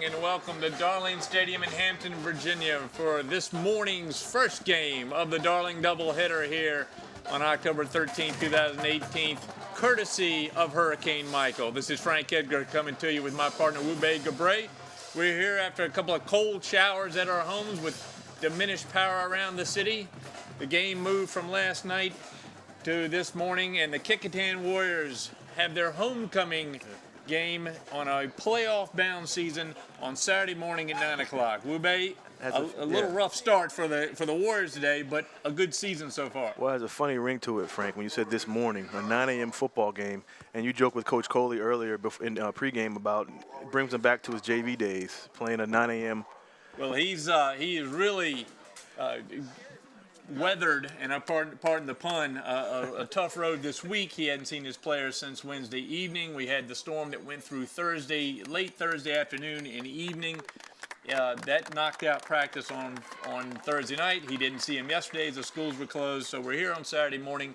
morning and welcome to Darling Stadium in Hampton, Virginia for this morning's first game of the Darling doubleheader here on October 13th, 2018, courtesy of Hurricane Michael. This is Frank Edgar coming to you with my partner Wube Gabray. We're here after a couple of cold showers at our homes with diminished power around the city. The game moved from last night to this morning, and the Kecoughtan Warriors have their homecoming game on a playoff-bound season on Saturday morning at 9 o'clock. Wube, a little rough start for the Warriors today, but a good season so far. Well, it has a funny ring to it, Frank, when you said this morning, a 9 a.m. football game, and you joked with Coach Coley earlier in pregame about it brings him back to his JV days, playing a 9 a.m. Well, he is really weathered, and pardon the pun, a tough road this week. He hadn't seen his players since Wednesday evening. We had the storm that went through late Thursday afternoon and evening. That knocked out practice on Thursday night. He didn't see him yesterday as the schools were closed. So we're here on Saturday morning.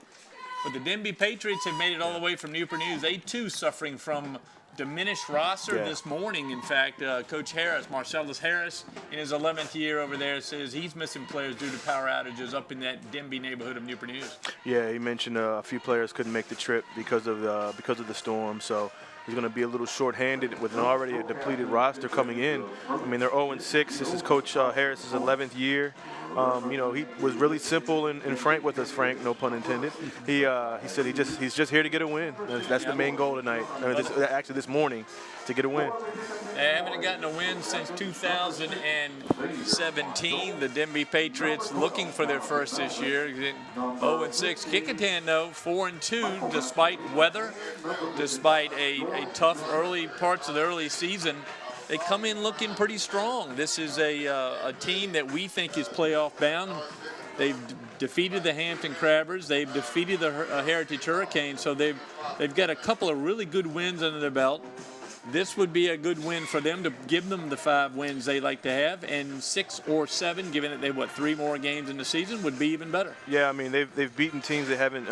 But the Denbigh Patriots have made it all the way from Newport News. They, too, suffering from diminished roster this morning. In fact, Coach Harris, Marcellus Harris, in his 11th year over there, says he's missing players due to power outages up in that Denbigh neighborhood of Newport News. Yeah, he mentioned a few players couldn't make the trip because of the storm. So he's going to be a little short-handed with an already depleted roster coming in. I mean, they're 0-6. This is Coach Harris's 11th year. He was really simple and frank with us, Frank, no pun intended. He said he's just here to get a win. That's the main goal tonight. Actually, this morning, to get a win. They haven't gotten a win since 2017. The Denbigh Patriots looking for their first this year. 0-6. Kecoughtan, though, 4-2, despite weather, despite a tough early parts of the early season. They come in looking pretty strong. This is a team that we think is playoff bound. They've defeated the Hampton Crabbers. They've defeated the Heritage Hurricanes. So they've got a couple of really good wins under their belt. This would be a good win for them to give them the 5 wins they like to have, and 6 or 7, given that they have 3 more games in the season, would be even better. Yeah, I mean they've beaten teams they haven't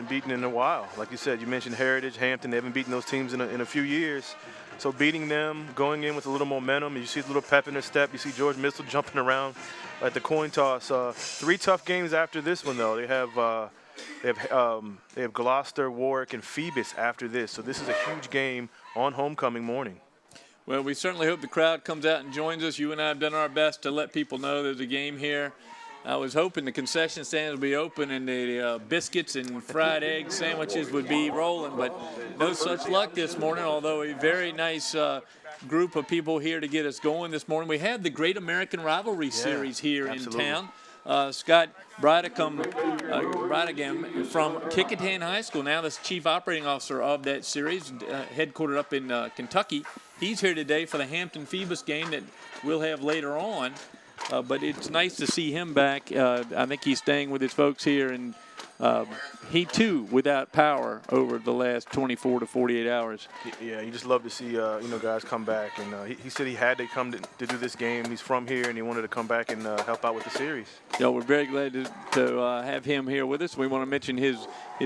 beaten in a while. Like you said, you mentioned Heritage, Hampton. They haven't beaten those teams in a few years. So beating them, going in with a little momentum, you see a little pep in their step. You see George Missile jumping around at the coin toss. 3 tough games after this one, though. They have Gloucester, Warwick, and Phoebus after this. So this is a huge game on homecoming morning. Well, we certainly hope the crowd comes out and joins us. You and I have done our best to let people know there's a game here. I was hoping the concession stands would be open and the biscuits and fried egg sandwiches would be rolling, but no such luck this morning, although a very nice group of people here to get us going this morning. We have the Great American Rivalry Series here in town. Scott Bradicam from Kecoughtan High School, now the chief operating officer of that series, headquartered up in Kentucky. He's here today for the Hampton-Phoebus game that we'll have later on. But it's nice to see him back. I think he's staying with his folks here, and he too without power over the last 24 to 48 hours. Yeah, you just love to see guys come back, and he said he had to come to do this game. He's from here, and he wanted to come back and help out with the series. Yeah, we're very glad to have him here with us. We want to mention his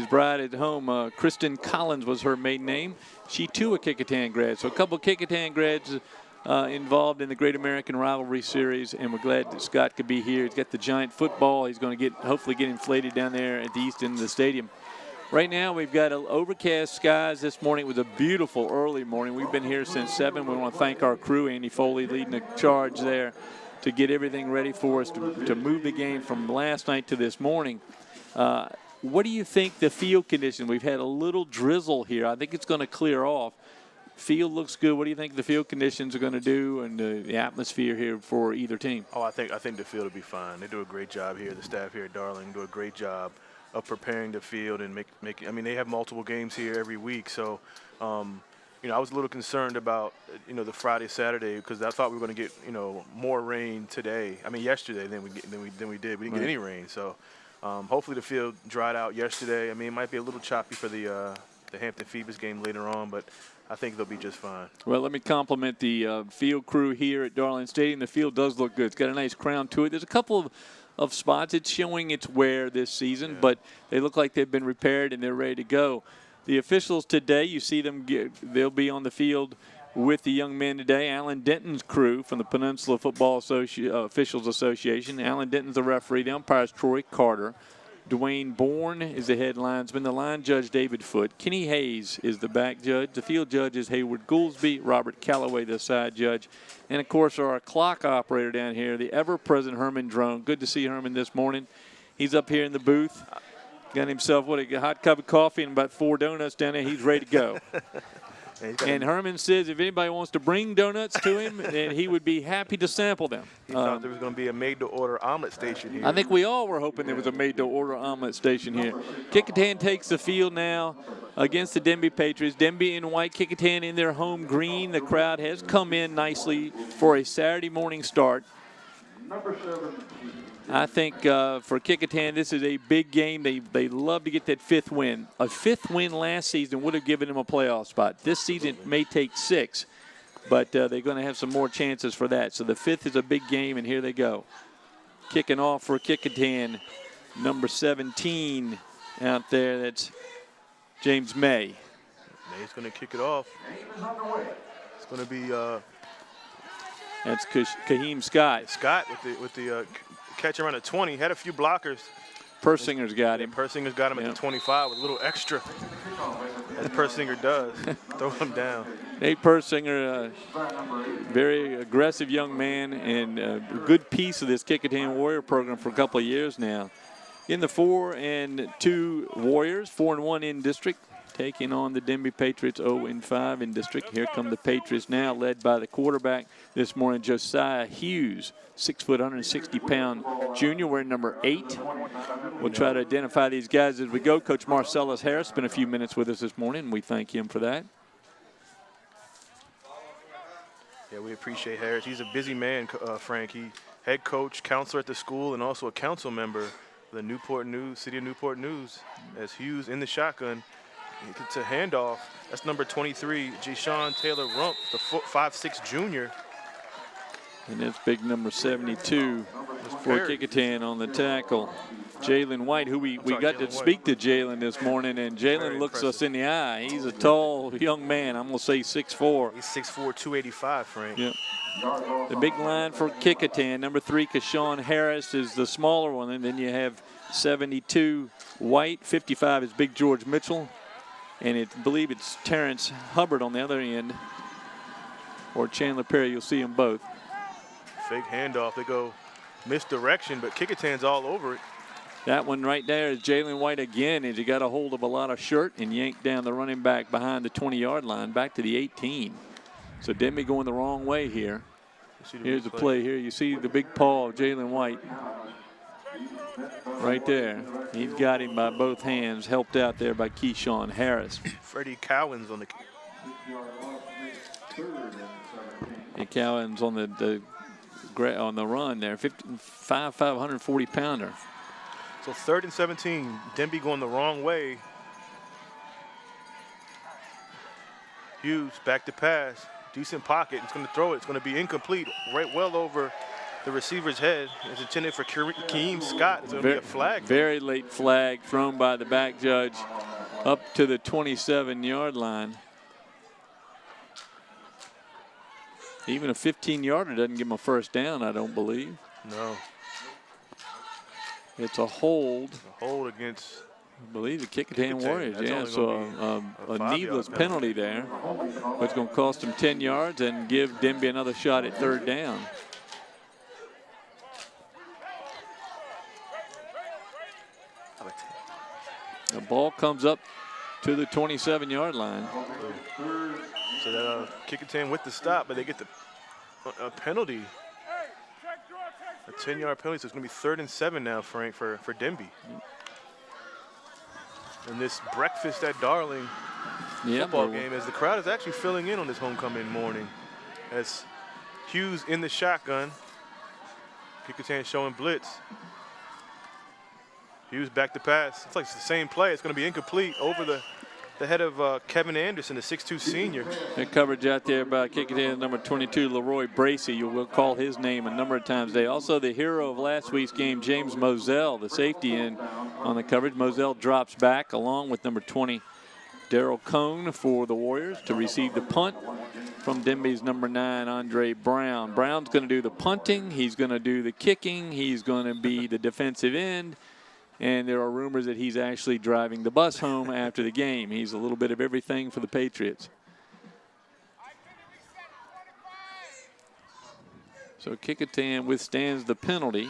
bride at home, Kristen Collins was her maiden name. She too a Kecoughtan grad, so a couple of Kecoughtan grads involved in the Great American Rivalry Series, and we're glad that Scott could be here. He's got the giant football. He's going to hopefully get inflated down there at the east end of the stadium. Right now, we've got overcast skies this morning. It was a beautiful early morning. We've been here since 7. We want to thank our crew, Andy Foley leading the charge there to get everything ready for us to move the game from last night to this morning. What do you think the field condition? We've had a little drizzle here. I think it's going to clear off. Field looks good. What do you think the field conditions are going to do and the atmosphere here for either team? Oh, I think the field will be fine. They do a great job here. The staff here at Darling do a great job of preparing the field and I mean, they have multiple games here every week. So, I was a little concerned about, the Friday, Saturday, because I thought we were going to get, more rain today. I mean, yesterday than we did. We didn't get any rain. So, hopefully the field dried out yesterday. I mean, it might be a little choppy for the Hampton-Phoebus game later on, but I think they'll be just fine. Well, let me compliment the field crew here at Darling Stadium. The field does look good. It's got a nice crown to it. There's a couple of spots. It's showing its wear this season, but they look like they've been repaired and they're ready to go. The officials today, you see them, they'll be on the field with the young men today. Alan Denton's crew from the Peninsula Football Officials Association. Alan Denton's the referee. The umpire is Troy Carter. Dwayne Bourne is the head linesman. The line judge, David Foote. Kenny Hayes is the back judge. The field judge is Hayward Goolsby. Robert Calloway, the side judge. And, of course, our clock operator down here, the ever-present Herman Drone. Good to see Herman this morning. He's up here in the booth. Got himself, a hot cup of coffee and about 4 donuts down there. He's ready to go. And Herman says if anybody wants to bring donuts to him, then he would be happy to sample them. He thought there was going to be a made-to-order omelet station here. I think we all were hoping there was a made-to-order omelet station here. Kecoughtan takes the field now against the Denbigh Patriots. Denbigh in white, Kecoughtan in their home green. The crowd has come in nicely for a Saturday morning start. I think for Kecoughtan, this is a big game. They love to get that 5th win. A 5th win last season would have given them a playoff spot. This season it may take 6, but they're going to have some more chances for that. So the 5th is a big game, and here they go. Kicking off for Kecoughtan, number 17 out there. That's James May. May's going to kick it off. It's going to be that's Kaheem Scott. Scott with the catch around the 20. Had a few blockers. Persinger's got him. Persinger's got him at the 25 with a little extra, as Persinger does. Throw him down. Nate Persinger, very aggressive young man and a good piece of this Kecoughtan Warrior program for a couple of years now. In the 4-2 Warriors, 4-1 in district, taking on the Denbigh Patriots 0-5 in district. Here come the Patriots now, led by the quarterback this morning, Josiah Hughes, 6 foot, 160-pound junior, wearing number 8. We'll try to identify these guys as we go. Coach Marcellus Harris spent a few minutes with us this morning, and we thank him for that. Yeah, we appreciate Harris. He's a busy man, Frank. He head coach, counselor at the school, and also a council member of the Newport News, City of Newport News, as Hughes in the shotgun. It's a handoff. That's number 23, Ja'Shawn Taylor Rump, the 5'6" junior. And that's big number 72 for Kecoughtan on the tackle. Jalen White, who we got to speak to Jalen this morning, and Jalen looks us in the eye. He's a tall young man. I'm going to say 6'4". He's 6'4", 285, Frank. Yep. The big line for Kecoughtan, number 3, Kashawn Harris is the smaller one, and then you have 72 White, 55 is Big George Mitchell, and I believe it's Terrence Hubbard on the other end, or Chandler Perry. You'll see them both. Fake handoff. They go misdirection, but Kecoughtan's all over it. That one right there is Jalen White again, as he got a hold of a lot of shirt and yanked down the running back behind the 20-yard line back to the 18. So Denbigh going the wrong way here. Here's the play here. You see the big paw of Jalen White right there. He's got him by both hands, helped out there by Keyshawn Harris. Freddie Cowens on the and Cowens on the run there, 540-pounder. So 3rd and 17, Denbigh going the wrong way. Hughes back to pass, decent pocket. It's going to throw it. It's going to be incomplete, right well over the receiver's head. It's intended for Kaheem Scott. It's going to be a flag. Very late flag thrown by the back judge up to the 27-yard line. Even a 15-yarder doesn't give him a first down, I don't believe. No. It's a hold. A hold against, I believe, the Kecoughtan Warriors. Yeah, so a needless penalty there. But it's going to cost them 10 yards and give Denbigh another shot at 3rd down. The ball comes up to the 27-yard line. So that Kecoughtan with the stop, but they get a penalty. A 10-yard penalty, so it's going to be 3rd and 7 now, Frank, for Denbigh. And this breakfast at Darling football game, as the crowd is actually filling in on this homecoming morning. As Hughes in the shotgun. Kecoughtan showing blitz. Hughes back to pass. It's like it's the same play. It's going to be incomplete over the head of Kevin Anderson, the 6'2" senior. That coverage out there by Kecoughtan number 22, Leroy Bracey. You will call his name a number of times today. Also the hero of last week's game, James Moselle, the safety in on the coverage. Moselle drops back along with number 20, Daryl Cone, for the Warriors to receive the punt. from Denbigh's number 9, Andre Brown. Brown's going to do the punting. He's going to do the kicking. He's going to be the defensive end. And there are rumors that he's actually driving the bus home after the game. He's a little bit of everything for the Patriots. So Kecoughtan withstands the penalty.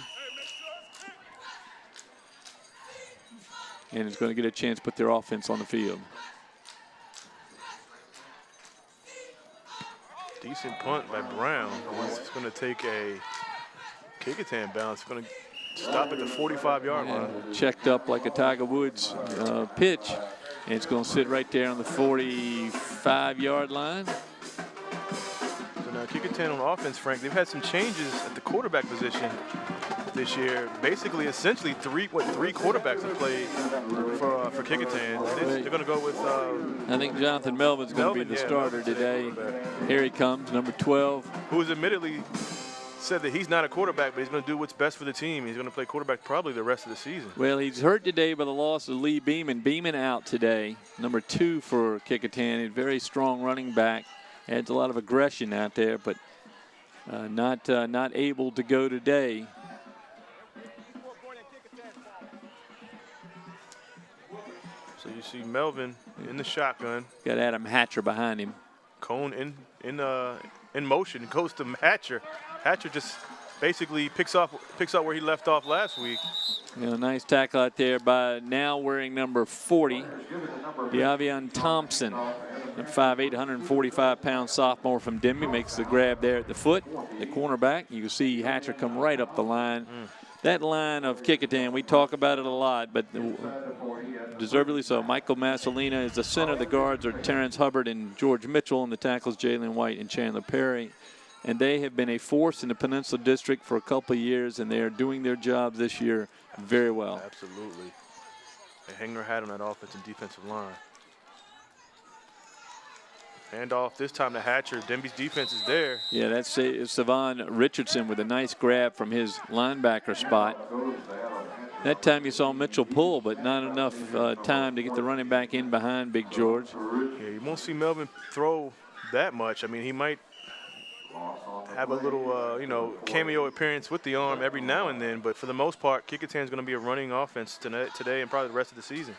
And is going to get a chance to put their offense on the field. Decent punt by Brown. It's going to take a Kecoughtan bounce. It's going to stop at the 45-yard line. Checked up like a Tiger Woods pitch. And it's going to sit right there on the 45-yard line. So now Kecoughtan on offense, Frank, they've had some changes at the quarterback position this year. Basically, essentially, three quarterbacks have played for Kecoughtan. They're going to go with. I think Jonathan Melvin's going to be the starter today. Here he comes, number 12. Who has admittedly said that he's not a quarterback, but he's going to do what's best for the team. He's going to play quarterback probably the rest of the season. Well, he's hurt today by the loss of Lee Beeman. Beeman out today, number 2 for Kecoughtan. A very strong running back. Adds a lot of aggression out there, but not able to go today. So you see Melvin in the shotgun. Got Adam Hatcher behind him. Cone in motion, goes to Hatcher. Hatcher just basically picks up where he left off last week. You know, nice tackle out there by now wearing number 40, De'Avion Thompson. 5'8", 145-pound sophomore from Denbigh makes the grab there at the foot. The cornerback, you can see Hatcher come right up the line. That line of Kecoughtan, we talk about it a lot, but deservedly so. Michael Massolina is the center. The guards are Terrence Hubbard and George Mitchell, and the tackles Jalen White and Chandler Perry. And they have been a force in the Peninsula District for a couple of years, and they are doing their job this year very well. Absolutely. They hang their hat on that offensive and defensive line. Handoff this time to Hatcher. Denbigh's defense is there. Yeah, that's Savon Richardson with a nice grab from his linebacker spot. That time you saw Mitchell pull, but not enough time to get the running back in behind Big George. Yeah, you won't see Melvin throw that much. I mean, he might have a little, cameo appearance with the arm every now and then, but for the most part, Kecoughtan's going to be a running offense today and probably the rest of the season.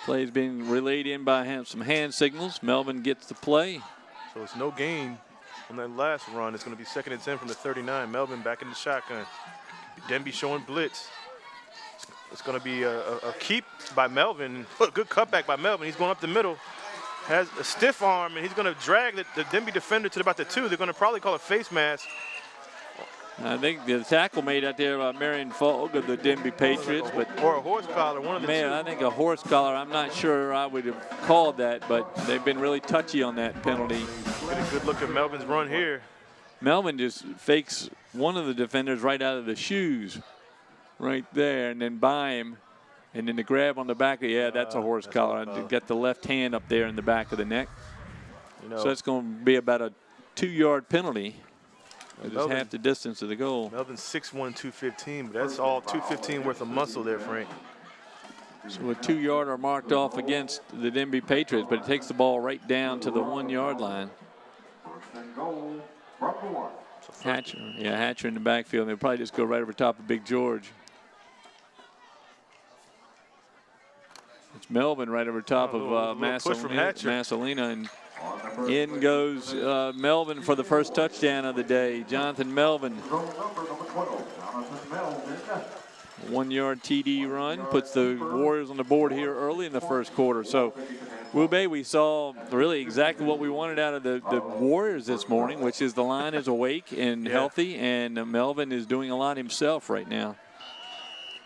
Play is being relayed in by some hand signals. Melvin gets the play. So it's no gain on that last run. It's going to be 2nd and 10 from the 39. Melvin back in the shotgun. Denbigh showing blitz. It's going to be a keep by Melvin. Good cutback by Melvin. He's going up the middle. Has a stiff arm, and he's going to drag the Denbigh defender to about the 2. They're going to probably call a face mask. I think the tackle made out there by Marion Fogg of the Denbigh Patriots, or a horse collar, one of the two. I think a horse collar. I'm not sure I would have called that, but they've been really touchy on that penalty. Get a good look at Melvin's run here. Melvin just fakes one of the defenders right out of the shoes, right there, and then by him, and then the grab on the back. That's a horse collar. Got the left hand up there in the back of the neck. So it's going to be about a 2-yard penalty. Just half the distance of the goal. Melvin's 6'1", 215, but that's all 215 worth of muscle there, Frank. So a 2-yarder marked off against the Denbigh Patriots, but it takes the ball right down to the 1-yard line. Hatcher in the backfield. They'll probably just go right over top of Big George. It's Melvin right over top of Massolina, and in goes Melvin for the first touchdown of the day. Jonathan Melvin. 1-yard TD run puts the Warriors on the board here early in the first quarter. So, Wube, we saw really exactly what we wanted out of the Warriors this morning, which is the line is awake and healthy, and Melvin is doing a lot himself right now.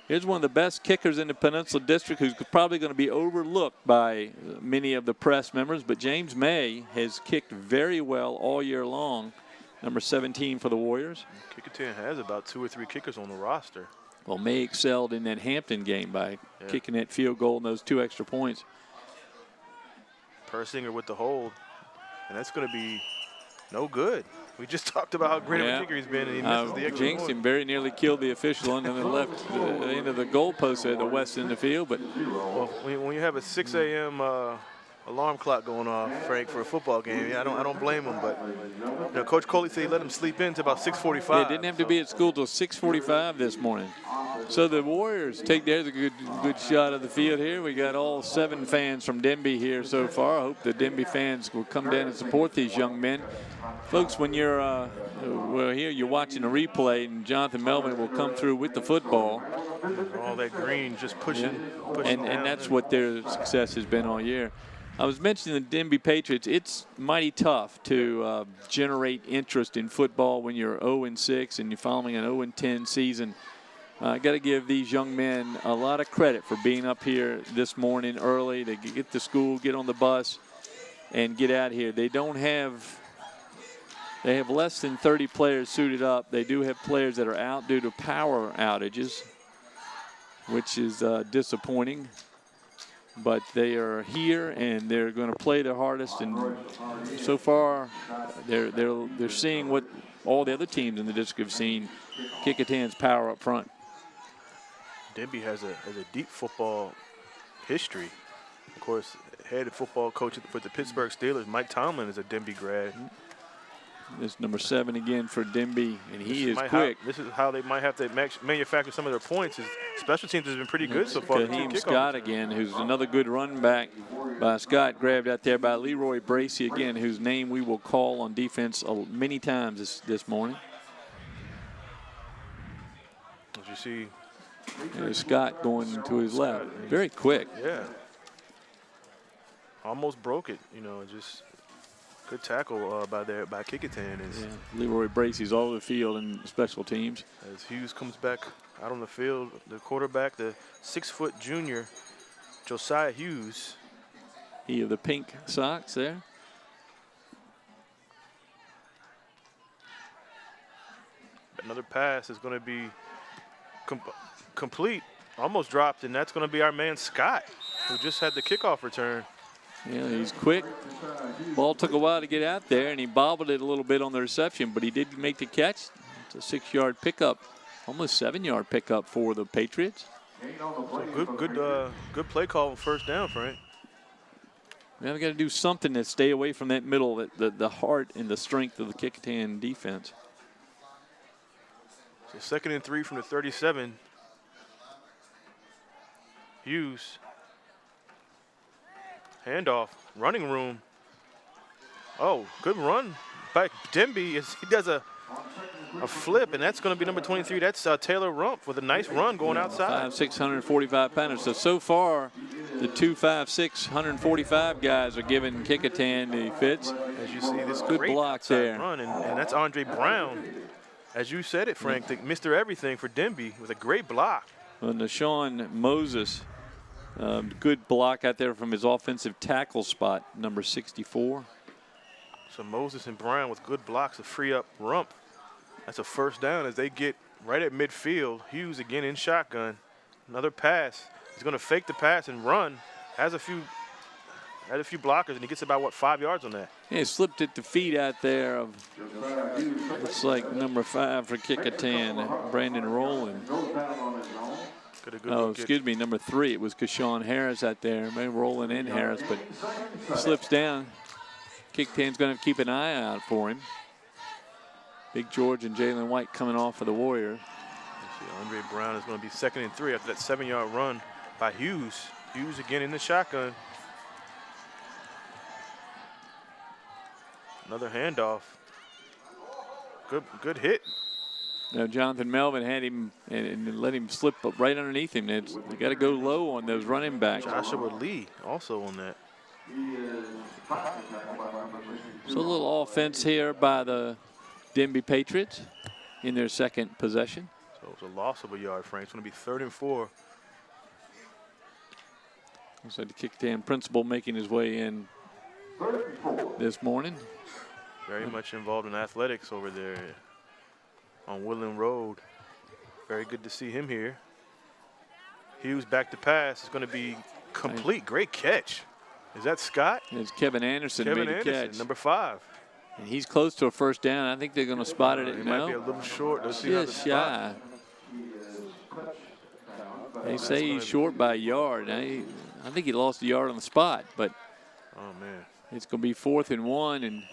Here's one of the best kickers in the Peninsula District who's probably going to be overlooked by many of the press members, but James May has kicked very well all year long, number 17 for the Warriors. Kecoughtan has about 2 or 3 kickers on the roster. Well, May excelled in that Hampton game by kicking that field goal and those 2 extra points. Persinger with the hold, and that's going to be no good. We just talked about how great of a kicker he's been, and he misses the extra jinxed him, very nearly killed the official on the left end of the goalpost at the west end of the field. But well, when you have a 6 a.m. alarm clock going off, Frank, for a football game. Yeah, I don't blame him, but Coach Coley said he let him sleep in to about 6:45. Yeah, didn't have to be at school till 6:45 this morning. So the Warriors there's a good shot of the field here. We got all 7 fans from Denbigh here so far. I hope the Denbigh fans will come down and support these young men. Folks, when you're here, you're watching a replay, and Jonathan Melvin will come through with the football. All that green just pushing and that's what their success has been all year. I was mentioning the Denbigh Patriots. It's mighty tough to generate interest in football when you're 0-6 and you're following an 0-10 season. I got to give these young men a lot of credit for being up here this morning early to get to school, get on the bus, and get out here. They have less than 30 players suited up. They do have players that are out due to power outages, which is disappointing. But they are here and they're going to play their hardest. And so far, they're seeing what all the other teams in the district have seen: Kecoughtan's power up front. Denbigh has a deep football history. Of course, head football coach for the Pittsburgh Steelers, Mike Tomlin, is a Denbigh grad. This number 7 again for Denbigh, and he is quick. This is how they might have to manufacture some of their points. Special teams has been pretty good so far. Kaheem Scott again, who's another good run back by Scott, grabbed out there by Leroy Bracey again, whose name we will call on defense many times this morning. As you see, there's Scott going to his left. Very quick. Yeah. Almost broke it, just good tackle by Kecoughtan. Leroy Bracey's all over the field in special teams. As Hughes comes back out on the field, the quarterback, the 6-foot junior, Josiah Hughes. He of the pink socks there. Another pass is going to be complete, almost dropped, and that's going to be our man Scott, who just had the kickoff return. Yeah, he's quick. Ball took a while to get out there, and he bobbled it a little bit on the reception, but he did make the catch. It's a 6-yard pickup, almost 7-yard pickup for the Patriots. So good play call on first down, Frank. Now we got to do something to stay away from that middle, the heart and the strength of the Kecoughtan defense. So 2nd and 3 from the 37. Hughes. Handoff, running room. Oh, good run by Denbigh. He does a flip, and that's going to be number 23. That's Taylor Rump with a nice run going outside. 5'6", 145-pounder. So far, the 2'5", 145 guys are giving Kecoughtan the fits. As you see, this good great block there. Run, and that's Andre Brown. As you said it, Frank, the Mr. Everything for Denbigh with a great block. Well, Nashawn Moses, good block out there from his offensive tackle spot, number 64. So Moses and Brown with good blocks to free up Rump. That's a first down as they get right at midfield. Hughes again in shotgun. Another pass. He's going to fake the pass and run. Has a few blockers, and he gets about, 5 yards on that. Yeah, he slipped at the feet out there of, looks like number 5 for Kecoughtan, Brandon Rowland. Excuse me, number 3. It was Kashawn Harris out there. Maybe Rowland and Harris, but slips down. Kecoughtan's going to keep an eye out for him. Big George and Jalen White coming off for the Warriors. Andre Brown is going to be 2nd and 3 after that 7-yard run by Hughes. Hughes again in the shotgun. Another handoff. Good hit. Now Jonathan Melvin had him and let him slip up right underneath him. You got to go low on those running backs. Joshua Lee also on that. So a little offense here by the Denbigh Patriots in their second possession. So it's a loss of a yard, Frank. It's going to be 3rd and 4. Looks like the Kecoughtan principal making his way in this morning. Very much involved in athletics over there on Woodland Road. Very good to see him here. Hughes back to pass. It's going to be complete. Great catch. Is that Scott? It's Kevin Anderson made a catch. Number 5. And he's close to a first down. I think they're going to spot it. He might be a little short. Let's see how the shy. They say he's short by a yard. I think he lost a yard on the spot, but Oh, man. It's going to be 4th and 1, and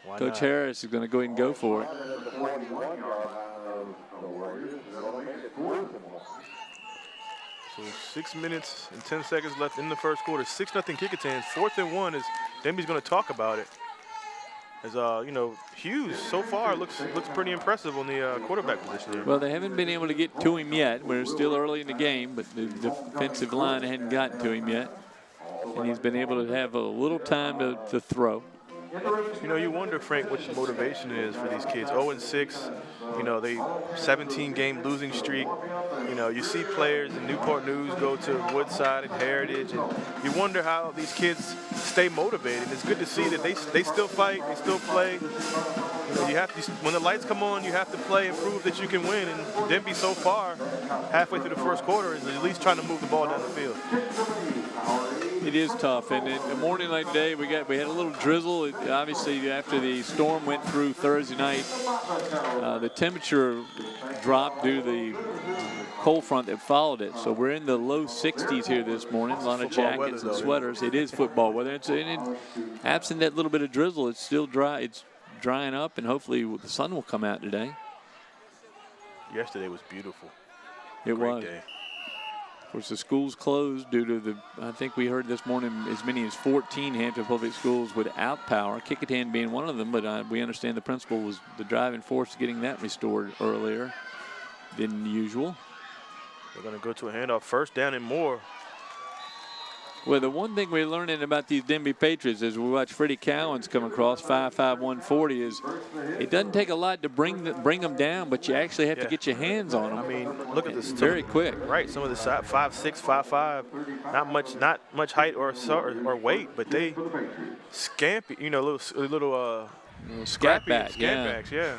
Why Coach not? Harris is going to go ahead and go for it. So 6 minutes and 10 seconds left in the first quarter. 6-0 Kecoughtan. 4th and 1 as Denbigh's going to talk about it. As you know, Hughes so far looks pretty impressive on the quarterback position here. Well, they haven't been able to get to him yet. We're still early in the game, but the defensive line hadn't gotten to him yet. And he's been able to have a little time to throw. You know, you wonder, Frank, what the motivation is for these kids. 0-6, you know, they 17-game losing streak. You know, you see players in Newport News go to Woodside and Heritage, and you wonder how these kids stay motivated. It's good to see that they still fight, they still play. You know, you have to, when the lights come on, you have to play and prove that you can win. And Denbigh so far, halfway through the first quarter, is at least trying to move the ball down the field. It is tough, and in a morning like today, we had a little drizzle. Obviously, after the storm went through Thursday night, the temperature dropped due to the cold front that followed it. So we're in the low 60s here this morning. A lot of jackets and sweaters. It is football weather. Absent that little bit of drizzle, it's still dry. It's drying up, and hopefully the sun will come out today. Yesterday was beautiful. It was. Great day. Of course, the school's closed due to I think we heard this morning as many as 14 Hampton Public Schools without power, Kecoughtan being one of them, but we understand the principal was the driving force getting that restored earlier than usual. They're going to go to a handoff, 1st down and more. Well, the one thing we're learning about these Denbigh Patriots as we watch Freddie Cowens come across 5'5", 140 is it doesn't take a lot to bring them down, but you actually have to get your hands on them. I mean, look at this. Very quick. Right, some of the side 5'6", 5'5", not much height or weight, but they scampy, you know, little scrappy, backs, yeah.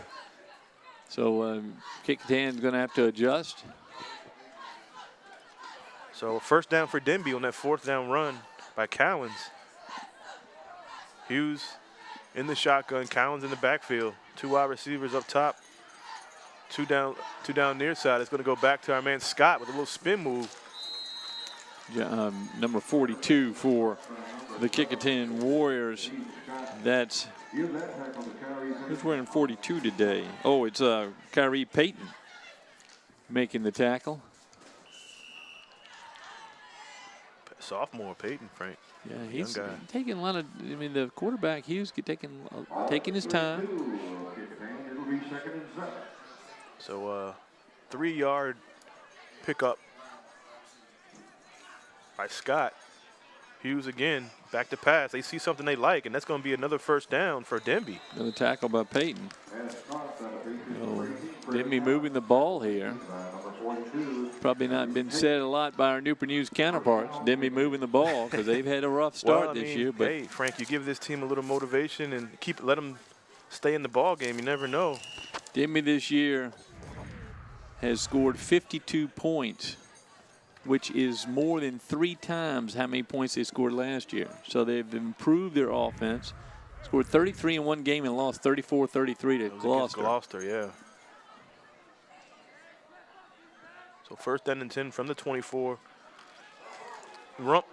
So Kecoughtan's going to have to adjust. So 1st down for Denbigh on that 4th down run by Cowens. Hughes in the shotgun, Cowens in the backfield. 2 wide receivers up top. Two down near side. It's going to go back to our man Scott with a little spin move. Yeah, number 42 for the Kecoughtan Warriors. That's who's wearing 42 today? Oh, it's Kyrie Payton making the tackle. Sophomore Payton, Frank. Yeah, he's taking a lot of. I mean, the quarterback Hughes taking his time. So 3-yard pickup by Scott. Hughes again, back to pass. They see something they like, and that's going to be another 1st down for Denbigh. Another tackle by Payton. Denbigh moving the ball here. Probably not been said a lot by our Newport News counterparts. Denbigh moving the ball because they've had a rough start this year. But hey, Frank, you give this team a little motivation and let them stay in the ball game. You never know. Denbigh this year has scored 52 points, which is more than 3 times how many points they scored last year. So they've improved their offense. Scored 33 in one game and lost 34-33 to Gloucester. Gloucester, yeah. So 1st down and 10 from the 24. Rump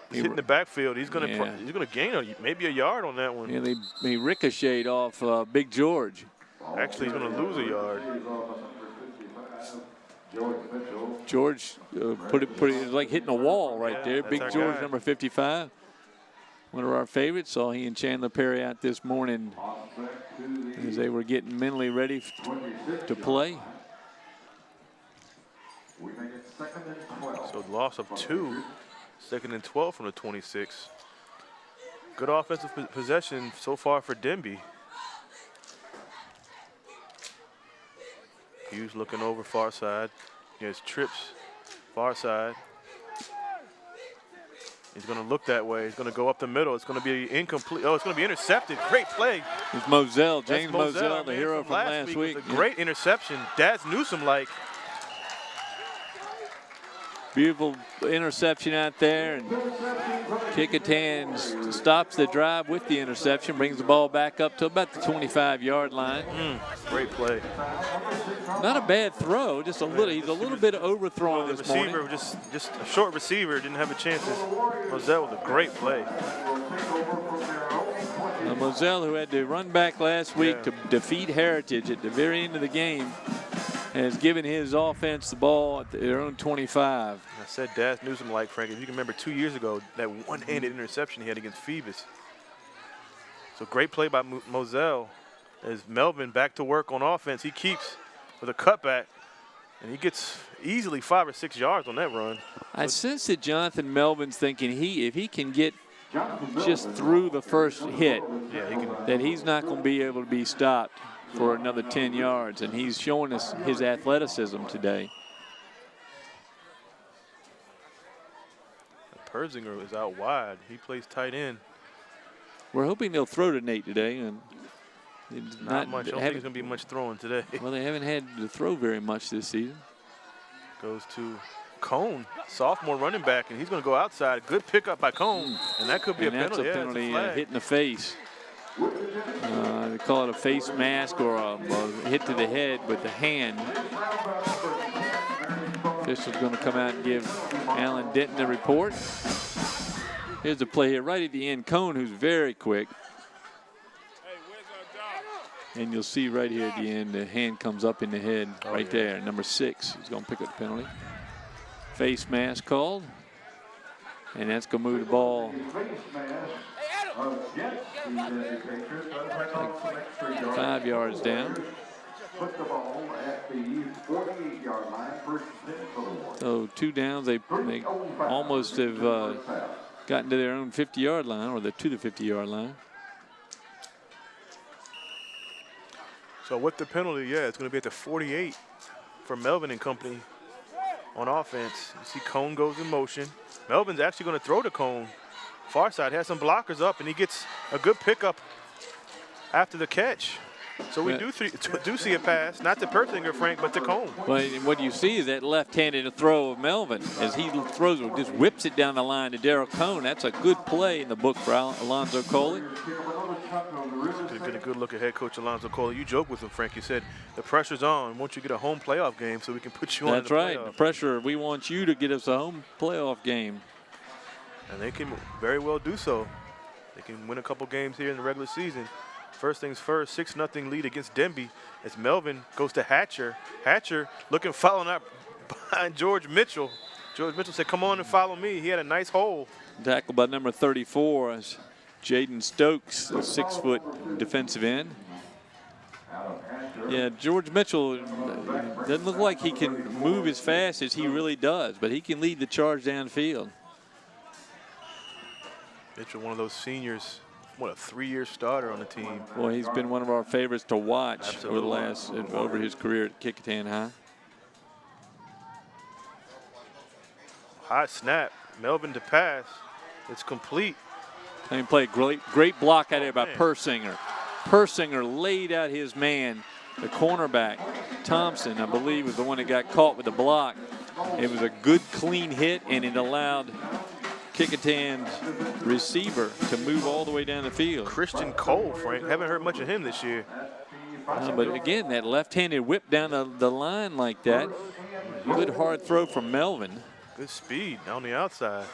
is hitting the backfield. He's going to gain maybe a yard on that one. Yeah, they ricocheted off Big George. Actually, he's going to lose a yard. George put it like hitting a wall right there. Big George, guy. number 55. One of our favorites. Saw he and Chandler Perry out this morning as they were getting mentally ready to play. So loss of 2, 2nd and 12 from the 26. Good offensive possession so far for Denbigh. Hughes looking over far side. He has trips far side. He's going to look that way. He's going to go up the middle. It's going to be incomplete. Oh, it's going to be intercepted. Great play. It's Moselle, James Moselle, the hero from last week. A great interception. Daz Newsome-like. Beautiful interception out there, and Kecoughtan stops the drive with the interception, brings the ball back up to about the 25-yard line. Great play. Not a bad throw, just a little. He's a little bit overthrown The this receiver, morning. just a short receiver, didn't have a chance. Moselle with a great play. Moselle, who had to run back last week to defeat Heritage at the very end of the game, has given his offense the ball at their own 25. I said Daz Newsome like, Frank, if you can remember 2 years ago, that one-handed interception he had against Phoebus. So great play by Moselle as Melvin back to work on offense. He keeps with a cutback, and he gets easily 5 or 6 yards on that run. I sense that Jonathan Melvin's thinking if he can get just through the first hit, that he's not going to be able to be stopped for another 10 yards, and he's showing us his athleticism today. Persinger is out wide. He plays tight end. We're hoping they'll throw to Nate today, and not much. I don't think there's going to be much throwing today. Well, they haven't had to throw very much this season. Goes to Cone, sophomore running back, and he's going to go outside. Good pickup by Cone, and that could be a penalty. That's a penalty, hit in the face. They call it a face mask or a hit to the head with the hand. Official's going to come out and give Alan Denton the report. Here's the play here right at the end. Cone, who's very quick. And you'll see right here at the end, the hand comes up in the head right there. Number 6 is going to pick up the penalty. Face mask called. And that's going to move the ball 5 yards down. So 2 downs. They almost have gotten to their own 50-yard line, or to the 50-yard line. So with the penalty, it's going to be at the 48 for Melvin and company on offense. You see Cone goes in motion. Melvin's actually going to throw to Cone. Far side has some blockers up, and he gets a good pickup after the catch. So we do see a pass, not to Persinger, Frank, but to Cone. Well, what you see is that left-handed throw of Melvin as he throws it, just whips it down the line to Daryl Cone. That's a good play in the book for Alonzo Coley. Could have been a good look at head coach Alonzo Coley. You joked with him, Frank. You said the pressure's on. Won't you get a home playoff game so we can put you on? That's right. The pressure. We want you to get us a home playoff game. And they can very well do so. They can win a couple games here in the regular season. First things first, 6-0 lead against Denbigh as Melvin goes to Hatcher. Hatcher following up behind George Mitchell. George Mitchell said, come on and follow me. He had a nice hole. Tackled by number 34 as Jaden Stokes, a 6-foot defensive end. Yeah, George Mitchell doesn't look like he can move as fast as he really does, but he can lead the charge downfield. Mitchell, one of those seniors, what, a 3-year starter on the team. Well, he's been one of our favorites to watch over his career at Kecoughtan High. High snap, Melvin to pass. It's complete. He played great block out there by Persinger. Persinger laid out his man, the cornerback. Thompson, I believe, was the one that got caught with the block. It was a good, clean hit, and it allowed Kecoughtan's receiver to move all the way down the field. Christian Cole, Frank. Haven't heard much of him this year. But again, that left-handed whip down the line like that. Good hard throw from Melvin. Good speed on the outside.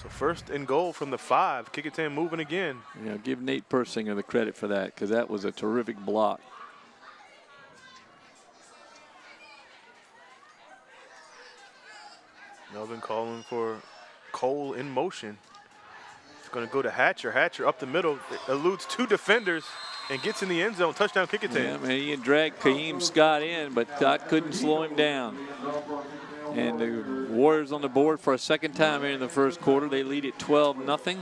So first and goal from the 5. Kecoughtan moving again. You know, give Nate Persinger the credit for that, because that was a terrific block. Melvin calling for Cole in motion. It's going to go to Hatcher. Hatcher up the middle, eludes 2 defenders and gets in the end zone. Touchdown Kecoughtan. Yeah, man, he had dragged Kaheem Scott in, but Scott couldn't slow him down. And the Warriors on the board for a second time here in the first quarter. They lead at 12-0.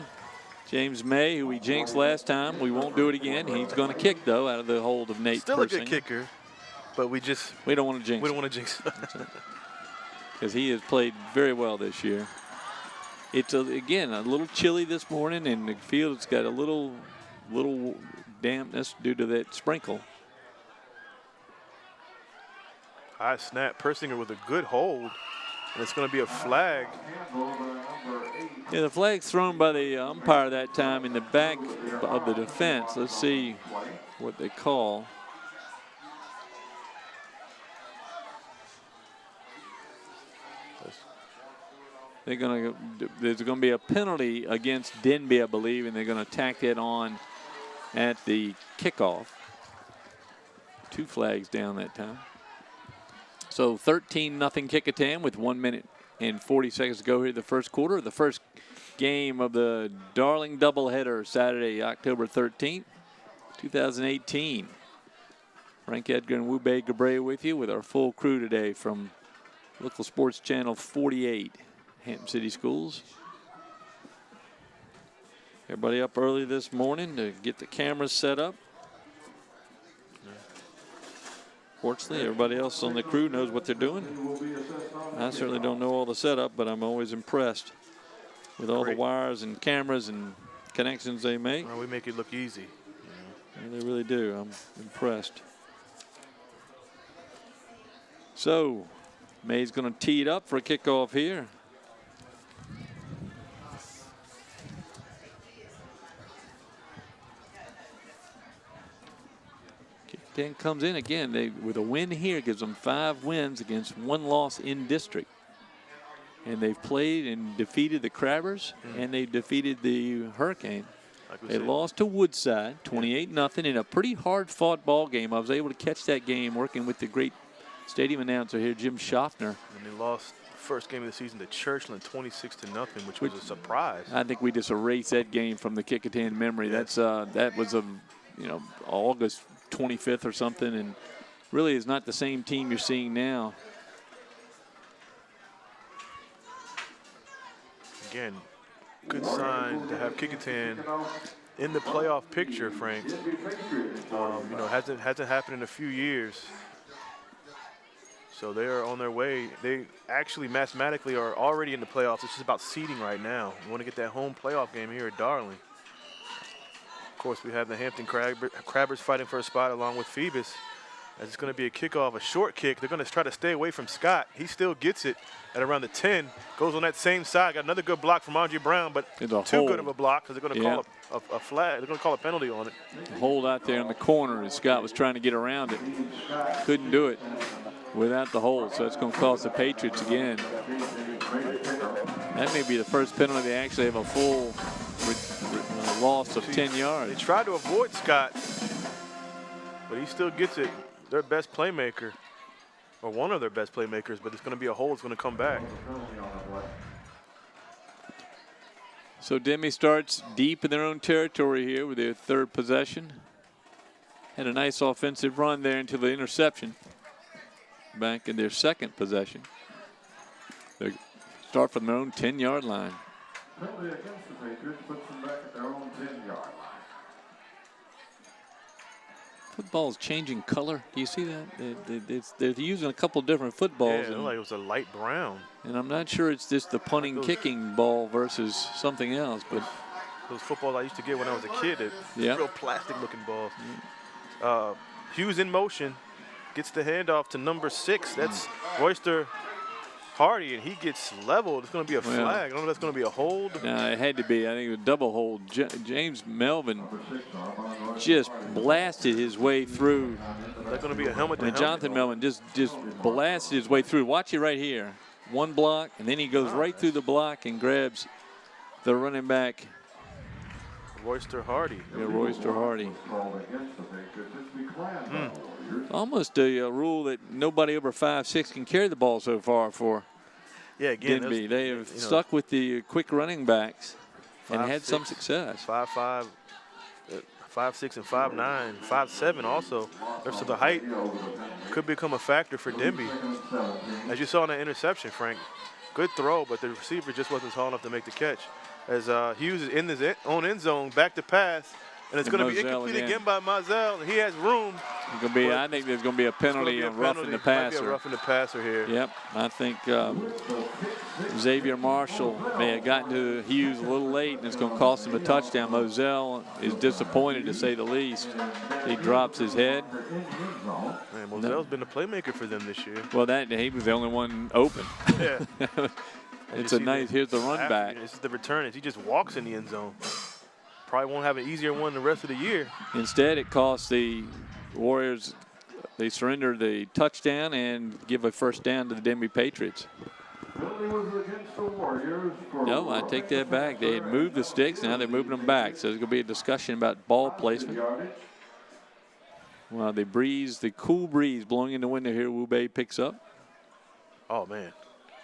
James May, who we jinxed last time, we won't do it again. He's going to kick, though, out of the hold of Nate Persinger. Still a good kicker, but we don't want to jinx. We don't want to jinx. Because he has played very well this year. It's, again, a little chilly this morning, and the field's got a little dampness due to that sprinkle. High snap, Persinger with a good hold. And it's going to be a flag. Yeah, the flag's thrown by the umpire that time in the back of the defense. Let's see what they call. There's going to be a penalty against Denbigh, I believe, and they're going to tack that on at the kickoff. 2 flags down that time. So 13-0 Kecoughtan with 1 minute and 40 seconds to go here in the first quarter. The first game of the Darling doubleheader, Saturday, October 13th, 2018. Frank Edgar and Wube Gabre with you with our full crew today from local sports channel 48. Hampton City Schools. Everybody up early this morning to get the cameras set up. Fortunately, everybody else on the crew knows what they're doing. I certainly don't know all the setup, but I'm always impressed with all the wires and cameras and connections they make. Well, we make it look easy. Yeah, they really do. I'm impressed. So, May's going to tee it up for a kickoff here. Then comes in again. They with a win here gives them 5 wins against 1 loss in district, and they've played and defeated the Crabbers and they defeated the Hurricane. They lost to Woodside 28-0 in a pretty hard-fought ball game. I was able to catch that game working with the great stadium announcer here, Jim Schaffner. And they lost the first game of the season to Churchland 26-0, which was a surprise. I think we just erased that game from the Kecoughtan memory. Yes. That was August 25th or something, and really is not the same team you're seeing now. Again, good sign to have Kecoughtan in the playoff picture, Frank. Hasn't happened in a few years. So they are on their way. They actually mathematically are already in the playoffs. It's just about seeding right now. We want to get that home playoff game here at Darling. Of course, we have the Hampton Crabbers fighting for a spot along with Phoebus. As it's going to be a kickoff, a short kick. They're going to try to stay away from Scott. He still gets it at around the 10. Goes on that same side. Got another good block from Andre Brown, but too good of a block because they're going to call a flag. They're going to call a penalty on it. A hold out there in the corner, and Scott was trying to get around it. Couldn't do it without the hold, so it's going to cost the Patriots again. That may be the first penalty they actually have a full loss of 10 yards. They tried to avoid Scott, but he still gets it. Their best playmaker, or one of their best playmakers, but it's going to be a hold. It's going to come back. So Denbigh starts deep in their own territory here with their 3rd possession. Had a nice offensive run there until the interception. Back in their 2nd possession. They start from their own 10-yard line. Penalty against the Patriots puts them back at their own 10-yard line. Football's changing color. Do you see that? They're using a couple different footballs. Yeah, it looked like it was a light brown. And I'm not sure it's just the punting, kicking ball versus something else. But those footballs I used to get when I was a kid, real plastic-looking balls. Hughes in motion, gets the handoff to number 6. That's Royster Hardy, and he gets leveled. It's going to be a flag. I don't know if that's going to be a hold. No, it had to be. I think it was a double hold. James Melvin just blasted his way through. That's going to be a helmet to helmet. Jonathan Melvin just blasted his way through. Watch it right here. One block, and then he goes right through the block and grabs the running back. Royster Hardy. Yeah, Royster Hardy. Almost a rule that nobody over 5'6" can carry the ball so far for. Yeah, again, Denbigh. They have stuck with the quick running backs and had some success. 5'5", 5'6", and 5'9", 5'7" also. So the height could become a factor for Denbigh. As you saw in that interception, Frank, good throw, but the receiver just wasn't tall enough to make the catch. As Hughes is in his own end zone, back to pass, and it's going to be incomplete again by Mazel, and he has room. I think there's going to be a penalty on roughing the passer. Might be a roughing the passer here. Yep, I think Xavier Marshall may have gotten to Hughes a little late, and it's going to cost him a touchdown. Moselle is disappointed, to say the least. He drops his head. Man, Moselle's been a playmaker for them this year. Well, he was the only one open. Yeah. It's a nice, here's the run back. This is the return. He just walks in the end zone. Probably won't have an easier one the rest of the year. Instead, it costs the Warriors, they surrender the touchdown and give a first down to the Denbigh Patriots. No, I take that back. They had moved the sticks, now they're moving them back. So there's going to be a discussion about ball placement. Well, the cool breeze blowing in the window here, Wu Bei picks up. Oh, man.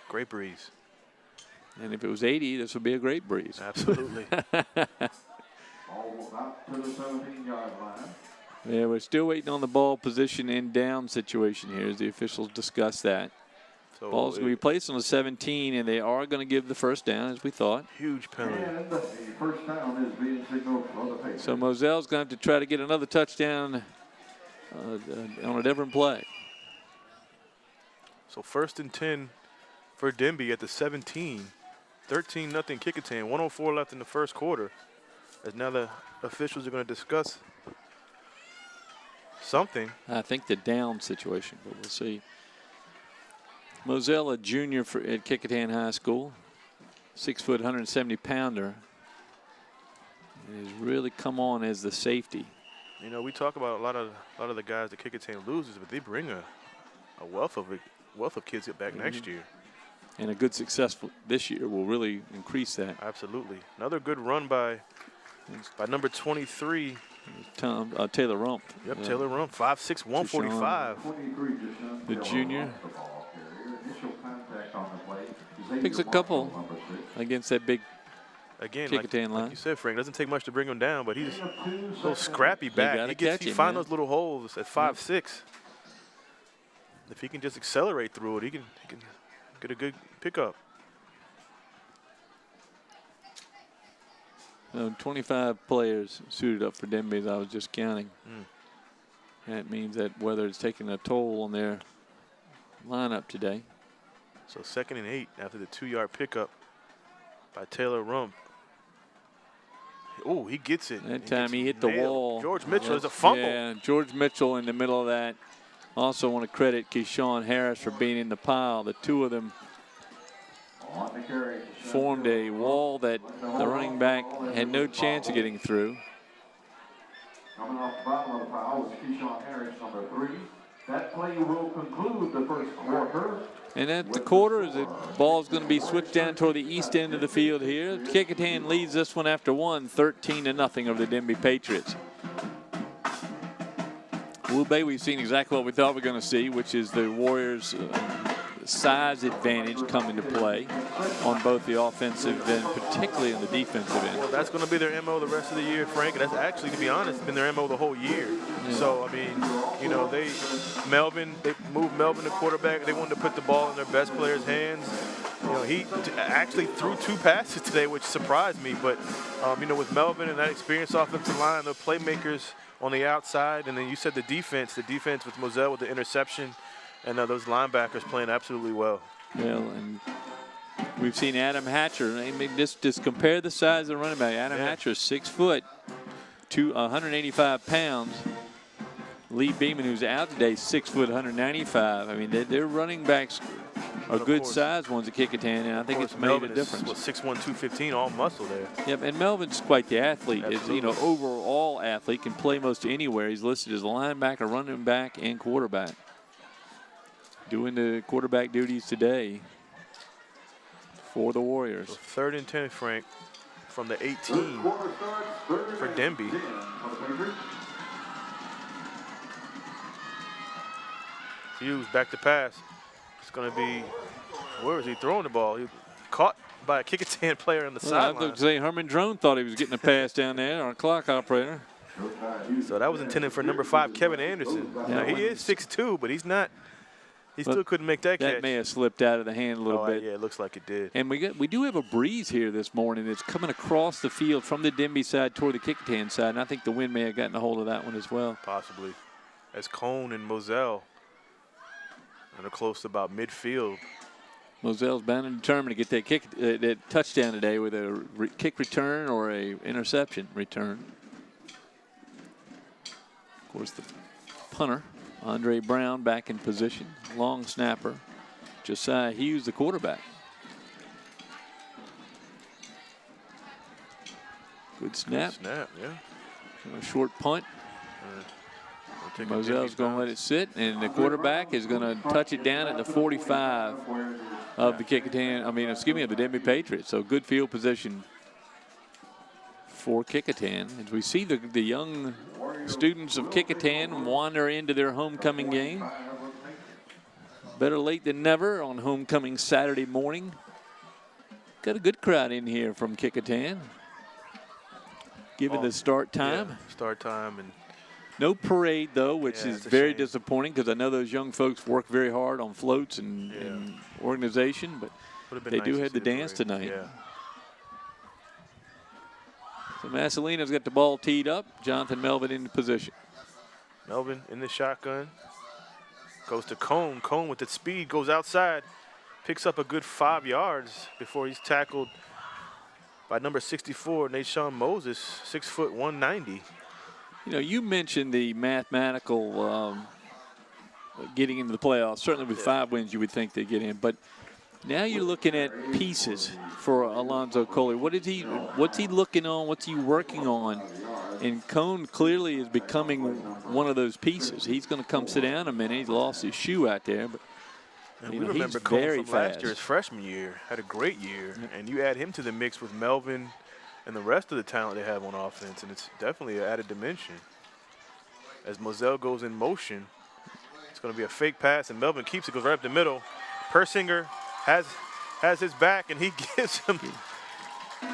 Great breeze. And if it was 80, this would be a great breeze. Absolutely. Yeah, we're still waiting on the ball position and down situation here as the officials discuss that. So ball's going to be placed on the 17, and they are going to give the first down, as we thought. Huge penalty. And the first down is being signaled for the Patriots. So Moselle's going to have to try to get another touchdown on a different play. So 1st and 10 for Denbigh at the 17. 13-0 Kecoughtan. 1:04 left in the first quarter. As now the officials are going to discuss something. I think the down situation, but we'll see. Moselle, a junior at Kecoughtan High School, 6 foot, 170-pounder, has really come on as the safety. You know, we talk about a lot of the guys that Kecoughtan loses, but they bring a wealth of kids back next year. And a good success this year will really increase that. Absolutely. Another good run by number 23. Taylor Rump. Yep, Taylor Rump, 5'6", 145. The junior. Picks a couple against that big Kecoughtan line. Like you said, Frank, doesn't take much to bring him down, but he's a little scrappy back. He finds those little holes at 5'6". If he can just accelerate through it, he can get a good pickup. 25 players suited up for Denbigh, as I was just counting. That means that whether it's taking a toll on their lineup today. So 2nd and 8 after the 2-yard pickup by Taylor Rump. Oh, he gets it. That time he hit the wall. George Mitchell is a fumble. Yeah, George Mitchell in the middle of that. Also want to credit Keyshawn Harris for being in the pile. The two of them formed a wall that the running back had no chance of getting through. Coming off the bottom of the pile was Keyshawn Harris, number 3. That play will conclude the first quarter. And at the quarter, the ball is going to be switched down toward the east end of the field here. Kecoughtan leads this one after 13-0 over the Denbigh Patriots. Wu Bei, we've seen exactly what we thought we were going to see, which is the Warriors' size advantage come into play on both the offensive and particularly on the defensive end. Well, that's going to be their MO the rest of the year, Frank. And that's actually, to be honest, been their MO the whole year. Yeah. So, I mean, you know, they moved Melvin to quarterback. They wanted to put the ball in their best player's hands. You know, he actually threw 2 passes today, which surprised me. But, you know, with Melvin and that experienced offensive line, the playmakers on the outside, and then you said the defense with Moselle with the interception, and those linebackers playing absolutely well. Well, and we've seen Adam Hatcher. I mean, just compare the size of the running back. Adam Hatcher is 6 foot, 185 pounds. Lee Beeman, who's out today, 6 foot, 195. I mean, their running backs are good sized ones at Kecoughtan, and I think it's made Melvin a difference. Is 6'1", 215, all muscle there. Yep, and Melvin's quite the athlete. Is, you know, overall athlete, can play most anywhere. He's listed as a linebacker, running back, and quarterback. Doing the quarterback duties today for the Warriors. So 3rd and 10, Frank, from the 18 for Denbigh. Hughes back to pass. It's going to be, where was he throwing the ball? He caught by a Kecoughtan player on the sideline. I was say Herman Drone thought he was getting a pass down there, our clock operator. So that was intended for number 5, Kevin Anderson. Now, he is 6'2", but he's not. He still couldn't make that catch. That may have slipped out of the hand a little bit. Yeah, it looks like it did. And we do have a breeze here this morning. It's coming across the field from the Denbigh side toward the Kecoughtan side, and I think the wind may have gotten a hold of that one as well. Possibly. As Cone and Moselle are close to about midfield. Mosell's bound and determined to get that kick, that touchdown today with a kick return or a interception return. Of course, the punter, Andre Brown, back in position. Long snapper, Josiah Hughes, the quarterback. Good snap. Good snap, yeah. A short punt. Mosell's going to let it sit, and the quarterback is going to touch it down at the 45 of the Kecoughtan. Of the Denbigh Patriots. So good field position for Kecoughtan. As we see the young students of Kecoughtan wander into their homecoming game. Better late than never on homecoming Saturday morning. Got a good crowd in here from Kecoughtan. Given the start time. Yeah, start time. And no parade, though, which is very disappointing because I know those young folks work very hard on floats and organization, but they do have the dance tonight. Yeah. So Massalina's got the ball teed up. Jonathan Melvin in position. Melvin in the shotgun. Goes to Cone. Cone with the speed goes outside. Picks up a good 5 yards before he's tackled by number 64, Nashawn Moses, 6 foot 190. You know, you mentioned the mathematical getting into the playoffs. Certainly with 5 wins, you would think they'd get in. But now you're looking at pieces for Alonzo Coley. What's he looking on? What's he working on? And Cone clearly is becoming one of those pieces. He's going to come sit down a minute. He's lost his shoe out there. But we remember Cone from last year, his freshman year, had a great year. And you add him to the mix with Melvin and the rest of the talent they have on offense, and it's definitely an added dimension. As Mosell goes in motion, it's going to be a fake pass, and Melvin keeps it, goes right up the middle. Persinger has his back, and he gives him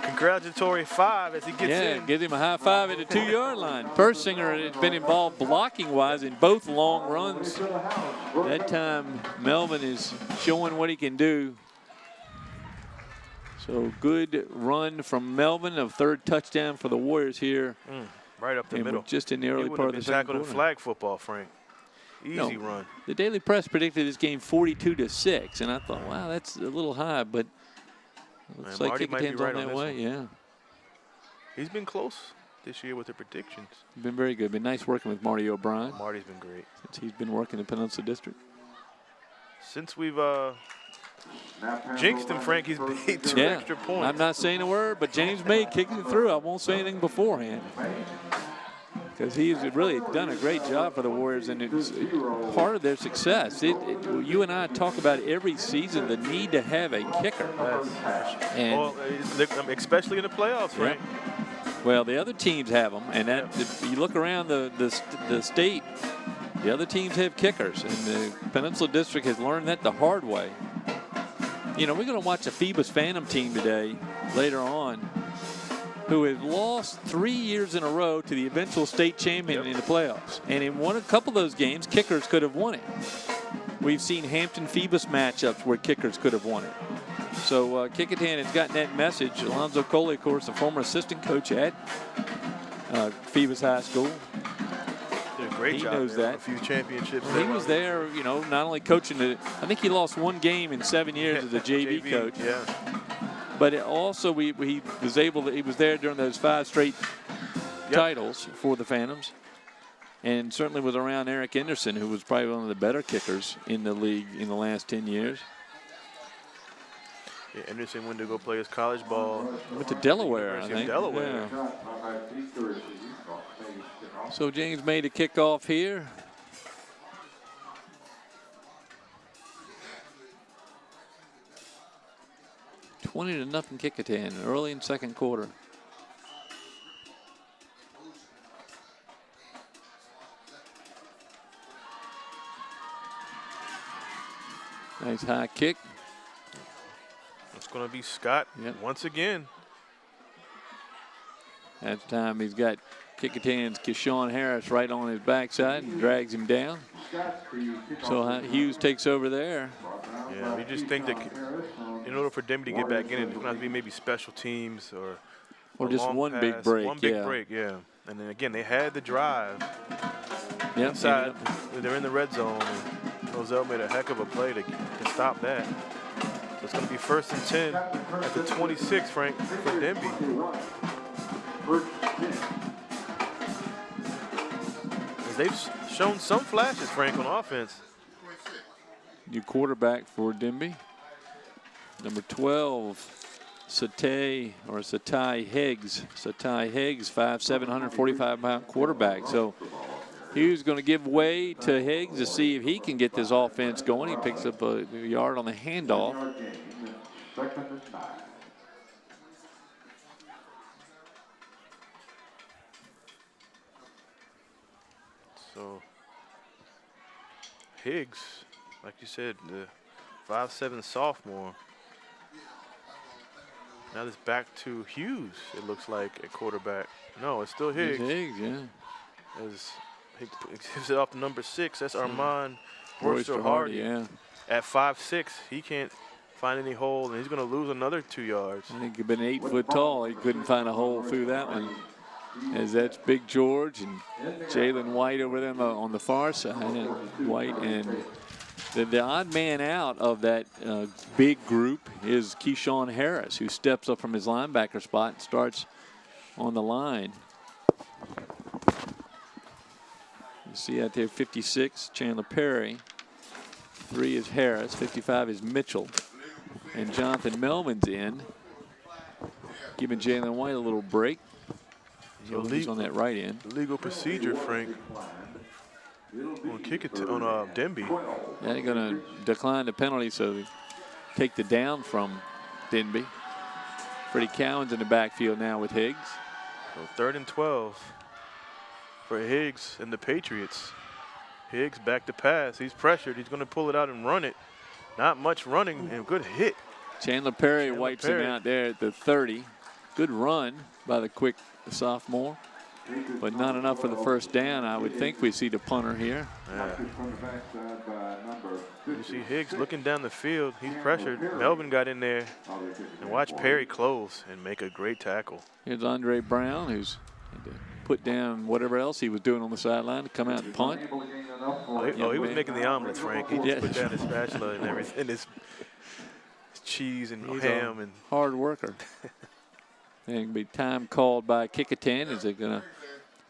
congratulatory 5 as he gets in. Yeah, gives him a high 5 at the 2-yard line. Persinger has been involved blocking-wise in both long runs. That time, Melvin is showing what he can do. So good run from Melvin, a 3rd touchdown for the Warriors here. Right up the middle. Just in the early part of the second quarter. Tackled in flag football, Frank. Easy run. The Daily Press predicted this game 42-6, and I thought, wow, that's a little high, but looks like Kecoughtan's on that way. Yeah. He's been close this year with the predictions. Been very good. Been nice working with Marty O'Brien. Marty's been great. Since he's been working the Peninsula District. Since we've jinxed him, Frank, he's made 2 extra points. I'm not saying a word, but James May kicking it through. I won't say anything beforehand. Because he's really done a great job for the Warriors, and it's part of their success. You and I talk about every season the need to have a kicker. And especially in the playoffs, Frank. Well, the other teams have them, and if you look around the state, the other teams have kickers, and the Peninsula District has learned that the hard way. You know, we're going to watch a Phoebus Phantom team today, later on, who has lost 3 years in a row to the eventual state champion in the playoffs. And in a couple of those games, kickers could have won it. We've seen Hampton Phoebus matchups where kickers could have won it. So Kecoughtan has gotten that message. Alonzo Coley, of course, a former assistant coach at Phoebus High School. Did a great job. He knows that. A few championships. Well, he was there, you know, not only coaching I think he lost 1 game in 7 years as a JV coach. Yeah. But also, he was there during those 5 straight titles for the Phantoms, and certainly was around Eric Anderson, who was probably one of the better kickers in the league in the last 10 years. Yeah, Anderson went to go play his college ball. Went to Delaware, I think. Delaware. Yeah. So James made a kickoff here. $20-0 Kecoughtan early in second quarter. Nice high kick. It's going to be Scott once again. That time he's got Kecoughtan's Keshawn Harris right on his backside and drags him down. So Hughes takes over there. Yeah, we just think that in order for Denbigh to get back in, it's going to have to be maybe special teams or just one big break. One big break, yeah. And then again, they had the drive inside. They're in the red zone. And Mosell made a heck of a play to stop that. So it's going to be 1st and 10 at the 26, Frank, for Denbigh. As they've shown some flashes, Frank, on offense. New quarterback for Denbigh. Number 12. Satai Higgs. Satai Higgs, 5'7", 145-pound quarterback. So Hughes going to give way to Higgs to see if he can get this offense going. He picks up a yard on the handoff. So Higgs, like you said, the 5'7" sophomore. Now it's back to Hughes, it looks like, at quarterback. No, it's still Higgs. It's Higgs, yeah. As he gives it off to number 6. That's Armand Royster Hardy. Yeah. At 5'6", he can't find any hole, and he's going to lose another 2 yards. I think he'd been 8 foot tall. He couldn't find a hole through that one. As that's Big George and Jalen White over there on the far side. White and the odd man out of that big group is Keyshawn Harris, who steps up from his linebacker spot and starts on the line. You see out there 56, Chandler Perry. 3 is Harris. 55 is Mitchell. And Jonathan Melvin's in, giving Jalen White a little break. So he's on that right end. Legal procedure, Frank. We'll kick it on Denbigh. Yeah, they're going to decline the penalty, so take the down from Denbigh. Freddie Cowan's in the backfield now with Higgs. So 3rd and 12 for Higgs and the Patriots. Higgs back to pass. He's pressured. He's going to pull it out and run it. Not much running, and good hit. Chandler Perry wipes him out there at the 30. Good run by the quick sophomore, but not enough for the first down. I would think we see the punter here. Yeah. You see Higgs looking down the field. He's pressured. Melvin got in there, and watch Perry close and make a great tackle. Here's Andre Brown, who's put down whatever else he was doing on the sideline to come out and punt. Oh, he was making the omelets, Frank. He just put down his spatula and everything, his cheese and He's ham. And hard worker. And it'll be time called by Kecoughtan. Is they're going to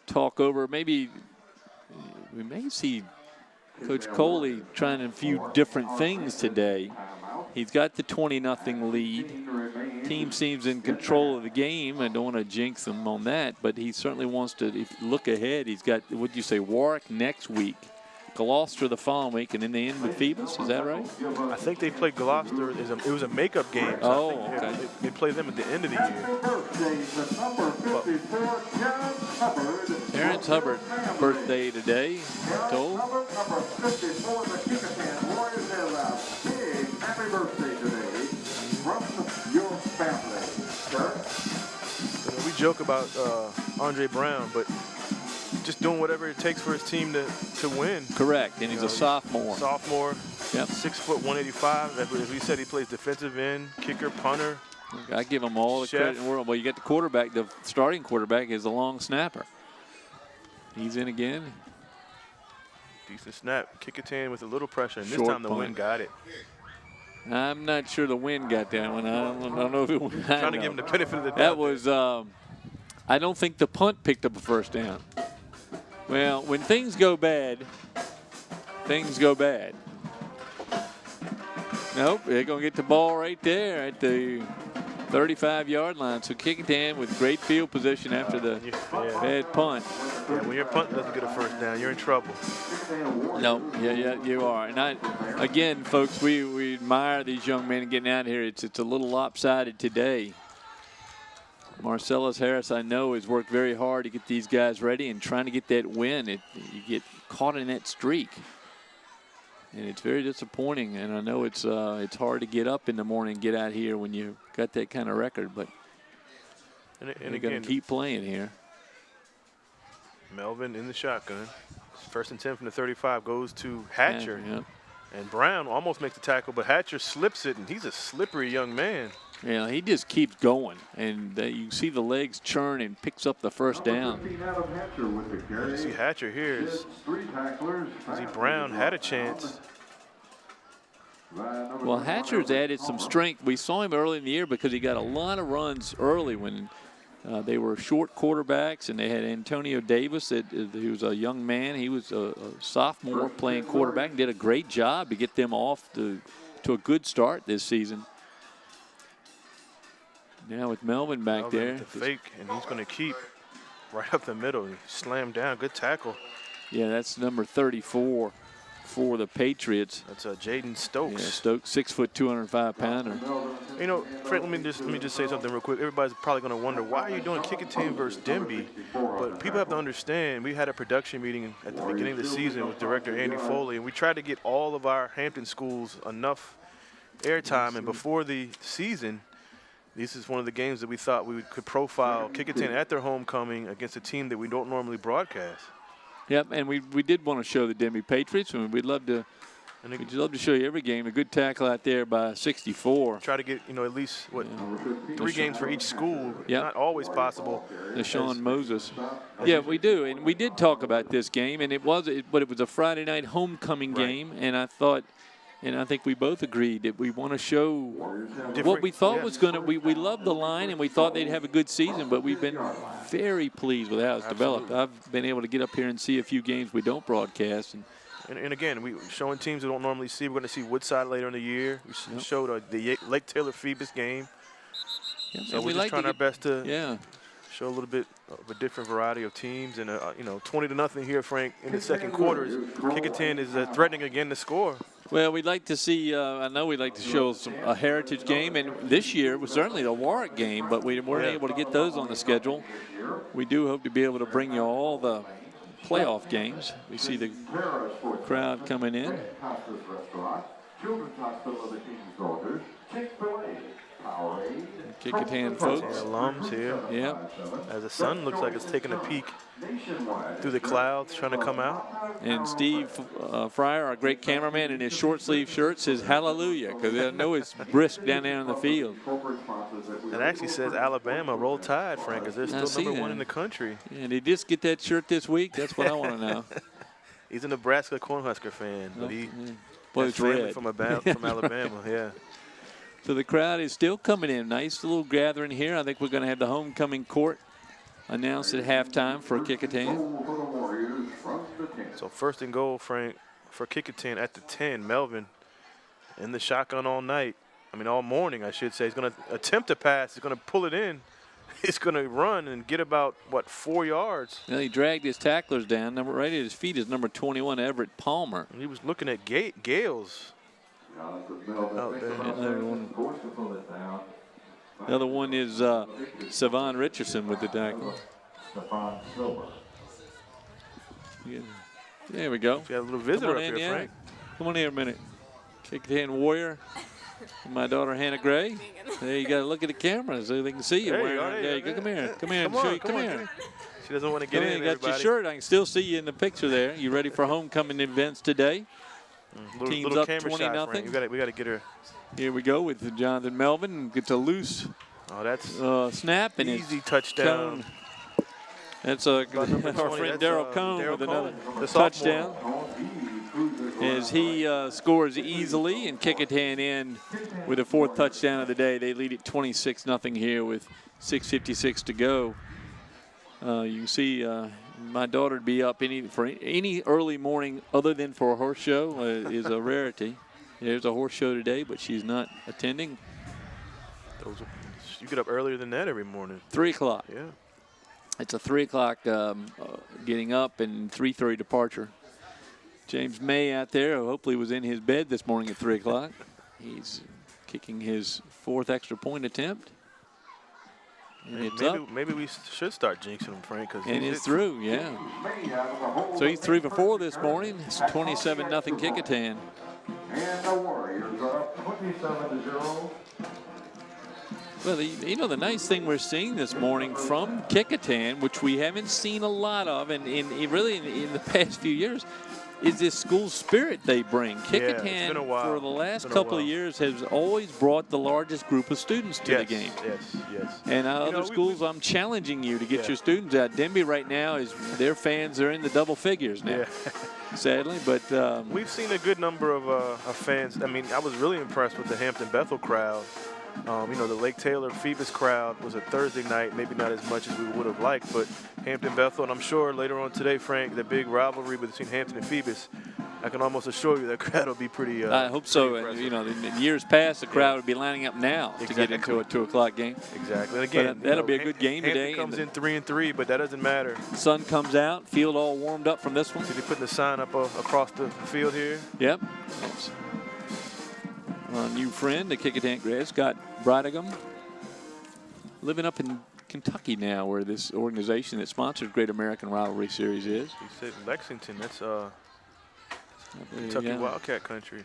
talk over. Maybe we may see Coach Coley trying a few different things today. He's got the 20-0 lead. Team seems in control of the game. I don't want to jinx him on that, but he certainly wants to look ahead. He's got, what'd you say, Warwick next week, Gloucester the following week, and then they end with Phoebus. Is that right? I think they played Gloucester. It was a makeup game. So okay. They play them at the end of the year. Terrence Hubbard, birthday today, I'm told. Number 54, the Kecoughtan Warriors have a big happy birthday today from your family, sir. You know, we joke about Andre Brown, but just doing whatever it takes for his team to win. Correct, and he's a sophomore. Sophomore, yep. 6 foot 185. As we said, he plays defensive end, kicker, punter. I give him all the credit in the world. Well, you got the quarterback. The starting quarterback is the long snapper. He's in again. Decent snap. Kecoughtan with a little pressure, and this Short time the punt. wind got it. I'm not sure the wind got that one. I don't know if it went. Trying to give him the benefit of the doubt. That was, I don't think the punt picked up a first down. Well, when things go bad, things go bad. Nope, they're going to get the ball right there at the 35-yard line. So Kecoughtan with great field position after the bad punt. Yeah, when your punt doesn't get a first down, you're in trouble. No, yeah, you are. And again, folks, we admire these young men getting out here. It's a little lopsided today. Marcellus Harris, I know, has worked very hard to get these guys ready and trying to get that win. You get caught in that streak. And it's very disappointing, and I know it's hard to get up in the morning and get out here when you got that kind of record, but they're going to keep playing here. Melvin in the shotgun. 1st and 10 from the 35 goes to Hatcher. Yeah. And Brown almost makes the tackle, but Hatcher slips it, and he's a slippery young man. Yeah, he just keeps going, and you see the legs churn and picks up the first down. You see Hatcher here. See Brown had a chance. Well, Hatcher's added some strength. We saw him early in the year because he got a lot of runs early when they were short quarterbacks, and they had Antonio Davis, who was a young man. He was a sophomore playing quarterback and did a great job to get them off to a good start this season. Now with Melvin back there. The fake, and he's going to keep right up the middle. He slammed down. Good tackle. Yeah, that's number 34 for the Patriots. That's Jaden Stokes. Yeah, Stokes, 6 foot, 205 pounder. You know, Frank, let me just say something real quick. Everybody's probably going to wonder, why are you doing Kecoughtan versus Denbigh? But people have to understand, we had a production meeting at the beginning of the season with Director Andy Foley, and we tried to get all of our Hampton schools enough airtime. And before the season, this is one of the games that we thought we could profile Kecoughtan at their homecoming against a team that we don't normally broadcast. Yep, and we did want to show the Denbigh Patriots, and we'd love to show you every game. A good tackle out there by 64. Try to get, at least, 3 games for each school. Yep. Not always possible. Deshaun Moses. Yeah, we do, and we did talk about this game, and it was a Friday night homecoming game, and I think we both agreed that we want to show what we thought was going to. We loved the line, and we thought they'd have a good season, but we've been very pleased with how it's developed. I've been able to get up here and see a few games we don't broadcast. And again, we showing teams we don't normally see. We're going to see Woodside later in the year. We showed the Lake Taylor Phoebus game. Yep. So we're just trying our best to show a little bit of a different variety of teams. And, 20-0 here, Frank, in the second quarter. Kecoughtan is threatening again to score. Well, we'd like to see, I know we'd like to show a heritage game, and this year was certainly the Warwick game, but we weren't able to get those on the schedule. We do hope to be able to bring you all the playoff games. We see the crowd coming in. Kecoughtan folks. Alums here. Yep. As the sun looks like it's taking a peek through the clouds, trying to come out. And Steve Fryer, our great cameraman, in his short sleeve shirt says hallelujah, because I know it's brisk down there in the field. It actually says Alabama, roll tide, Frank, because they're still number 1 in the country. And he just get that shirt this week? That's what I want to know. He's a Nebraska Cornhusker fan, but it's family red. from Alabama, yeah. So the crowd is still coming in. Nice little gathering here. I think we're going to have the homecoming court announced at halftime for Kecoughtan. So first and goal, Frank, for Kecoughtan at the 10. Melvin in the shotgun all night. All morning, I should say. He's going to attempt to pass. He's going to pull it in. He's going to run and get about, 4 yards. Well, he dragged his tacklers down. Right at his feet is number 21, Everett Palmer. And he was looking at Gales. The other one is Savon Richardson with the tackle. Yeah. There we go. We have a little visitor up here, Frank. Come on here a minute. Kecoughtan Warrior. And my daughter Hannah Gray. There you got to look at the camera so they can see you. There you go. There you go. Come here. Come here. Come here. She doesn't want to get in. You got your shirt. I can still see you in the picture there. You ready for homecoming events today? Team's up 20-0. We got to get her. Here we go with Jonathan Melvin. Gets a loose snap and easy touchdown. Cone. That's our friend Daryl Cone with another touchdown. As he scores easily, and Kecoughtan in with a 4th touchdown of the day. They lead it 26-0 here with 6:56 to go. You can see my daughter to be up for any early morning other than for a horse show is a rarity. There's a horse show today, but she's not attending. You get up earlier than that every morning. 3 o'clock. Yeah. It's a 3 o'clock getting up and 3:30 departure. James May out there, who hopefully was in his bed this morning at 3 o'clock. He's kicking his 4th extra point attempt. And it's up. Maybe we should start jinxing him, Frank. And it's through, yeah. So he's 3 for 4 this morning. It's 27-0 Kecoughtan. And the Warriors are up 27-0. Well, the nice thing we're seeing this morning from Kecoughtan, which we haven't seen a lot of, and really in the past few years, is this school spirit they bring. Kecoughtan, for the last couple of years, has always brought the largest group of students to the game. Yes. And other schools, I'm challenging you to get your students out. Denbigh right now, their fans are in the double figures now. Yeah. sadly. But we've seen a good number of fans. I mean, I was really impressed with the Hampton-Bethel crowd. You know, the Lake Taylor Phoebus crowd was a Thursday night, maybe not as much as we would have liked, but Hampton-Bethel, and I'm sure later on today, Frank, the big rivalry between Hampton and Phoebus, I can almost assure you that crowd will be pretty I hope so. And, you know, in years past, the crowd would be lining up now to get into a 2 o'clock game. Exactly. And again, that'll be a good game Hampton today. Comes in 3-3, but that doesn't matter. Sun comes out, field all warmed up from this one. See, they're putting the sign up across the field here. Yep. That's our new friend, the Kecoughtan grad, Scott Bridingham, living up in Kentucky now, where this organization that sponsors Great American Rivalry Series is. He said Lexington. That's Kentucky Wildcat country.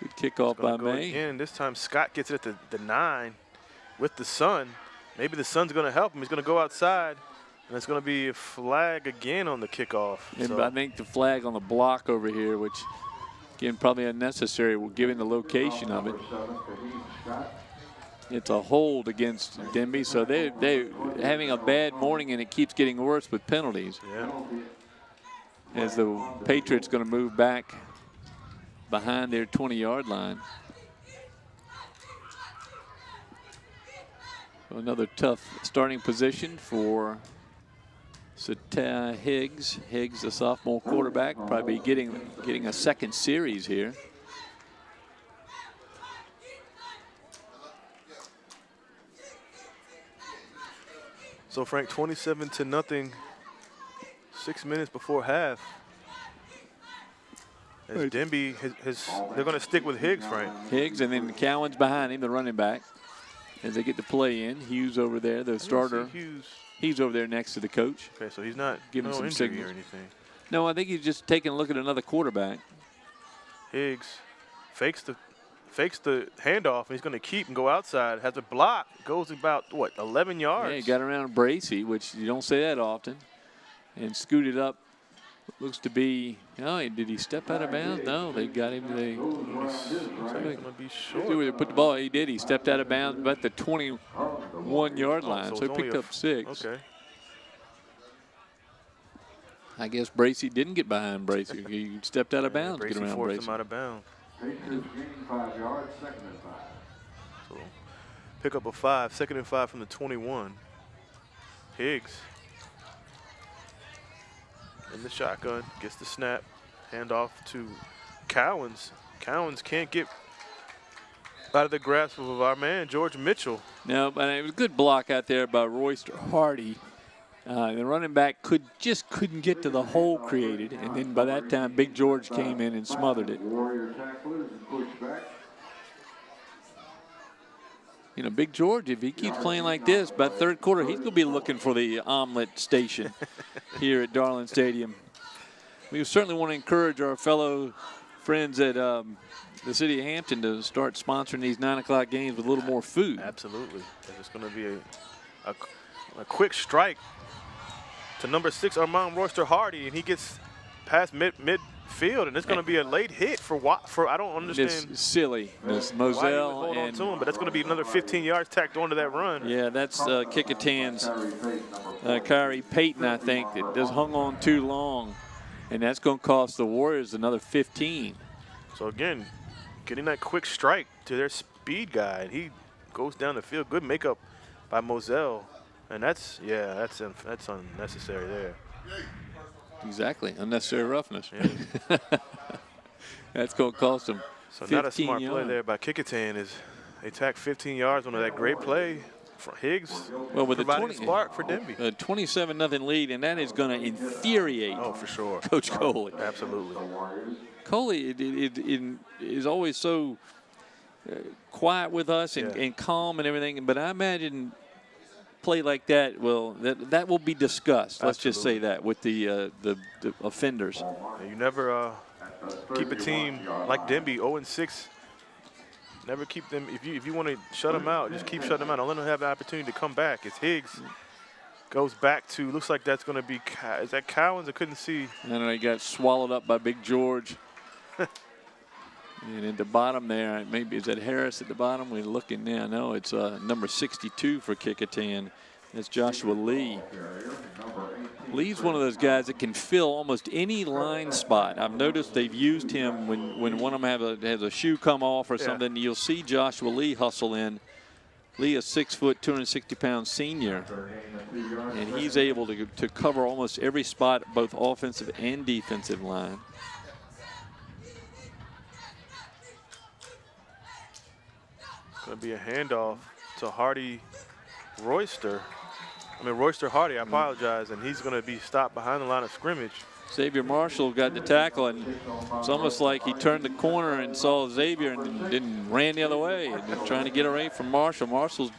Good kickoff by May. Again, this time Scott gets it at the 9 with the Sun. Maybe the Sun's going to help him. He's going to go outside, and it's going to be a flag again on the kickoff. And so I think the flag on the block over here, which, again, probably unnecessary, given the location of it. It's a hold against Denbigh, so they're having a bad morning, and it keeps getting worse with penalties. Yeah. As the Patriots going to move back behind their 20-yard line. So another tough starting position for Higgs. Higgs, the sophomore quarterback, probably getting a second series here. So Frank, 27-0. 6 minutes before half. As Denbigh, they're going to stick with Higgs, Frank. Higgs, and then Cowan's behind him, the running back, as they get the play in. Hughes over there, the starter. He's over there next to the coach. Okay, so he's not giving some injury signals or anything. No, I think he's just taking a look at another quarterback. Higgs fakes the handoff, and he's going to keep and go outside. Has a block, goes about, what, 11 yards? Yeah, he got around Bracey, which you don't say that often, and scooted up. Looks to be, did he step out of bounds? No, they got him. They put the ball. He did. He stepped out of bounds about the 21-yard line, so he picked up 6. Okay. I guess Bracey didn't get behind Bracey. He stepped out of bounds. Bracey get around forced Bracey. him out of bounds. 5 yards, 2nd and 5. So pick up a 5, 2nd and 5 from the 21. Higgs in the shotgun, gets the snap, handoff to Cowens. Cowens can't get out of the grasp of our man, George Mitchell. No, but it was a good block out there by Royster Hardy. The running back just couldn't get to the hole created, and then by that time, Big George came in and smothered it. Warrior tacklers and push back. You know, Big George, if he keeps playing like this, by third quarter, he's going to be looking for the omelet station here at Darling Stadium. We certainly want to encourage our fellow friends at the city of Hampton to start sponsoring these 9 o'clock games with a little more food. Absolutely. It's going to be a quick strike to number 6, Armand Royster Hardy, and he gets past midfield, and it's going to be a late hit for I don't understand. It's silly. It's Moselle hold on to him, but that's going to be another 15 yards tacked onto that run. Yeah, that's Kecoughtan's Kyrie Payton, I think, that just hung on too long, and that's going to cost the Warriors another 15. So again, getting that quick strike to their speed guy, and he goes down the field. Good makeup by Moselle, and that's unnecessary there. Exactly, unnecessary roughness. Yeah. That's going to cost them 15 So not a smart yards. play there by Kecoughtan. Is they tack 15 yards onto that great play from Higgs. Well, with providing a spark for Denbigh. A 27-0 lead, and that is going to infuriate For sure. Coach Coley. Absolutely. Coley is always so quiet with us and calm and everything, but I imagine play like that that will be discussed. Let's just say that with the offenders. You never keep a team like Denbigh 0-6. Never keep them. If you want to shut them out, just keep shutting them out. Don't let them have the opportunity to come back. As Higgs goes back to, looks like that's going to be, is that Cowens? I couldn't see. And he got swallowed up by Big George. And at the bottom there, maybe is that Harris at the bottom? We're looking now. No, it's number 62 for Kecoughtan. That's Joshua Lee. Lee's one of those guys that can fill almost any line spot. I've noticed they've used him when one of them has a shoe come off or something. You'll see Joshua Lee hustle in. Lee, a 6 foot, 260-pound senior, and he's able to cover almost every spot, both offensive and defensive line. Going to be a handoff to Hardy Royster. Royster Hardy, I apologize, and he's going to be stopped behind the line of scrimmage. Xavier Marshall got the tackle, and it's almost like he turned the corner and saw Xavier and ran the other way and trying to get away from Marshall. Marshall's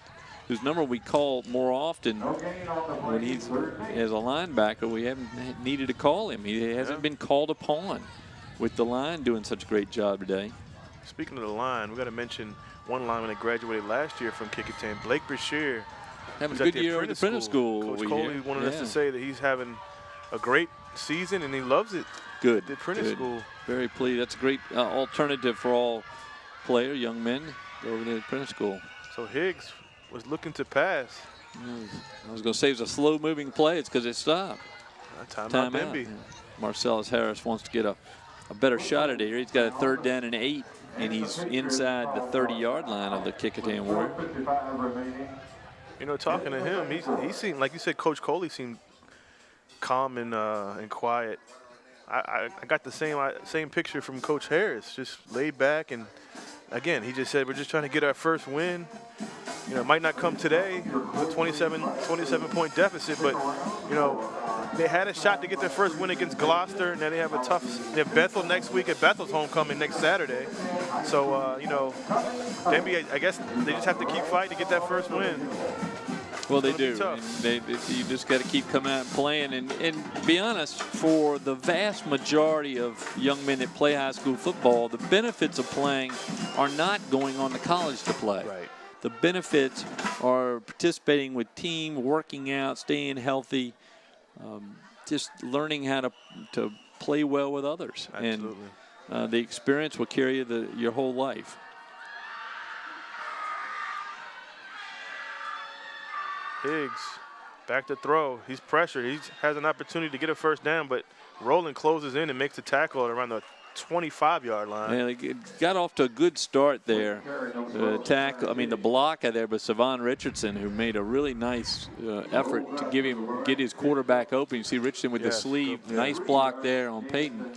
whose number we call more often when he's as a linebacker. We haven't needed to call him. He hasn't been called upon with the line doing such a great job today. Speaking of the line, we got to mention one lineman that graduated last year from Kecoughtan, Blake Brashear. Having a good year at the apprentice school. Coach Coley wanted us to say that he's having a great season and he loves it. Good. At the apprentice school. Very pleased. That's a great alternative for all young men over the apprentice school. So Higgs was looking to pass. I was going to say it was a slow-moving play. It's because it stopped. Time out. Denbigh. Marcellus Harris wants to get a better shot at it here. He's got a 3rd down and 8, and he's inside the 30-yard line of the Kecoughtan Warriors. You know, talking to him, he seemed, like you said, Coach Coley seemed calm and quiet. I got the same picture from Coach Harris, just laid back, and again, he just said, we're just trying to get our first win. You know, it might not come today with a 27-point deficit, but, you know, they had a shot to get their first win against Gloucester, and then they have they have Bethel next week at Bethel's homecoming next Saturday. So, you know, Denbigh, I guess they just have to keep fighting to get that first win. Well, they do. You just got to keep coming out and playing. And be honest, for the vast majority of young men that play high school football, the benefits of playing are not going on to college to play. Right. The benefits are participating with team, working out, staying healthy, just learning how to play well with others. Absolutely. And the experience will carry you your whole life. Higgs back to throw. He's pressured. He has an opportunity to get a first down, but Rowland closes in and makes the tackle at around the 25-yard line. Yeah, they got off to a good start there. The block there was Savon Richardson, who made a really nice effort to get his quarterback open. You see Richardson with the sleeve. Nice block there on Peyton.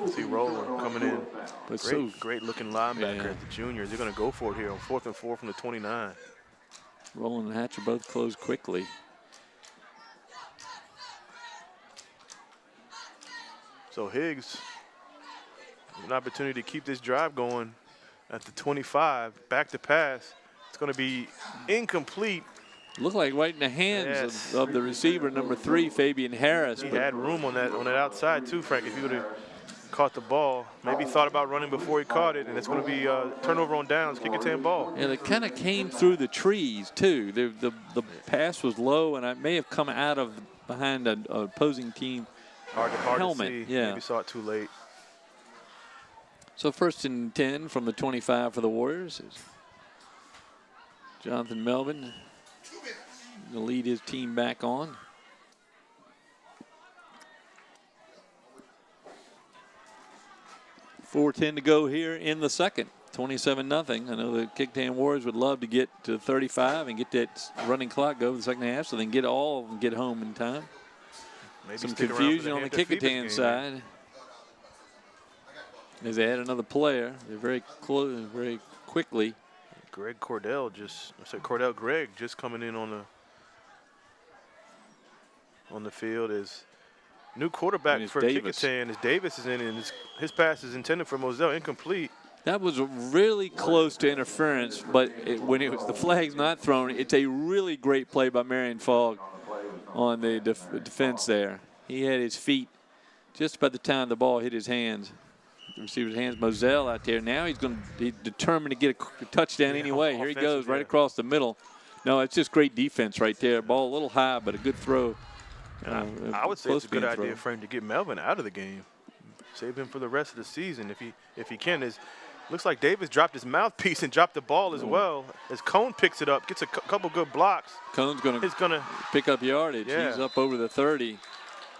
See Rowland coming in. But great looking linebacker at the juniors. They're going to go for it here on 4th and 4 from the 29. Rowland and Hatcher both closed quickly. So Higgs, an opportunity to keep this drive going at the 25. Back to pass. It's going to be incomplete. Looked like right in the hands of the receiver, number 3, Fabian Harris. He had room on that outside too, Frank. If he would have caught the ball, maybe thought about running before he caught it, and it's going to be turnover on downs, Kecoughtan ball. And it kind of came through the trees too. The pass was low, and I may have come out of behind an opposing team hard helmet. To see. Yeah, maybe saw it too late. So 1st and 10 from the 25 for the Warriors. Jonathan Melvin will lead his team back on. 4:10 to go here in the second. 27-0. I know the Kecoughtan Warriors would love to get to 35 and get that running clock go the second half, so they can get home in time. Maybe some confusion on the Kecoughtan side as they add another player. They're very close, very quickly. Cordell Gregg just coming in on the field is new quarterback for Kecoughtan as Davis is in, and his pass is intended for Moselle, incomplete. That was really close to interference, but when the flag's not thrown, it's a really great play by Marion Fogg on the defense there. He had his feet just by the time the ball hit his hands. The receiver's hands. Moselle out there. Now he's determined to get a touchdown anyway. Here he goes right across the middle. No, it's just great defense right there. Ball a little high, but a good throw. I would say it's a good idea for him to get Melvin out of the game. Save him for the rest of the season if he can. Looks like Davis dropped his mouthpiece and dropped the ball as well. As Cone picks it up, gets a couple good blocks. Cone's going to pick up yardage. Yeah. He's up over the 30.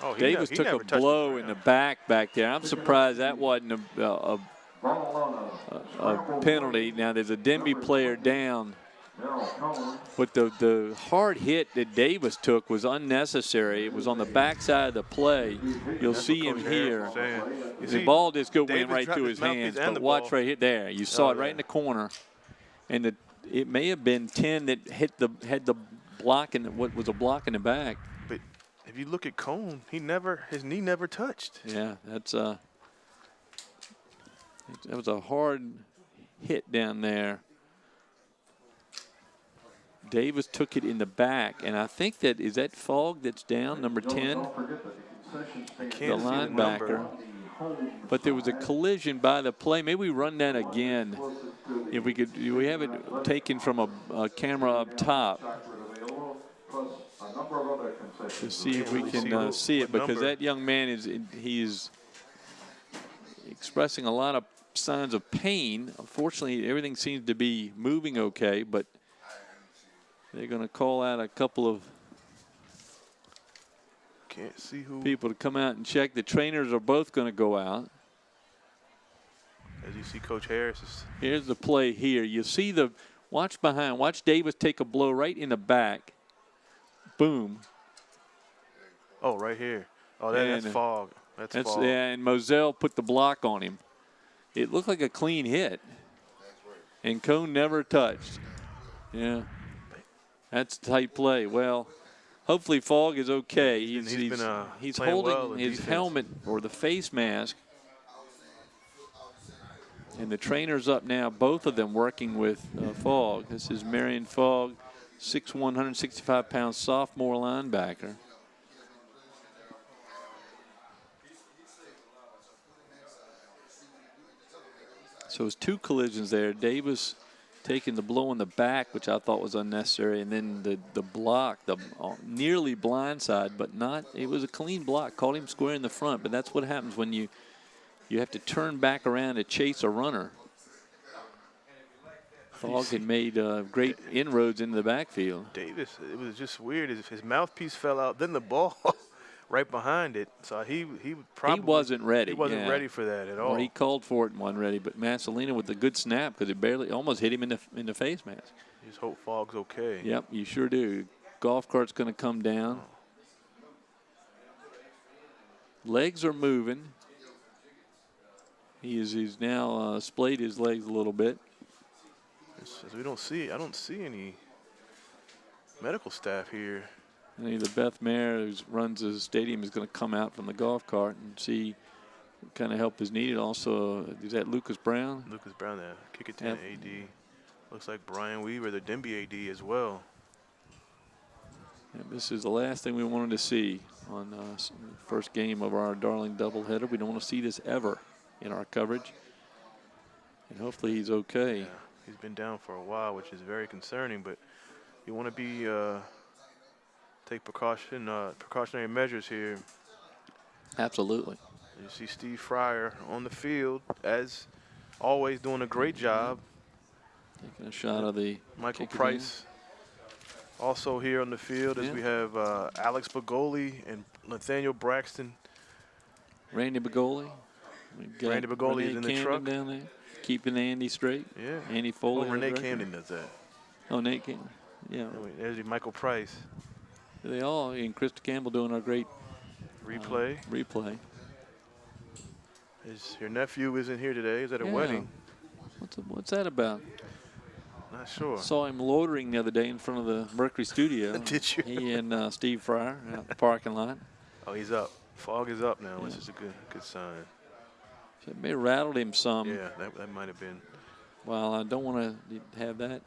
Oh, Davis took a blow in the back there. I'm surprised that wasn't a penalty. Now there's a Denbigh player down, but the hard hit that Davis took was unnecessary. It was on the backside of the play. You'll see him here. The ball just went right through his hands. But watch right here, there. You saw it right in the corner, and it may have been 10 that had the block in what was a block in the back. But if you look at Cone, his knee never touched. Yeah, that was a hard hit down there. Davis took it in the back, and I think is that Fogg that's down, number 10, the linebacker. But there was a collision by the play. Maybe we run that again. If we could, we have it taken from a camera up top to see if we can see it, because that young man he's expressing a lot of signs of pain. Unfortunately, everything seems to be moving okay, but they're going to call out a couple of people to come out and check. The trainers are both going to go out. As you see, Coach Harris Here's the play here. You see watch behind. Watch Davis take a blow right in the back. Boom. Oh, right here. Oh, that's Fogg. That's Fogg. Yeah, and Moselle put the block on him. It looked like a clean hit. And Cone never touched. Yeah. That's a tight play. Well, hopefully Fogg is okay. He's holding his helmet or the face mask. And the trainer's up now, both of them working with Fogg. This is Marion Fogg, 6'1", 165-pound sophomore linebacker. So it's two collisions there. Davis taking the blow in the back, which I thought was unnecessary, and then the block, the nearly blindside, but not. It was a clean block. Caught him square in the front, but that's what happens when you have to turn back around to chase a runner. Fogg had made great inroads into the backfield. Davis, it was just weird. His mouthpiece fell out, then the ball right behind it. So he wasn't ready. He wasn't ready for that at all. Or he called for it and wasn't ready. But Massolino with a good snap, because it almost hit him in the face mask. You just hope Fogg's okay. Yep, you sure do. Golf cart's going to come down. Legs are moving. He's now splayed his legs a little bit. I don't see any medical staff here. And either Beth Mayer, who runs the stadium, is going to come out from the golf cart and see, kind of help is needed. Also, is that Lucas Brown? Lucas Brown, the Kecoughtan AD. Looks like Brian Weaver, the Denbigh AD as well. And this is the last thing we wanted to see on the first game of our Darling doubleheader. We don't want to see this ever in our coverage. And hopefully he's okay. Yeah, he's been down for a while, which is very concerning, but you want to take precautionary measures here. Absolutely. You see Steve Fryer on the field, as always, doing a great job. Taking a shot of the Michael Price also here on the field, as we have Alex Bagoli and Nathaniel Braxton. Randy Bagoli. Randy Bagoli is in the truck down there, keeping Andy straight. Yeah. Andy Foley. Oh, Renee Camden does that. Oh, Nate Camden. Yeah. There's Michael Price. They all, and Krista Campbell doing our great replay. Your nephew isn't here today. He's at a wedding. What's that about? Not sure. Saw him loitering the other day in front of the Mercury studio. Did you? He and Steve Fryer out in the parking lot. Oh, he's up. Fogg is up now, which is a good sign. So it may have rattled him some. Yeah, that might have been. Well, I don't want to have that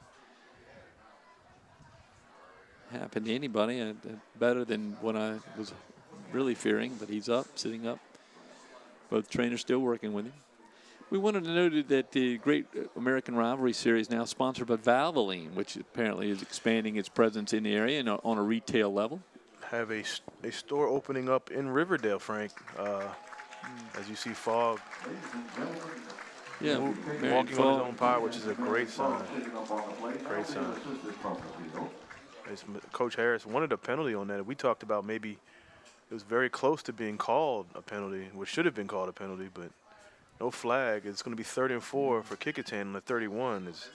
happen to anybody. Better than what I was really fearing, but he's up, sitting up. Both trainers still working with him. We wanted to note that the Great American Rivalry Series now sponsored by Valvoline, which apparently is expanding its presence in the area and on a retail level. Have a store opening up in Riverdale, Frank. As you see Fogg Yeah, walking on his own power, which is a great sign. Great sign. Coach Harris wanted a penalty on that. We talked about maybe it was very close to being called a penalty, which should have been called a penalty, but no flag. It's going to be 3rd and 4 for Kecoughtan on the 31. As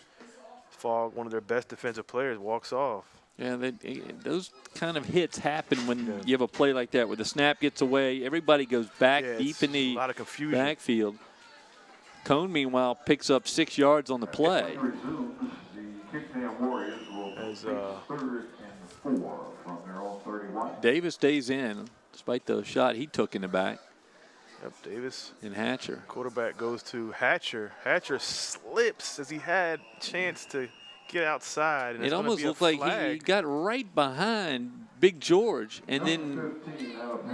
Fogg, one of their best defensive players, walks off. Yeah, those kind of hits happen when you have a play like that where the snap gets away. Everybody goes back deep in the backfield. Cone, meanwhile, picks up 6 yards on the play. As Davis stays in, despite the shot he took in the back. Yep, Davis. And Hatcher. Quarterback goes to Hatcher. Hatcher slips as he had a chance to get outside. And it almost looked like he got right behind Big George and then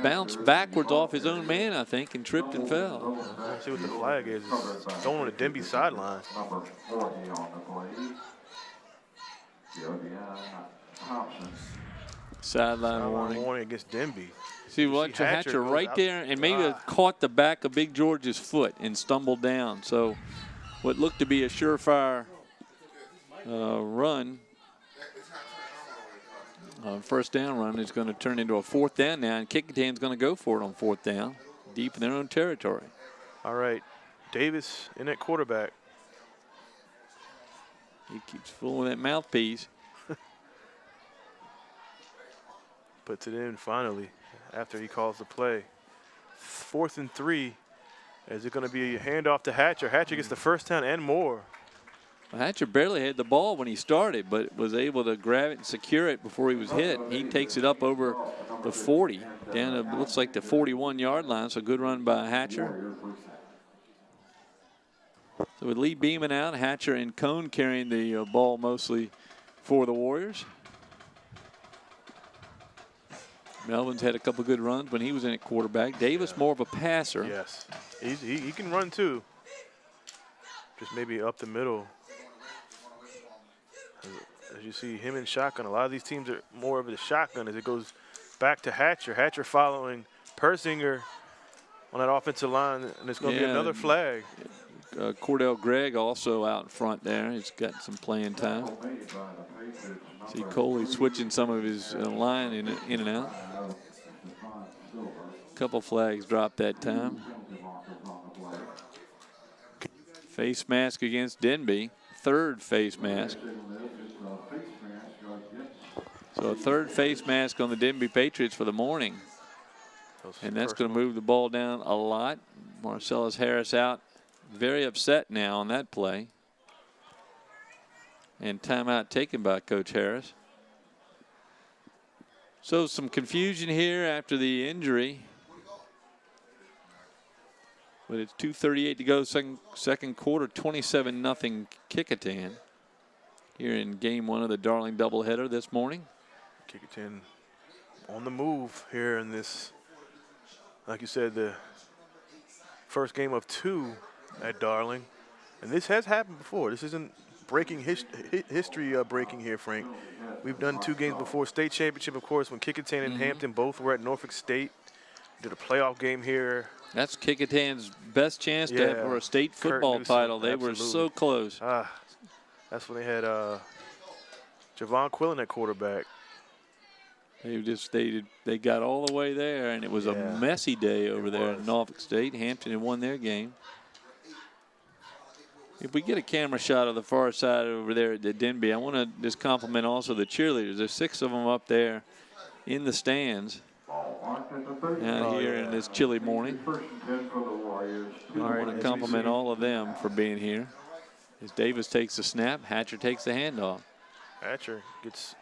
bounced backwards off his own man, I think, and tripped and fell. Let's see what the flag is. It's thrown on the Denbigh sideline. Sideline warning against Denbigh. See what Hatcher right there, and maybe caught the back of Big George's foot and stumbled down. So what looked to be a surefire run, first down run, is going to turn into a 4th down now, and Kecoughtan's going to go for it on 4th down, deep in their own territory. All right, Davis in at quarterback. He keeps fooling that mouthpiece. Puts it in finally after he calls the play. 4th and 3. Is it going to be a handoff to Hatcher? Hatcher gets the first down and more. Well, Hatcher barely had the ball when he started, but was able to grab it and secure it before he was hit. He takes it up over the 40, down to looks like the 41-yard line. So good run by Hatcher. So with Lee Beeman out, Hatcher and Cone carrying the ball mostly for the Warriors. Melvin's had a couple good runs when he was in at quarterback. Davis more of a passer. Yes, he can run too. Just maybe up the middle. As you see him in shotgun, a lot of these teams are more of the shotgun as it goes back to Hatcher. Hatcher following Persinger on that offensive line, and it's going to be another flag. Cordell Gregg also out in front there. He's got some playing time. See Coley switching some of his line in and out. Couple flags dropped that time. Face mask against Denbigh. 3rd face mask. So a 3rd face mask on the Denbigh Patriots for the morning. And that's going to move the ball down a lot. Marcellus Harris out. Very upset now on that play. And timeout taken by Coach Harris. So some confusion here after the injury. But it's 2:38 to go, second quarter, 27-0 Kecoughtan here in game 1 of the Darling doubleheader this morning. Kecoughtan on the move here in this, like you said, the first game of 2 at Darling. And this has happened before. This isn't breaking history breaking here, Frank. We've done 2 games before. State championship, of course, when Kecoughtan and Hampton both were at Norfolk State. Did a playoff game here. That's Kecoughtan's best chance to have for a state football title. They were so close. That's when they had Javon Quillen at quarterback. They got all the way there, and it was a messy day over there in Norfolk State. Hampton had won their game. If we get a camera shot of the far side over there at Denbigh, I want to just compliment also the cheerleaders. There's 6 of them up there in the stands out here in this chilly morning. I want to compliment all of them for being here. As Davis takes the snap, Hatcher takes the handoff. Hatcher gets.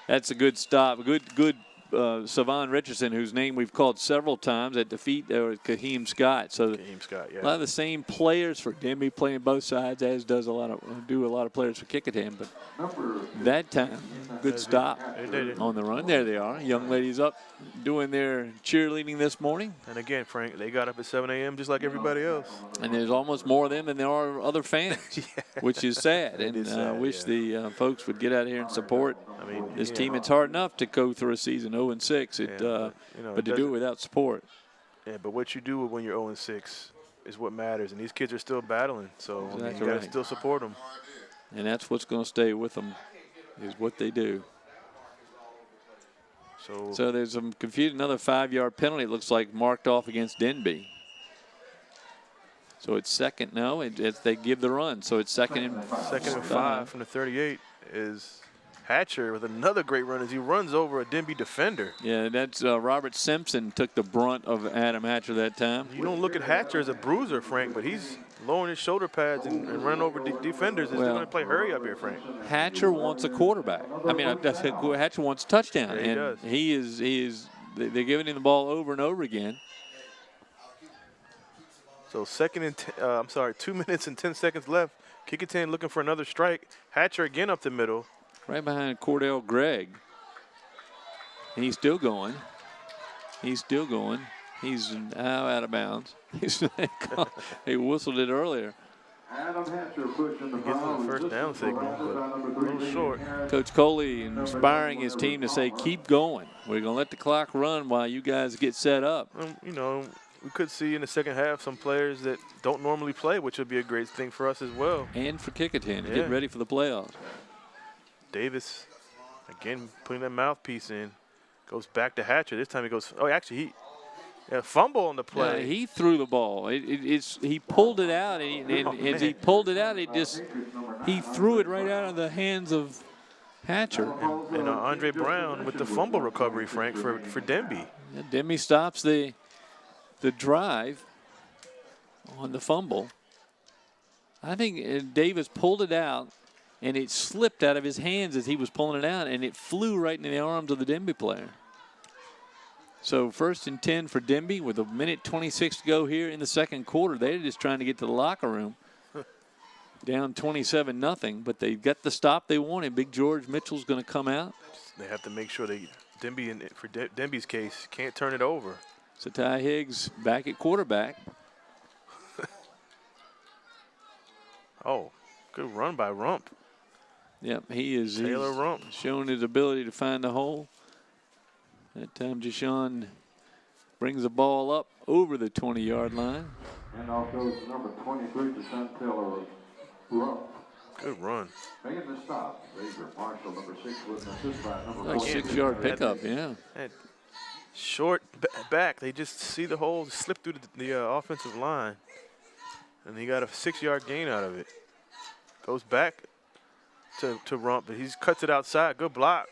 That's a good stop. Good Savon Richardson, whose name we've called several times, at defeat Kaheem Scott. So Kaheem Scott, a lot of the same players for Denbigh playing both sides, as does a lot of players for Kecoughtan. But that time, good stop on the run. There they are. Young ladies up doing their cheerleading this morning. And again, Frank, they got up at 7 a.m. just like everybody else. And there's almost more of them than there are other fans, which is sad. And I wish the folks would get out here and support this team. It's hard enough to go through a season 0-6, but to do it without support. Yeah, but what you do when you're 0-6 is what matters, and these kids are still battling. So you got to still support them. And that's what's going to stay with them, is what they do. So there's some confusion. Another 5-yard penalty, it looks like, marked off against Denbigh. So it's second. No, they give the run. So it's second and 5 from the 38 is Hatcher with another great run as he runs over a Denbigh defender. Yeah, that's Robert Simpson took the brunt of Adam Hatcher that time. You don't look at Hatcher as a bruiser, Frank, but he's lowering his shoulder pads and running over defenders. Is going to play hurry up here, Frank. Hatcher wants a quarterback. I mean, Hatcher wants a touchdown, yeah, and he is. They're giving him the ball over and over again. So 2 minutes and 10 seconds left. Kecoughtan looking for another strike. Hatcher again up the middle. Right behind Cordell Gregg. And he's still going. He's still going. He's now out of bounds. They whistled it earlier. Adam Hatcher pushing the ball. First down signal, but a little short. Coach Coley inspiring his team to say, keep going. We're going to let the clock run while you guys get set up. You know, we could see in the second half some players that don't normally play, which would be a great thing for us as well. And for Kecoughtan to get ready for the playoffs. Davis, again, putting that mouthpiece in. Goes back to Hatcher. This time he goes, oh, actually, fumble on the play. Yeah, he threw the ball. He pulled it out, and as he pulled it out, he threw it right out of the hands of Hatcher. And Andre Brown with the fumble recovery, Frank, for Denbigh. Yeah, Denbigh stops the drive on the fumble. I think Davis pulled it out, and it slipped out of his hands as he was pulling it out, and it flew right into the arms of the Denbigh player. So 1st and 10 for Denbigh with 1:26 to go here in the second quarter. They're just trying to get to the locker room. Down 27-0, but they got the stop they wanted. Big George Mitchell's going to come out. They have to make sure Denbigh, for Denbigh's case, can't turn it over. So Ty Higgs back at quarterback. Oh, good run by Rump. Yep, he's Rump showing his ability to find the hole. That time Jashawn brings the ball up over the 20-yard line. And off goes number 23 to St. Taylor Rump. Good run. Making the stop. Xavier Marshall, number 6, with an assist by number 4. 6-yard pickup, yeah. Short back. They just see the hole, slip through the offensive line. And he got a 6-yard gain out of it. Goes back to Rump, but he cuts it outside. Good block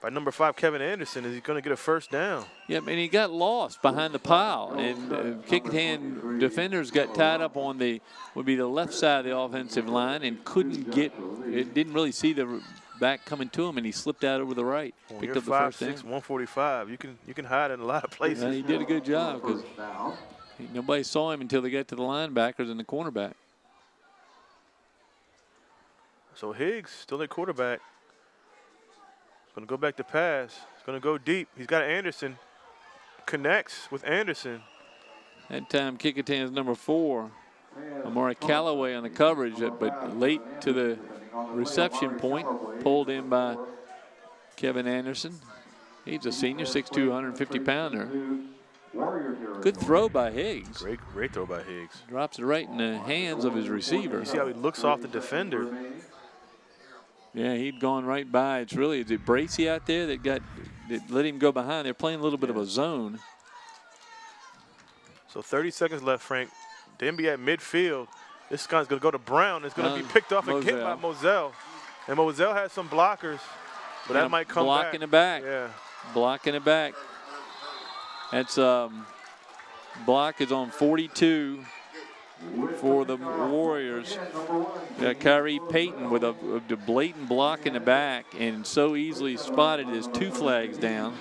by number 5, Kevin Anderson. Is he going to get a first down? Yep, and he got lost behind the pile. And Kecoughtan defenders got tied up on the left side of the offensive line and didn't really see the back coming to him, and he slipped out over the right. Picked up the first down. 5'6", 145. You can hide in a lot of places. Yeah, he did a good job because nobody saw him until they got to the linebackers and the cornerback. So Higgs still at quarterback. He's going to go back to pass. He's going to go deep. He's got Anderson. Connects with Anderson. That time Kecoughtan's number 4, Amari Callaway on the coverage, but late to the reception point, pulled in by Kevin Anderson. He's a senior, 6'2", 150-pounder. Good throw by Higgs. Great throw by Higgs. Drops it right in the hands of his receiver. You see how he looks off the defender. Yeah, he'd gone right by. Is it Bracey out there that let him go behind? They're playing a little bit of a zone. So 30 seconds left, Frank. Denbigh at midfield. This guy's going to go to Brown. It's going to be picked off again by Moselle. And Moselle has some blockers, but that might come back. Blocking it back. Yeah. Blocking it back. That's block is on 42 for the Warriors. Kyrie Payton with a blatant block in the back and so easily spotted as 2 flags down.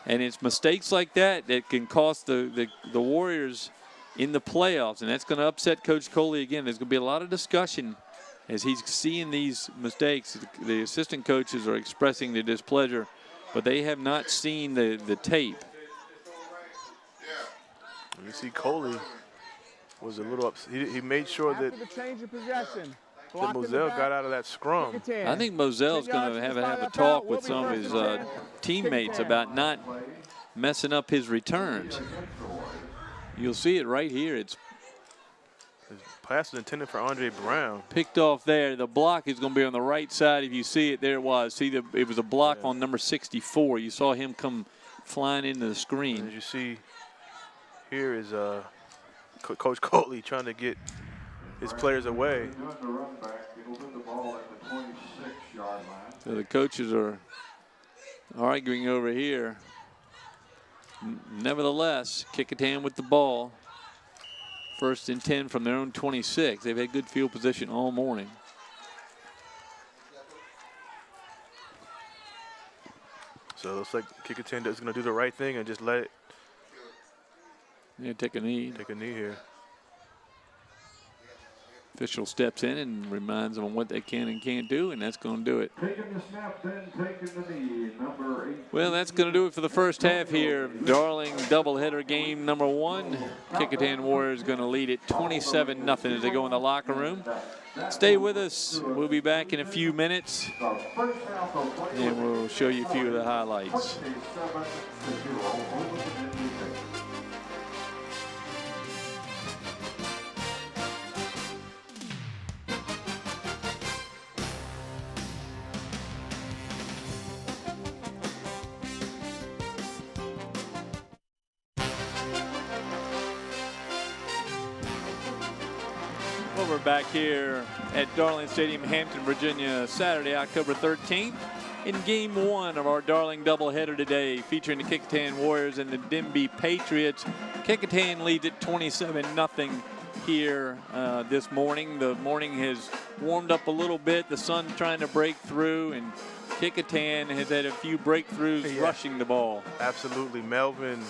And it's mistakes like that that can cost the Warriors in the playoffs, and that's going to upset Coach Coley again. There's going to be a lot of discussion as he's seeing these mistakes. The assistant coaches are expressing their displeasure, but they have not seen the tape. You see Coley was a little upset. He made sure that Moselle got out of that scrum. I think Moselle's going to have a talk with some of his teammates about not messing up his returns. You'll see it right here. It's pass was intended for Andre Brown. Picked off there. The block is going to be on the right side. If you see it, there it was. See, it was a block on number 64. You saw him come flying into the screen. And as you see, here is Coach Coley trying to get his players away. So the coaches are arguing over here. Nevertheless, Kecoughtan with the ball. 1st and 10 from their own 26. They've had good field position all morning. So it looks like Kecoughtan is going to do the right thing and just let it. Yeah, take a knee. Take a knee here. Official steps in and reminds them what they can and can't do, and that's going to do it. Taking the snap, then taking the knee, number 8. Well, that's going to do it for the first half here. Darling doubleheader game number 1. Kecoughtan Warriors going to lead it 27-0 as they go in the locker room. Stay with us. We'll be back in a few minutes, and we'll show you a few of the highlights. Well, we're back here at Darling Stadium, Hampton, Virginia, Saturday, October 13th, in Game 1 of our Darling doubleheader today, featuring the Kecoughtan Warriors and the Denbigh Patriots. Kecoughtan leads at 27-0 here this morning. The morning has warmed up a little bit. The sun's trying to break through, and Kecoughtan has had a few breakthroughs rushing the ball. Absolutely. Melvin,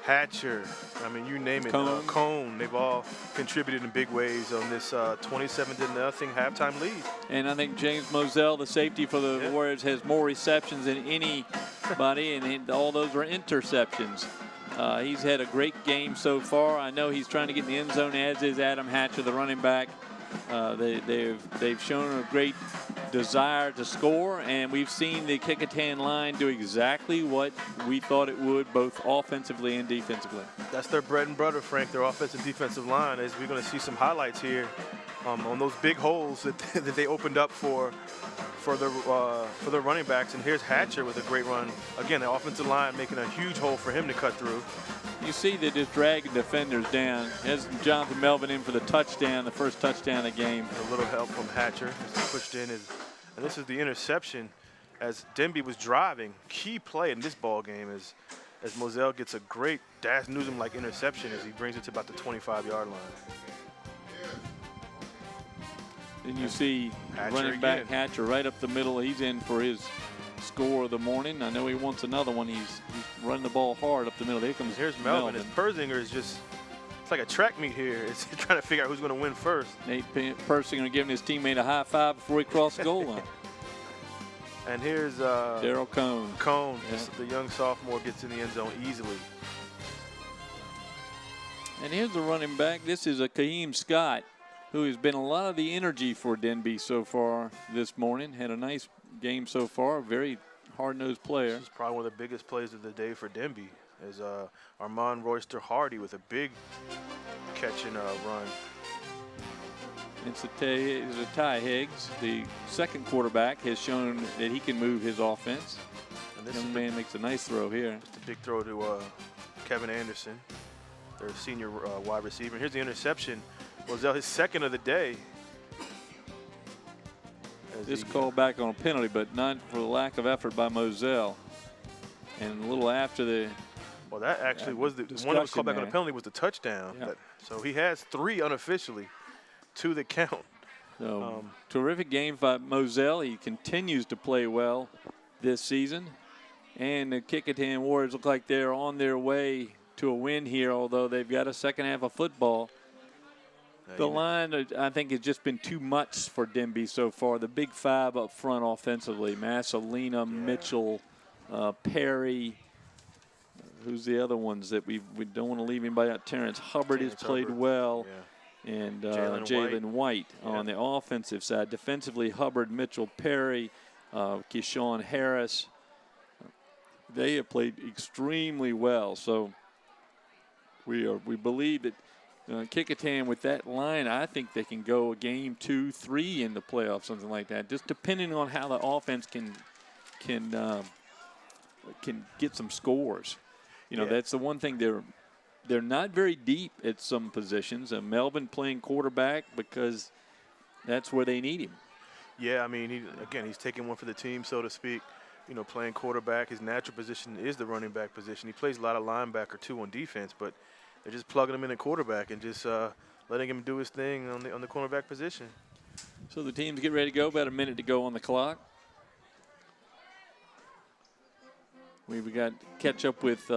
Hatcher, I mean, you name it. Cone, they've all contributed in big ways on this 27-0 halftime lead. And I think James Moselle, the safety for the Warriors, has more receptions than anybody, and all those were interceptions. He's had a great game so far. I know he's trying to get in the end zone, as is Adam Hatcher, the running back. They've shown a great desire to score, and we've seen the Kecoughtan line do exactly what we thought it would, both offensively and defensively. That's their bread and butter, Frank, their offensive defensive line. As we're going to see some highlights here on those big holes that they opened up for their running backs. And here's Hatcher with a great run. Again, the offensive line making a huge hole for him to cut through. You see they just dragging defenders down. As Jonathan Melvin in for the touchdown, the first touchdown of the game. A little help from Hatcher as he pushed in. And this is the interception as Denbigh was driving. Key play in this ball game as Moselle gets a great Daz Newsome-like interception as he brings it to about the 25-yard line. Then you see Hatcher running back Hatcher right up the middle. He's in for his score of the morning. I know he wants another one. He's running the ball hard up the middle. Here's Melvin. And Persinger is just, it's like a track meet here. It's trying to figure out who's going to win first. Nate Persinger giving his teammate a high five before he crossed the goal line. And here's Daryl Cone. The young sophomore, gets in the end zone easily. And here's the running back. This is a Kaheem Scott, who has been a lot of the energy for Denbigh so far this morning. Had a nice game so far. Very hard-nosed player. This is probably one of the biggest plays of the day for Denbigh, is Armand Royster Hardy with a big catch and run. It's a Ty Higgs, the second quarterback, has shown that he can move his offense. And this young man makes a nice throw here. Just a big throw to Kevin Anderson, their senior wide receiver. And here's the interception. Moselle, his second of the day. This called back on a penalty, but not for the lack of effort by Moselle. And a little after the well, that actually was the one that was called back on a penalty was the touchdown. Yeah. So he has 3 unofficially to the count. So terrific game by Moselle. He continues to play well this season. And the Kecoughtan Warriors look like they're on their way to a win here, although they've got a second half of football. The line, I think, has just been too much for Denbigh so far. The big 5 up front offensively, Massolina, Mitchell, Perry. Who's the other ones that we don't want to leave anybody out? Terrence Hubbard has played well. And Jalen White on the offensive side. Defensively, Hubbard, Mitchell, Perry, Keyshawn Harris. They have played extremely well. So We believe that Kecoughtan with that line, I think they can go a game 2, 3 in the playoffs, something like that. Just depending on how the offense can get some scores. You know, that's the one thing they're not very deep at some positions. Melvin playing quarterback because that's where they need him. Yeah, I mean, he's taking one for the team, so to speak. You know, playing quarterback, his natural position is the running back position. He plays a lot of linebacker too on defense, but they're just plugging him in at quarterback and just letting him do his thing on the cornerback position. So the teams get ready to go. About a minute to go on the clock. We've got to catch up with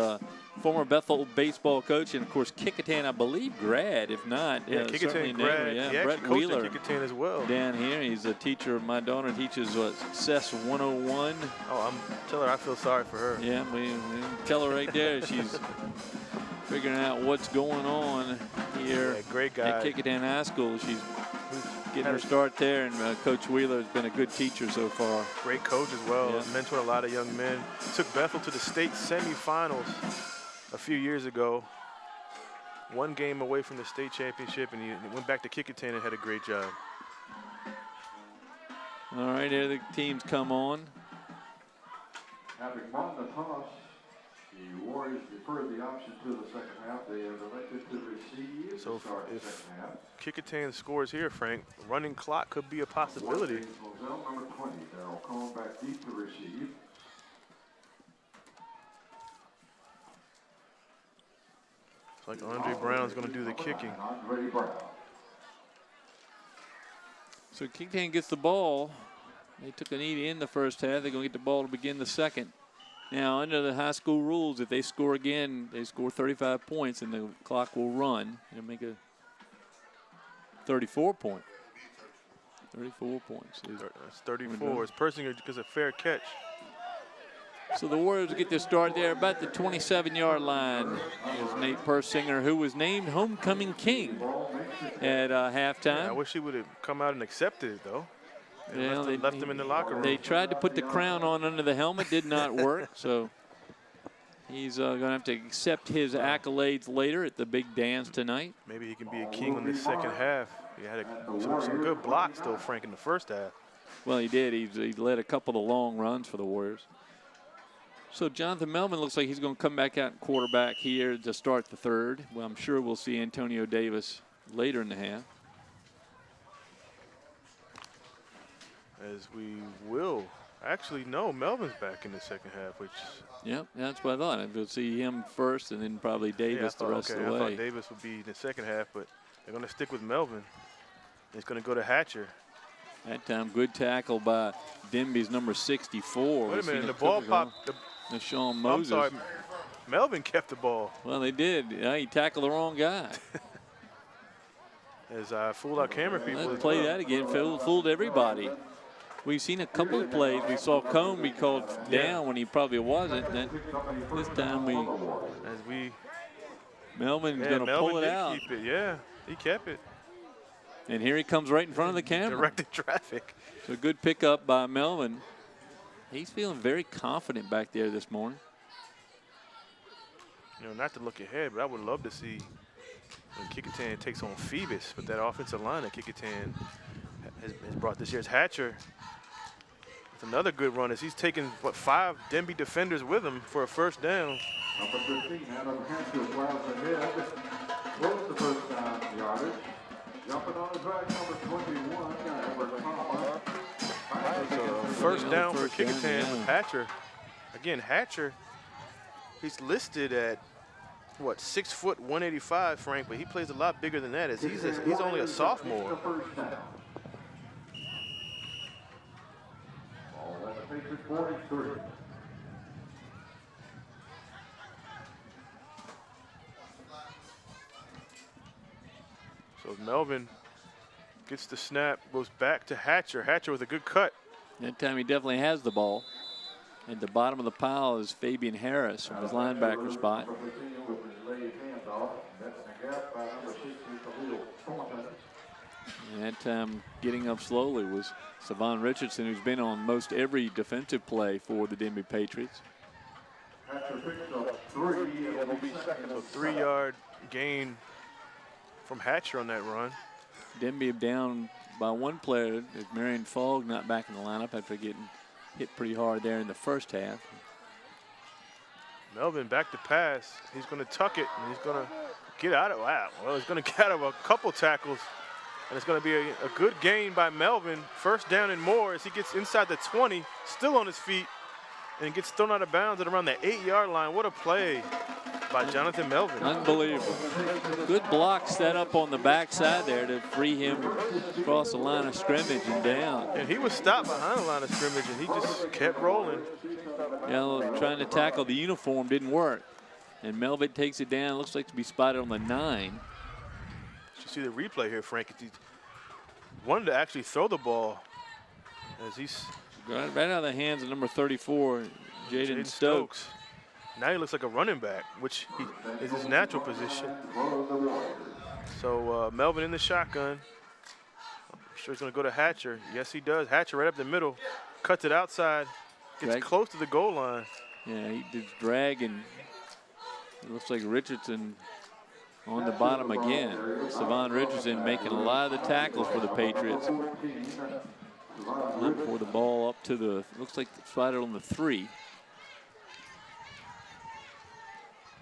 former Bethel baseball coach and, of course, Kecoughtan, I believe, grad. If not, Kecoughtan grad. Yeah, he Brett actually Wheeler coached at Kecoughtan as well. Down here, he's a teacher. My daughter teaches Success 101. Oh, tell her I feel sorry for her. Yeah, we tell her right there. She's figuring out what's going on here great guy. at Kecoughtan High School. She's getting her start there, and Coach Wheeler has been a good teacher so far. Great coach as well. Yeah. Mentored a lot of young men. Took Bethel to the state semifinals a few years ago. One game away from the state championship, and he went back to Kecoughtan and had a great job. All right, here the teams come on. Having won the toss, the Warriors deferred the option to the second half. They have elected to receive So to start the if second half. Kecoughtan scores here, Frank, running clock could be a possibility. Moselle, number 20. Darrell Cohn back deep to receive. It's like Andre Brown's going to do the kicking. Andre Brown. So Kecoughtan gets the ball. They took a knee in the first half. They're going to get the ball to begin the second. Now, under the high school rules, if they score again, they score 35 points, and the clock will run. It'll make a 34 point. 34 points. That's 34. It's Persinger because of fair catch. So the Warriors get their start there about the 27-yard line. Is Nate Persinger, who was named homecoming king at halftime. Yeah, I wish he would have come out and accepted it, though. They left him in the locker room. They tried to put the crown on under the helmet, did not work. So he's going to have to accept his accolades later at the big dance tonight. Maybe he can be a king in the second half. He had some good blocks, though, Frank, in the first half. Well, he did. He led a couple of long runs for the Warriors. So Jonathan Melvin looks like he's going to come back out and quarterback here to start the third. Well, I'm sure we'll see Antonio Davis later in the half. As we will. Actually, no, Melvin's back in the second half, which... Yep, that's what I thought. We'll see him first and then probably Davis the rest of the way. I thought Davis would be in the second half, but they're going to stick with Melvin. It's going to go to Hatcher. That time, good tackle by Denbigh's number 64. Wait a minute, the ball popped. Sean Moses. I'm sorry, Melvin kept the ball. Well, they did. He tackled the wrong guy. As I fooled our camera people. Let's play that again. Fooled everybody. We've seen a couple of plays. We saw Cone be called down when he probably wasn't. And this time Melvin's going to pull it out. Keep it. Yeah, he kept it. And here he comes right in front of the camera. Directed traffic. So a good pickup by Melvin. He's feeling very confident back there this morning. You know, not to look ahead, but I would love to see when Kecoughtan takes on Phoebus, but that offensive line that Kecoughtan has brought this year's Hatcher. It's another good run as he's taken, 5 Denbigh defenders with him for a first down. Number 15, Adam Hatcher flies ahead. Close the first down yardage. Jumping on the drive, number 21, Edward Palmer. First down for Kecoughtan with Hatcher. Again, Hatcher, he's listed at, 6 foot 185, Frank, but he plays a lot bigger than that as he's only a sophomore. So Melvin gets the snap, goes back to Hatcher. Hatcher with a good cut. That time he definitely has the ball. At the bottom of the pile is Fabian Harris from his linebacker spot. And that time getting up slowly was Savon Richardson, who's been on most every defensive play for the Denbigh Patriots. Hatcher picks up 3, and it'll be second. So 3-yard gain from Hatcher on that run. Denbigh down by one player as Marion Fogg not back in the lineup after getting hit pretty hard there in the first half. Melvin back to pass. He's going to tuck it, and he's going to get out of, wow. Well, he's going to get out of a couple tackles, and it's going to be a good gain by Melvin. First down and more as he gets inside the 20, still on his feet, and gets thrown out of bounds at around the 8-yard line. What a play by Jonathan Melvin. Unbelievable. Good block set up on the backside there to free him across the line of scrimmage and down. And he was stopped behind the line of scrimmage, and he just kept rolling. You know, trying to tackle the uniform didn't work. And Melvin takes it down. Looks like to be spotted on the 9. You see the replay here, Frank. He wanted to actually throw the ball as he's right out of the hands of number 34, Jaden Stokes. Now he looks like a running back, which is his natural position. So Melvin in the shotgun. I'm sure he's going to go to Hatcher. Yes, he does. Hatcher right up the middle. Cuts it outside. Gets close to the goal line. Yeah, he did drag, and it looks like Richardson on the bottom again. Savon Richardson making a lot of the tackles for the Patriots. Not for the ball up to the, looks like spotted on the 3.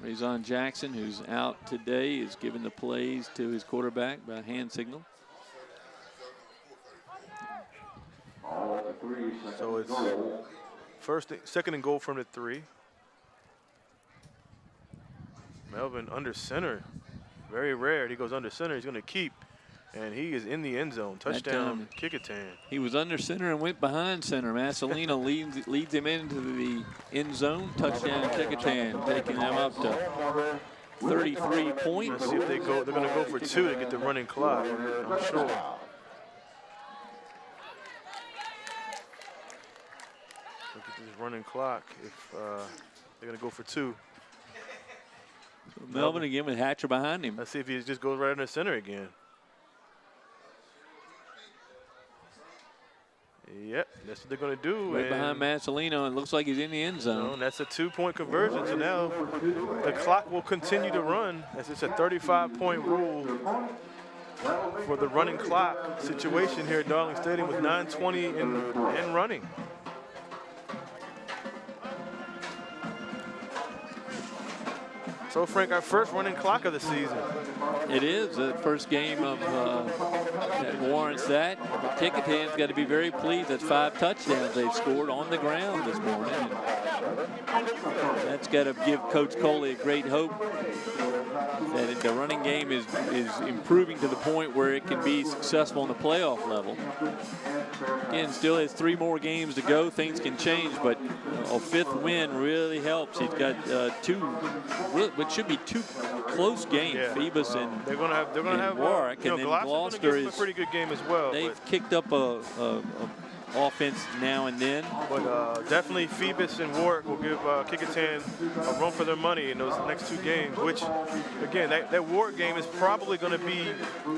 Razon Jackson, who's out today, is giving the plays to his quarterback by hand signal. So it's second and goal from the 3. Melvin under center. Very rare. He goes under center. He's going to keep. And he is in the end zone. Touchdown, Kecoughtan. He was under center and went behind center. Massolino leads him into the end zone. Touchdown, Kecoughtan, taking them up to 33 points. Let's see if they go. They're going to go for 2 to get the running clock. I'm sure. Look at this running clock. If they're going to go for 2. So Melvin again with Hatcher behind him. Let's see if he just goes right under center again. Yep, that's what they're going to do. Right behind Massolino, and looks like he's in the end zone. And that's a 2-point conversion. So now the clock will continue to run as it's a 35-point rule for the running clock situation here at Darling Stadium with 9:20 and running. So, Frank, our first running clock of the season. It is the first game of that warrants that. But Kecoughtan's got to be very pleased. That's 5 touchdowns they've scored on the ground this morning. And that's got to give Coach Coley a great hope that the running game is improving to the point where it can be successful on the playoff level. Again, still has 3 more games to go. Things can change, but a 5th win really helps. He's got 2, which should be 2 close games. Yeah. Phoebus and they're going to have Warwick, and then Gloucester is a pretty good game as well. They've kicked up a offense now and then. But definitely Phoebus and Warwick will give Kecoughtan a run for their money in those next 2 games, which, again, that Warwick game is probably going to be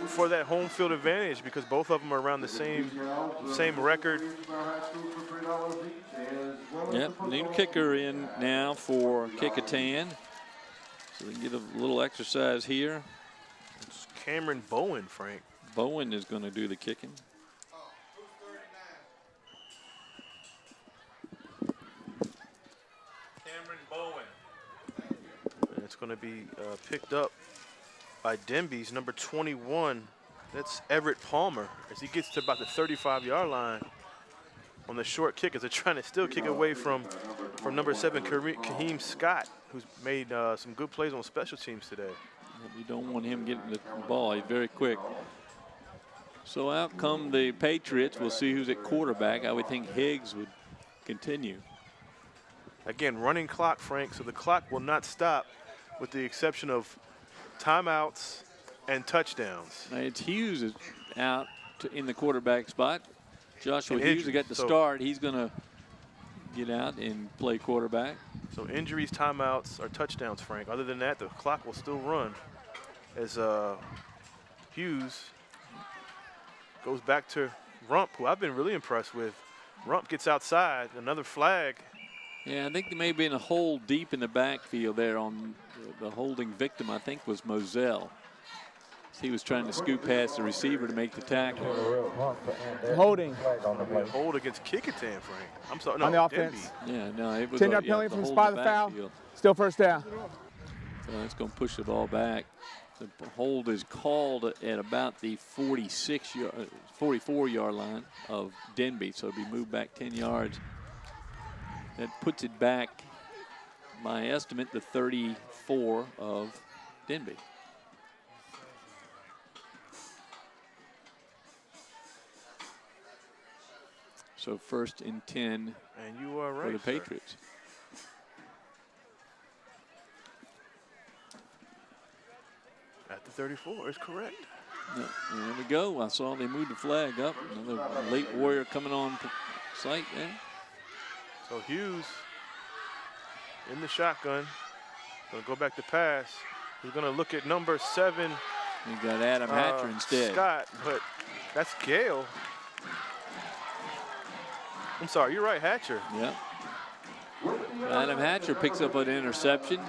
for that home field advantage because both of them are around the same record. Yep, new kicker in now for Kecoughtan. So they can get a little exercise here. It's Cameron Bowen, Frank. Bowen is going to do the kicking. Cameron Bowen. And it's going to be picked up by Denbigh's number 21. That's Everett Palmer as he gets to about the 35-yard line on the short kick as they're trying to still kick away from number 7, Kaheem Scott, who's made some good plays on special teams today. You don't want him getting the ball. He's very quick. So out come the Patriots. We'll see who's at quarterback. I would think Higgs would continue. Again, running clock, Frank, so the clock will not stop with the exception of timeouts and touchdowns. It's Hughes is out in the quarterback spot. Joshua Hughes has got the so start. He's going to get out and play quarterback. So injuries, timeouts, or touchdowns, Frank. Other than that, the clock will still run as Hughes goes back to Rump, who I've been really impressed with. Rump gets outside, another flag. Yeah, I think there may have been a hole deep in the backfield there on the holding victim, I think, was Moselle. He was trying to scoop past the receiver to make the tackle. Holding. Hold against Kecoughtan, Frank. I'm sorry, no, on the offense. Denbigh. Yeah, no, it was 10-yard penalty from spot of the foul. Still first down. So that's going to push the ball back. The hold is called at about the 44-yard line of Denbigh, so it'll be moved back 10 yards. That puts it back, my estimate, the 34 of Denbigh. So 1st and 10 and you are right, for the Patriots. At the 34 is correct. Yeah, there we go. I saw they moved the flag up. Another late Warrior coming on site there. So Hughes in the shotgun. Going to go back to pass. He's going to look at number 7. He got Adam Hatcher instead. Scott, but that's Gale. I'm sorry, you're right, Hatcher. Yeah. Adam Hatcher picks up an interception.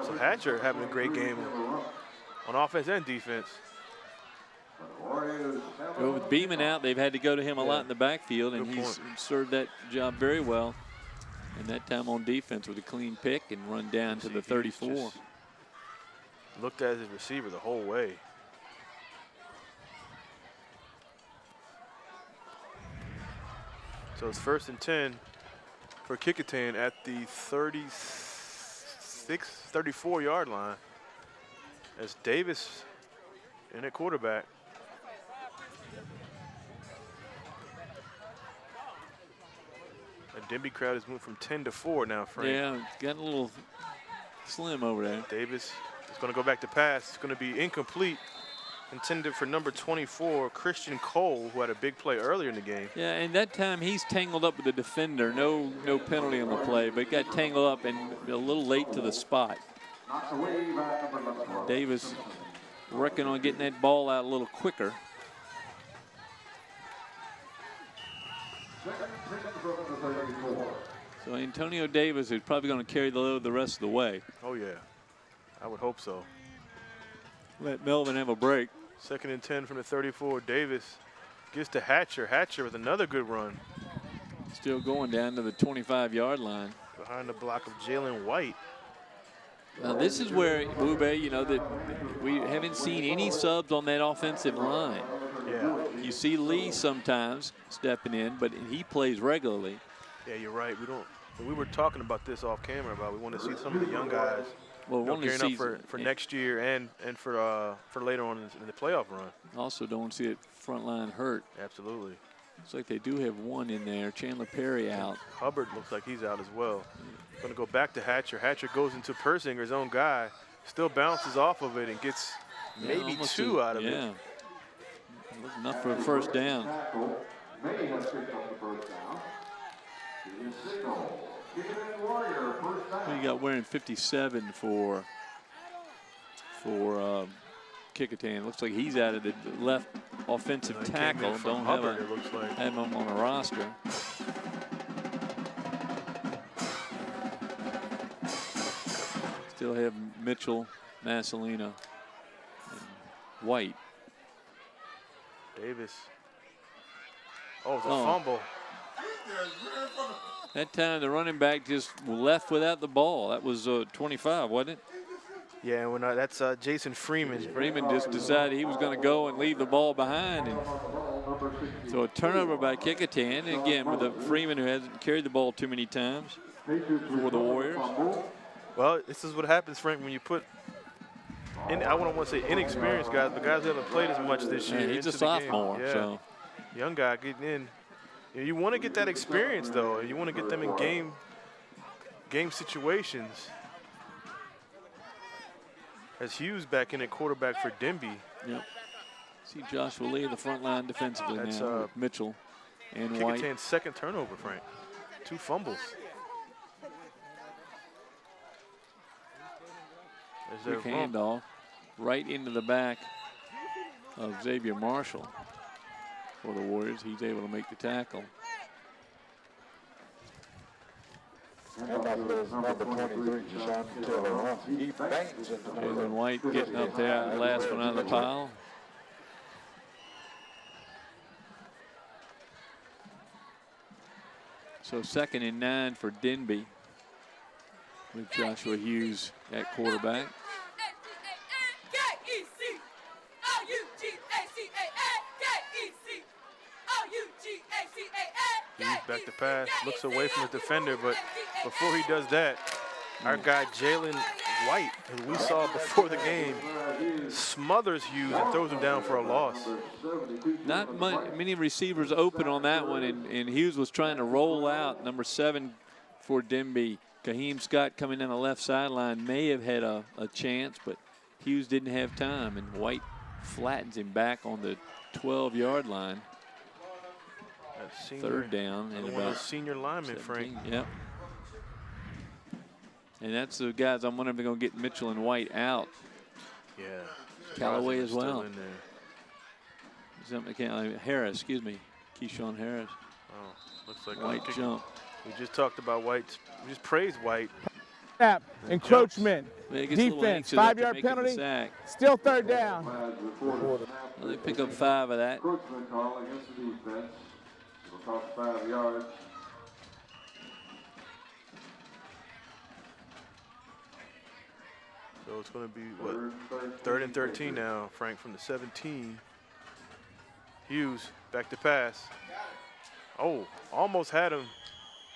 So Hatcher having a great game on offense and defense. Well, with Beeman out, they've had to go to him a lot in the backfield, and he's served that job very well. And that time on defense with a clean pick and run down to the 34. Looked at his receiver the whole way. So it's 1st and 10 for Kecoughtan at the 34-yard line. As Davis in at quarterback. And Denbigh crowd has moved from 10 to 4 now, Frank. Yeah, it's gotten a little slim over there. Davis is going to go back to pass. It's going to be incomplete. Intended for number 24, Christian Cole, who had a big play earlier in the game. Yeah, and that time he's tangled up with the defender. No penalty on the play, but got tangled up and a little late to the spot. Davis working on getting that ball out a little quicker. So Antonio Davis is probably going to carry the load the rest of the way. Oh, yeah. I would hope so. Let Melvin have a break. 2nd and 10 from the 34. Davis gets to Hatcher. Hatcher with another good run. Still going down to the 25-yard line. Behind the block of Jalen White. Now this is where, Bube, you know, that we haven't seen any subs on that offensive line. Yeah. You see Lee sometimes stepping in, but he plays regularly. Yeah, you're right. We were talking about this off camera about we want to see some of the young guys gearing up for next year and for later on in the playoff run. Also don't see it front line hurt. Absolutely. Looks like they do have one in there. Chandler Perry out. Hubbard looks like he's out as well. Going to go back to Hatcher. Hatcher goes into Persinger's own guy. Still bounces off of it and gets maybe 2 out of it. Yeah. Enough for a first down. Who you got wearing 57 for Kecoughtan? Looks like he's out of the left offensive tackle. Don't have him on the roster. Still have Mitchell, Massolina, and White. Davis. Oh, it's a fumble. That time the running back just left without the ball. That was 25, wasn't it? Yeah, that's Jason Freeman. Freeman just decided he was going to go and leave the ball behind. And so a turnover by Kecoughtan. And again, with a Freeman who hasn't carried the ball too many times for the Warriors. Well, this is what happens, Frank, when you put in, I wouldn't want to say inexperienced guys, but guys who haven't played as much this year. Yeah, he's a sophomore. Yeah. So. Young guy getting in. You want to get that experience, though. You want to get them in game situations. As Hughes back in at quarterback for Denbigh. Yep. See Joshua Lee in the front line defensively now with Mitchell and White. Kecoughtan's second turnover, Frank. 2 fumbles. Quick handoff right into the back of Xavier Marshall for the Warriors. He's able to make the tackle. Jalen White getting up there, last one on the pile. So 2nd and 9 for Denbigh with Joshua Hughes at quarterback. Hughes back to pass, looks away from the defender, but before he does that, our guy Jalen White, who we saw before the game, smothers Hughes and throws him down for a loss. Not many receivers open on that one, and Hughes was trying to roll out. Number 7 for Denbigh. Kaheem Scott coming down the left sideline may have had a chance, but Hughes didn't have time, and White flattens him back on the 12-yard line. Senior, 3rd down and one about of those senior linemen, 17. Frank. Yep. And that's the guys I'm wondering if they're going to get Mitchell and White out. Yeah. Callaway as well. In there. Harris, excuse me. Keyshawn Harris. Oh, looks like White jump. We just talked about White. We just praised White. Snap, encroachment, defense, 5-yard penalty, still 3rd down. Well, they pick up 5 of that. Encroachment call against the defense. It'll cost 5 yards. So it's going to be, what, 3rd and 13 now, Frank, from the 17. Hughes back to pass. Oh, almost had him.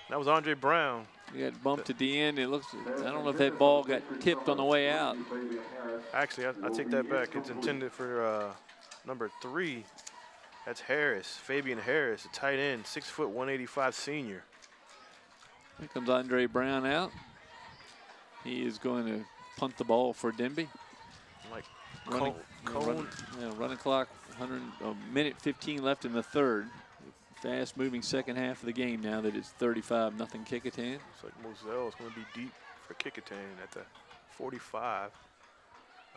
That was Andre Brown. He got bumped at the end. It looks, I don't know if that ball got tipped on the way out. Actually, I take that back. It's intended for number 3. That's Harris, Fabian Harris, a tight end, 6 foot, 185 senior. Here comes Andre Brown out. He is going to punt the ball for Denbigh. Like running clock, 100, 1:15 left in the 3rd. Fast moving second half of the game now that it's 35-0 Kecoughtan. Looks like Moselle is going to be deep for Kecoughtan at the 45.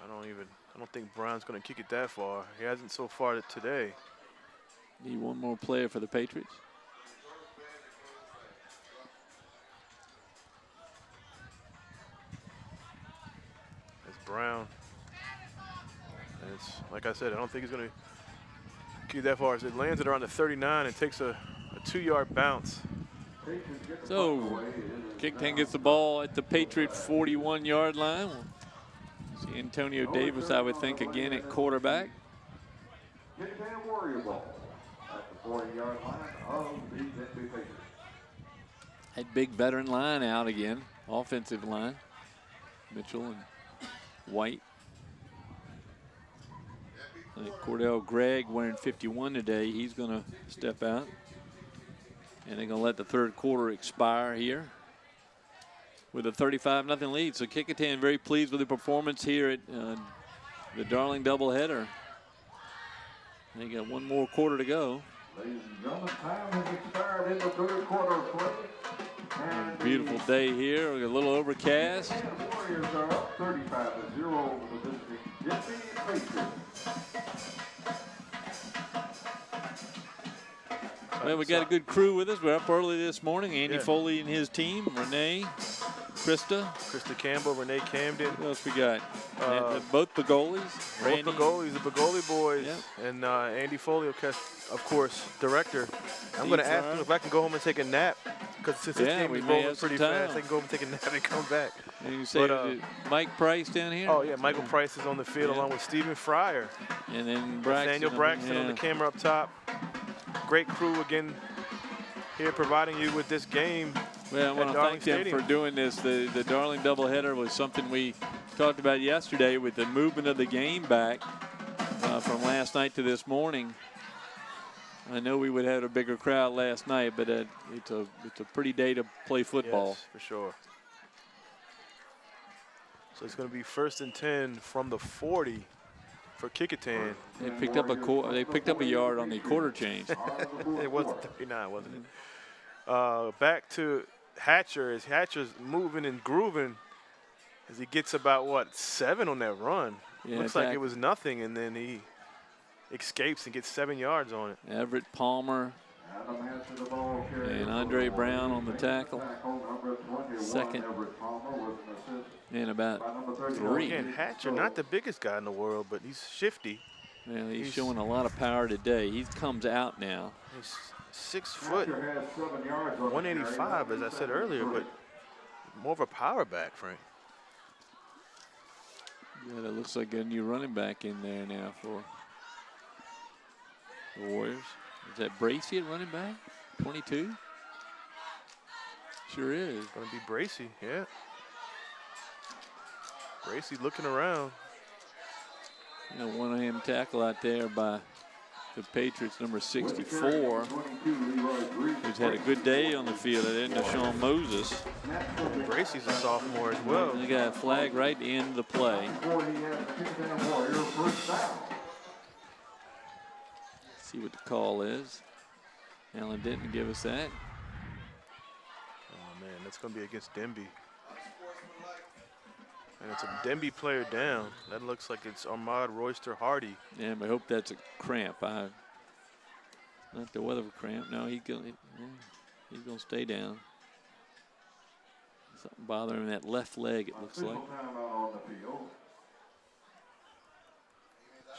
I don't think Brown's going to kick it that far. He hasn't so far today. Need one more player for the Patriots. It's Brown. And it's, like I said, I don't think he's going to kick it that far. It lands at around the 39 and takes a 2-yard bounce. So Kecoughtan gets the ball at the Patriot 41-yard line. We'll see Antonio Davis, I would think, again at quarterback. Kecoughtan Warrior ball at the 40-yard line of the Denbigh Patriots. That big veteran line out again, offensive line. Mitchell and White. I think Cordell Gregg wearing 51 today. He's going to step out. And they're going to let the 3rd quarter expire here with a 35-0 lead. So Kecoughtan very pleased with the performance here at the Darling doubleheader. They got one more quarter to go. Ladies and gentlemen, time has expired in the 3rd quarter of play. Beautiful day here. A little overcast. And the Warriors are up 35-0 over the Denbigh Patriots. Well, we got a good crew with us. We're up early this morning. Andy Foley and his team. Renee, Krista Campbell, Renee Camden. What else we got? Both the goalies. Both the goalies, the Begoli boys, and Andy Foley, of course, director. I'm going to ask him if I can go home and take a nap, because since this game is rolling pretty fast, I can go home and take a nap and come back. And you say Mike Price down here? Oh, yeah, Michael Price is on the field along with Stephen Fryer. And then Daniel Braxton on the camera up top. Great crew again here providing you with this game. Well, I want to thank them for doing this. The Darling doubleheader was something we talked about yesterday with the movement of the game back from last night to this morning. I know we would have had a bigger crowd last night, but it's a pretty day to play football. Yes, for sure. So it's going to be 1st and 10 from the 40 for Kecoughtan. They picked up a yard on the quarter change. It wasn't 39, wasn't it? Back to Hatcher, as Hatcher's moving and grooving as he gets about, what, 7 on that run. Yeah, looks like it was nothing, and then he escapes and gets 7 yards on it. Everett Palmer, And Andre Brown on the tackle. Second and about 3. Again, Hatcher, not the biggest guy in the world, but he's shifty. Well, he's showing a lot of power today. He comes out now. He's 6 foot, 185, as I said earlier, but more of a power back, Frank. Yeah, that looks like a new running back in there now for the Warriors. Is that Bracy at running back? 22? Sure is. Going to be Bracy, yeah. Bracy looking around. You know, one-hand tackle out there by the Patriots, number 64, who's had a good day on the field. That isn't Sean Moses. Bracy's a sophomore as well. They got a flag right at the end of the play. See what the call is. Allen didn't give us that. Oh, man, that's going to be against Denbigh. And it's a Denbigh player down. That looks like it's Ahmad Royster Hardy. Yeah, but I hope that's a cramp. Not the weather cramp. No, he's gonna stay down. Something bothering that left leg, it looks like.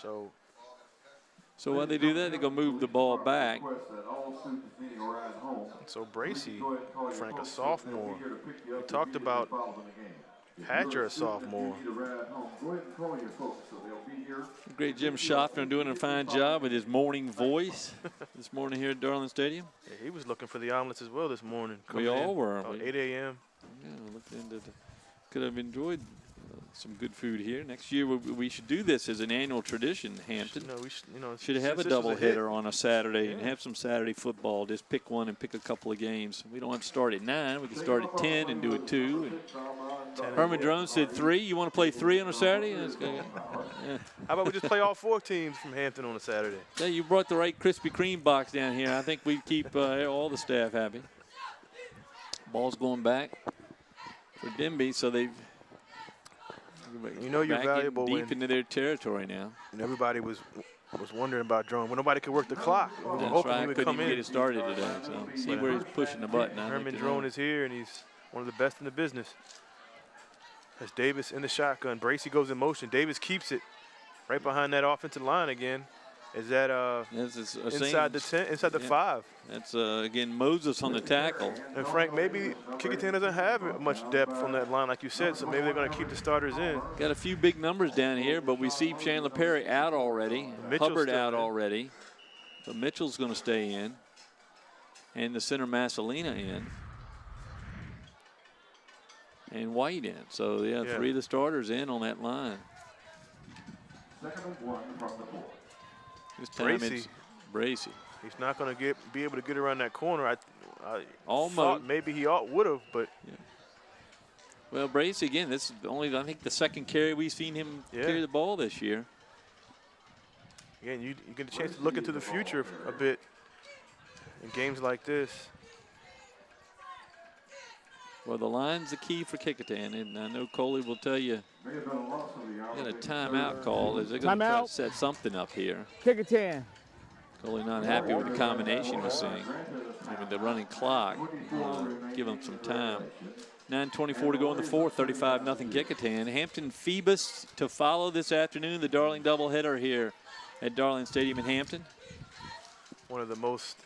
So while they do that, they're going to move the ball back. So Bracy, Frank, a sophomore. We talked about Hatcher, a sophomore. Great Jim Schaffner doing a fine job with his morning voice this morning here at Darling Stadium. Yeah, he was looking for the omelets as well this morning. We all were. About 8 a.m. Yeah, looked into could have enjoyed some good food here. Next year we should do this as an annual tradition, Hampton. Should have a double hitter on a Saturday and have some Saturday football. Just pick one and pick a couple of games. We don't have to start at 9. We can start at 10 and do it 2. And Herman Jones said 3. You want to play 3 on a Saturday? Yeah. How about we just play all 4 teams from Hampton on a Saturday? Yeah, you brought the right Krispy Kreme box down here. I think we keep all the staff happy. Ball's going back for Denbigh, so they've you're valuable deep into their territory now. And everybody was wondering about Drone. Well, nobody could work the clock. We were hoping he would come in. Get it started today. So see where he's pushing the button. Herman Drone is here, and he's one of the best in the business. As Davis in the shotgun, Bracy goes in motion. Davis keeps it right behind that offensive line again. Is that inside the 10, inside the 5? That's again Moses on the tackle. And Frank, maybe Kecoughtan doesn't have much depth on that line, like you said, so maybe they're going to keep the starters in. Got a few big numbers down here, but we see Chandler Perry out already, Hubbard out already, so Mitchell's going to stay in, and the center Massalina in, and White in. So 3 of the starters in on that line. Second and 1 from the 4. This time it's Bracy. He's not going to be able to get around that corner. I almost thought maybe he would have, but. Yeah. Well, Bracy again. This is only I think the second carry we've seen him carry the ball this year. Again, you get a chance to look into the future a bit in games like this. Well, the line's the key for Kecoughtan, and I know Coley will tell you. Got a timeout call. Is they're going to try to set something up here? Kecoughtan. Coley not happy with the combination we're seeing. With the running clock, give them some time. 9:24 to go in the 4th. 35-0 Kecoughtan. Hampton Phoebus to follow this afternoon. The Darling doubleheader here at Darling Stadium in Hampton. One of the most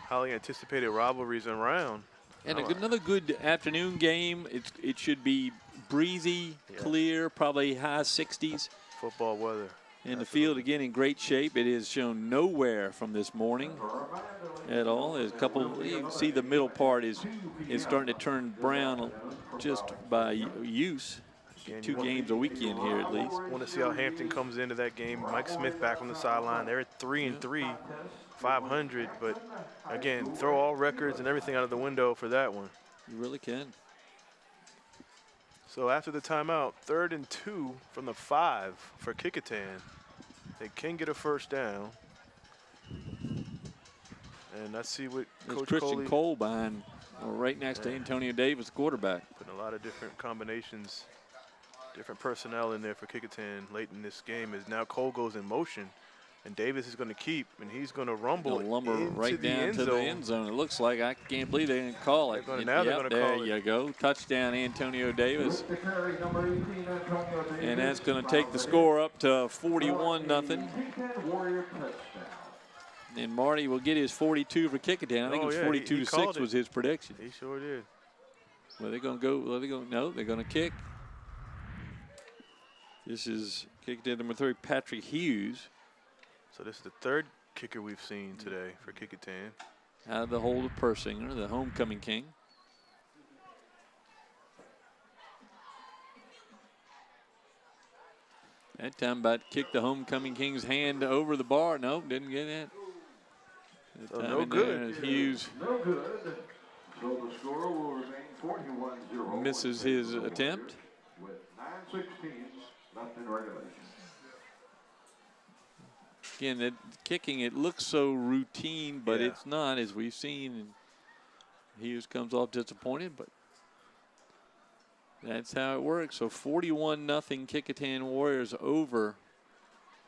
highly anticipated rivalries around. And another good afternoon game. It should be breezy, clear, probably high 60s. Football weather. And the field again in great shape. It is shown nowhere from this morning at all. There's a couple. You can see the middle part is starting to turn brown just by use. Again, 2 games a weekend here at least. Want to see how Hampton comes into that game. Mike Smith back on the sideline. They're at 3-3. 500, but again, throw all records and everything out of the window for that one. You really can. So after the timeout, 3rd and 2 from the 5 for Kecoughtan. They can get a first down. And let's see what Coach Christian Cole behind, right next to Antonio Davis, quarterback. Putting a lot of different combinations, different personnel in there for Kecoughtan late in this game as now Cole goes in motion. And Davis is going to keep, and he's going to rumble right down to the end zone. It looks like. I can't believe they didn't call it. Now they're going to call it. There you go. Touchdown, Antonio Davis. And that's going to take the score up to 41-0. And Marty will get his 42 for Kecoughtan. I think it was 42-6 was his prediction. He sure did. Well, they're going to go. Well, no, they're going to kick. This is Kecoughtan number 3, Patrick Hughes. So this is the 3rd kicker we've seen today for Kecoughtan. Out of the hold of Persinger, the homecoming king. That time about kicked the homecoming king's hand over the bar. Nope, didn't get that. So no good. Hughes No good. So the score will remain 41-0. Misses his attempt. With 9:16 left in regulation. Again, that kicking, it looks so routine, but it's not, as we've seen. And Hughes comes off disappointed, but that's how it works. So 41-0 Kecoughtan Warriors over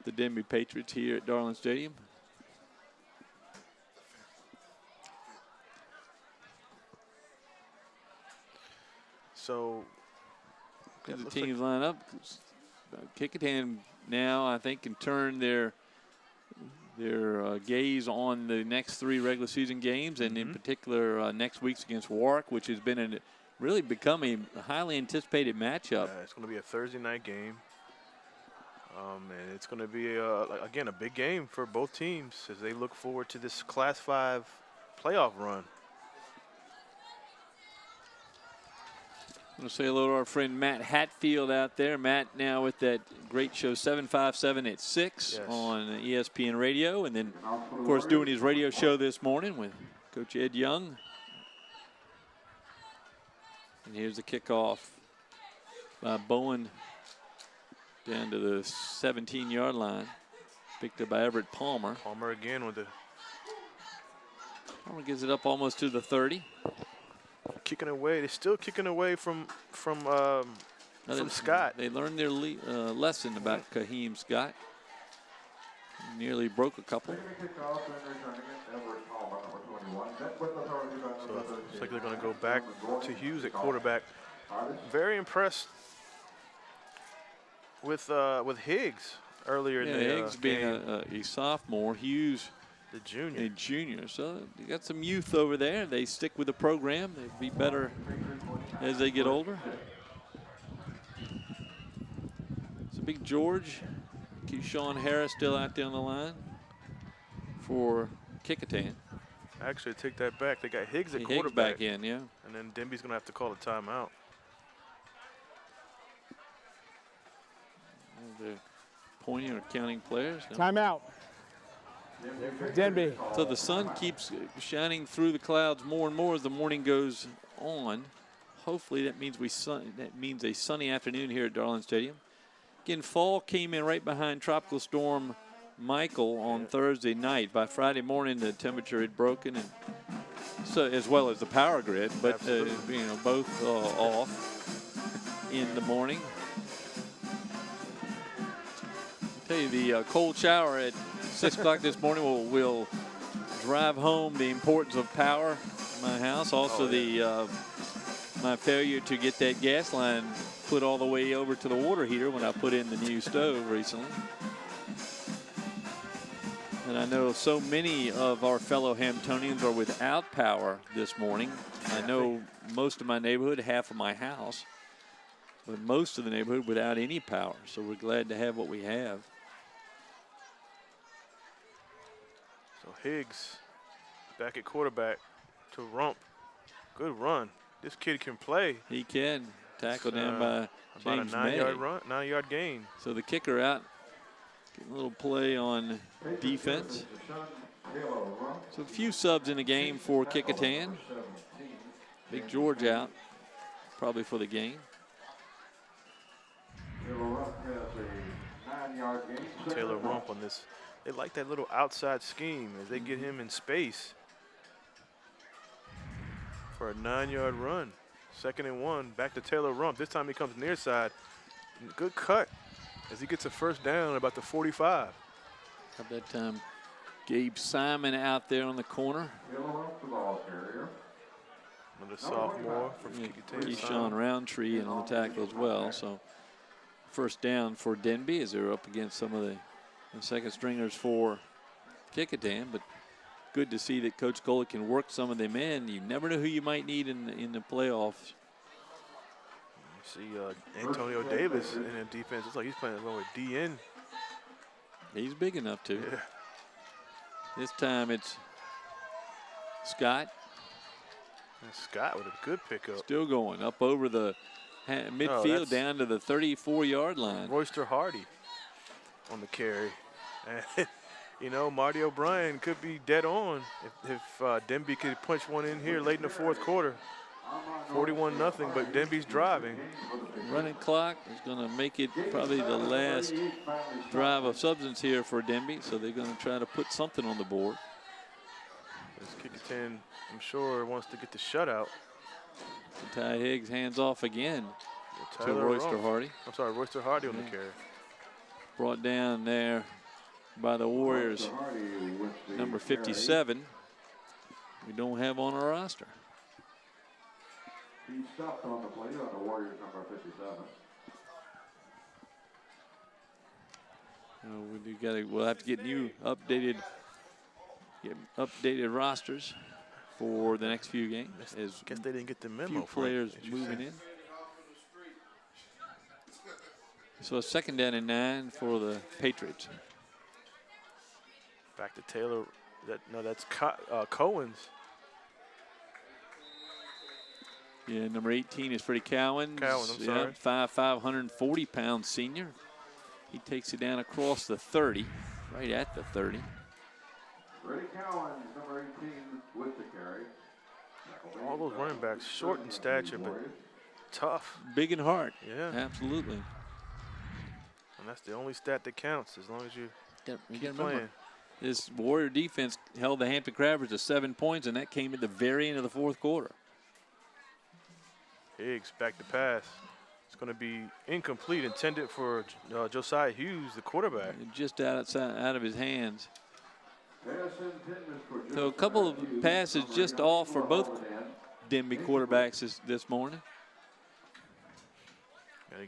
the Denbigh Patriots here at Darling Stadium. So the teams line up. Kecoughtan now, I think, can turn their gaze on the next 3 regular season games, and in particular next week's against Warwick, which has been really become a highly anticipated matchup. It's going to be a Thursday night game, and it's going to be again a big game for both teams as they look forward to this Class 5 playoff run. I'm going to say hello to our friend Matt Hatfield out there. Matt now with that great show 757 at 6 on ESPN Radio. And then, of course, doing his radio show this morning with Coach Ed Young. And here's the kickoff by Bowen down to the 17-yard line. Picked up by Everett Palmer. Palmer again with the... Palmer gives it up almost to the 30. Kicking away. They're still kicking away from Scott. They learned their lesson about Kaheem Scott. Nearly broke a couple. So it looks like they're going to go back to Hughes at quarterback. Very impressed with Higgs earlier in the Higgs being game. a sophomore. Hughes the junior. A junior. So you got some youth over there. They stick with the program. They'll be better as they get older. So Big George, Keyshawn Harris still out there on the line for Kecoughtan. Actually, take that back. They got Higgs at quarterback. Higgs back in, yeah. And then Denby's going to have to call a timeout. They're pointing or counting players. Timeout. Denbigh. So the sun keeps shining through the clouds more and more as the morning goes on. Hopefully that means a sunny afternoon here at Darling Stadium. Again, fall came in right behind Tropical Storm Michael on Thursday night. By Friday morning, the temperature had broken, and so as well as the power grid, but both off in the morning. I'll tell you, the cold shower at 6 o'clock this morning will drive home the importance of power in my house. Also, my failure to get that gas line put all the way over to the water heater when I put in the new stove recently. And I know so many of our fellow Hamptonians are without power this morning. I know most of my neighborhood, half of my house, but most of the neighborhood without any power. So we're glad to have what we have. So Higgs back at quarterback to Rump. Good run. This kid can play. He can. Tackle down by James about a 9-yard run, 9-yard gain. So the kicker out. Getting a little play on defense. So a few subs in the game for Kecoughtan. Big George out, probably for the game. Taylor Rump on this. They like that little outside scheme as they get him in space for a 9-yard run. 2nd and 1, back to Taylor Rump. This time he comes near side. Good cut as he gets a first down about the 45. At that time, Gabe Simon out there on the corner. Another sophomore from Keyshawn Roundtree and on the tackle as well. So first down for Denbigh as they're up against some of the second stringers for Kecoughtan. But good to see that Coach Coley can work some of them in. You never know who you might need in the playoffs. You see Antonio Davis in the defense. It's like he's playing along with DN. He's big enough to. Yeah. This time it's Scott. And Scott with a good pickup. Still going up over the midfield down to the 34-yard line. Royster Hardy on the carry. And, you know, Marty O'Brien could be dead on if Denbigh could punch one in here late in the fourth quarter. 41-0, but Denbigh's driving. Running clock is going to make it probably the last drive of substance here for Denbigh, so they're going to try to put something on the board. As Kecoughtan, I'm sure, wants to get the shutout. Ty Higgs hands off again to Tyler Royster Rumpf. Hardy. I'm sorry, Royster Hardy on the carry. Brought down there by the Warriors, number 57. We don't have on our roster. He stopped on the play on the Warriors number 57. We'll have to get new updated rosters for the next few games. Guess they didn't get the memo. Few players moving in. So a second down and 9 for the Patriots. Back to Taylor. That's Cohen's. Yeah, number 18 is Freddie Cowan. I'm sorry. 5'5", 140-pound senior. He takes it down across the 30, right at the 30. Freddie Cowan, number 18, with the carry. All those running backs, short in stature, but tough. Big in heart. Yeah. Absolutely. And that's the only stat that counts, as long as you keep remember, playing. this Warrior defense held the Hampton Crabbers to 7 points, and that came at the very end of the fourth quarter. Higgs back to pass. It's going to be incomplete, intended for Josiah Hughes, the quarterback. Just out of his hands. So a couple of passes just off for both Denbigh quarterbacks this morning. Gotta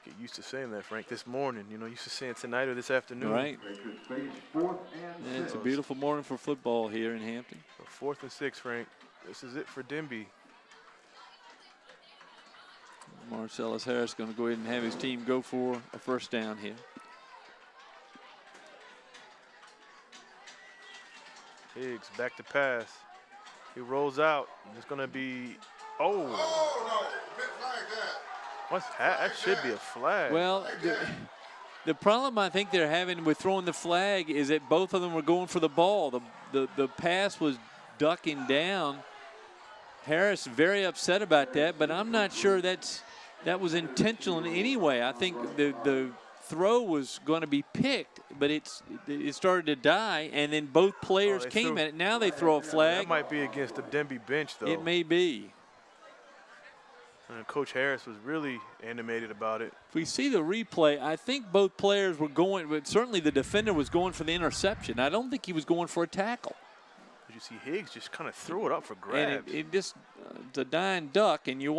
get used to saying that, Frank, this morning. You know, used to saying tonight or this afternoon. Right. Yeah, it's a beautiful morning for football here in Hampton. So 4th and 6, Frank. This is it for Denbigh. Marcellus Harris going to go ahead and have his team go for a first down here. Higgs back to pass. He rolls out. It's going to be, Oh, no. Big flag that. That should be a flag. Well, the problem I think they're having with throwing the flag is that both of them were going for the ball. The pass was ducking down. Harris very upset about that, but I'm not sure that was intentional in any way. I think the throw was going to be picked, but it started to die, and then both players came at it. Now they throw a flag. That might be against the Denbigh bench, though. It may be. And Coach Harris was really animated about it. If we see the replay, I think both players were going, but certainly the defender was going for the interception. I don't think he was going for a tackle. You see Higgs just kind of throw it up for grabs. And it just, it's a dying duck, and you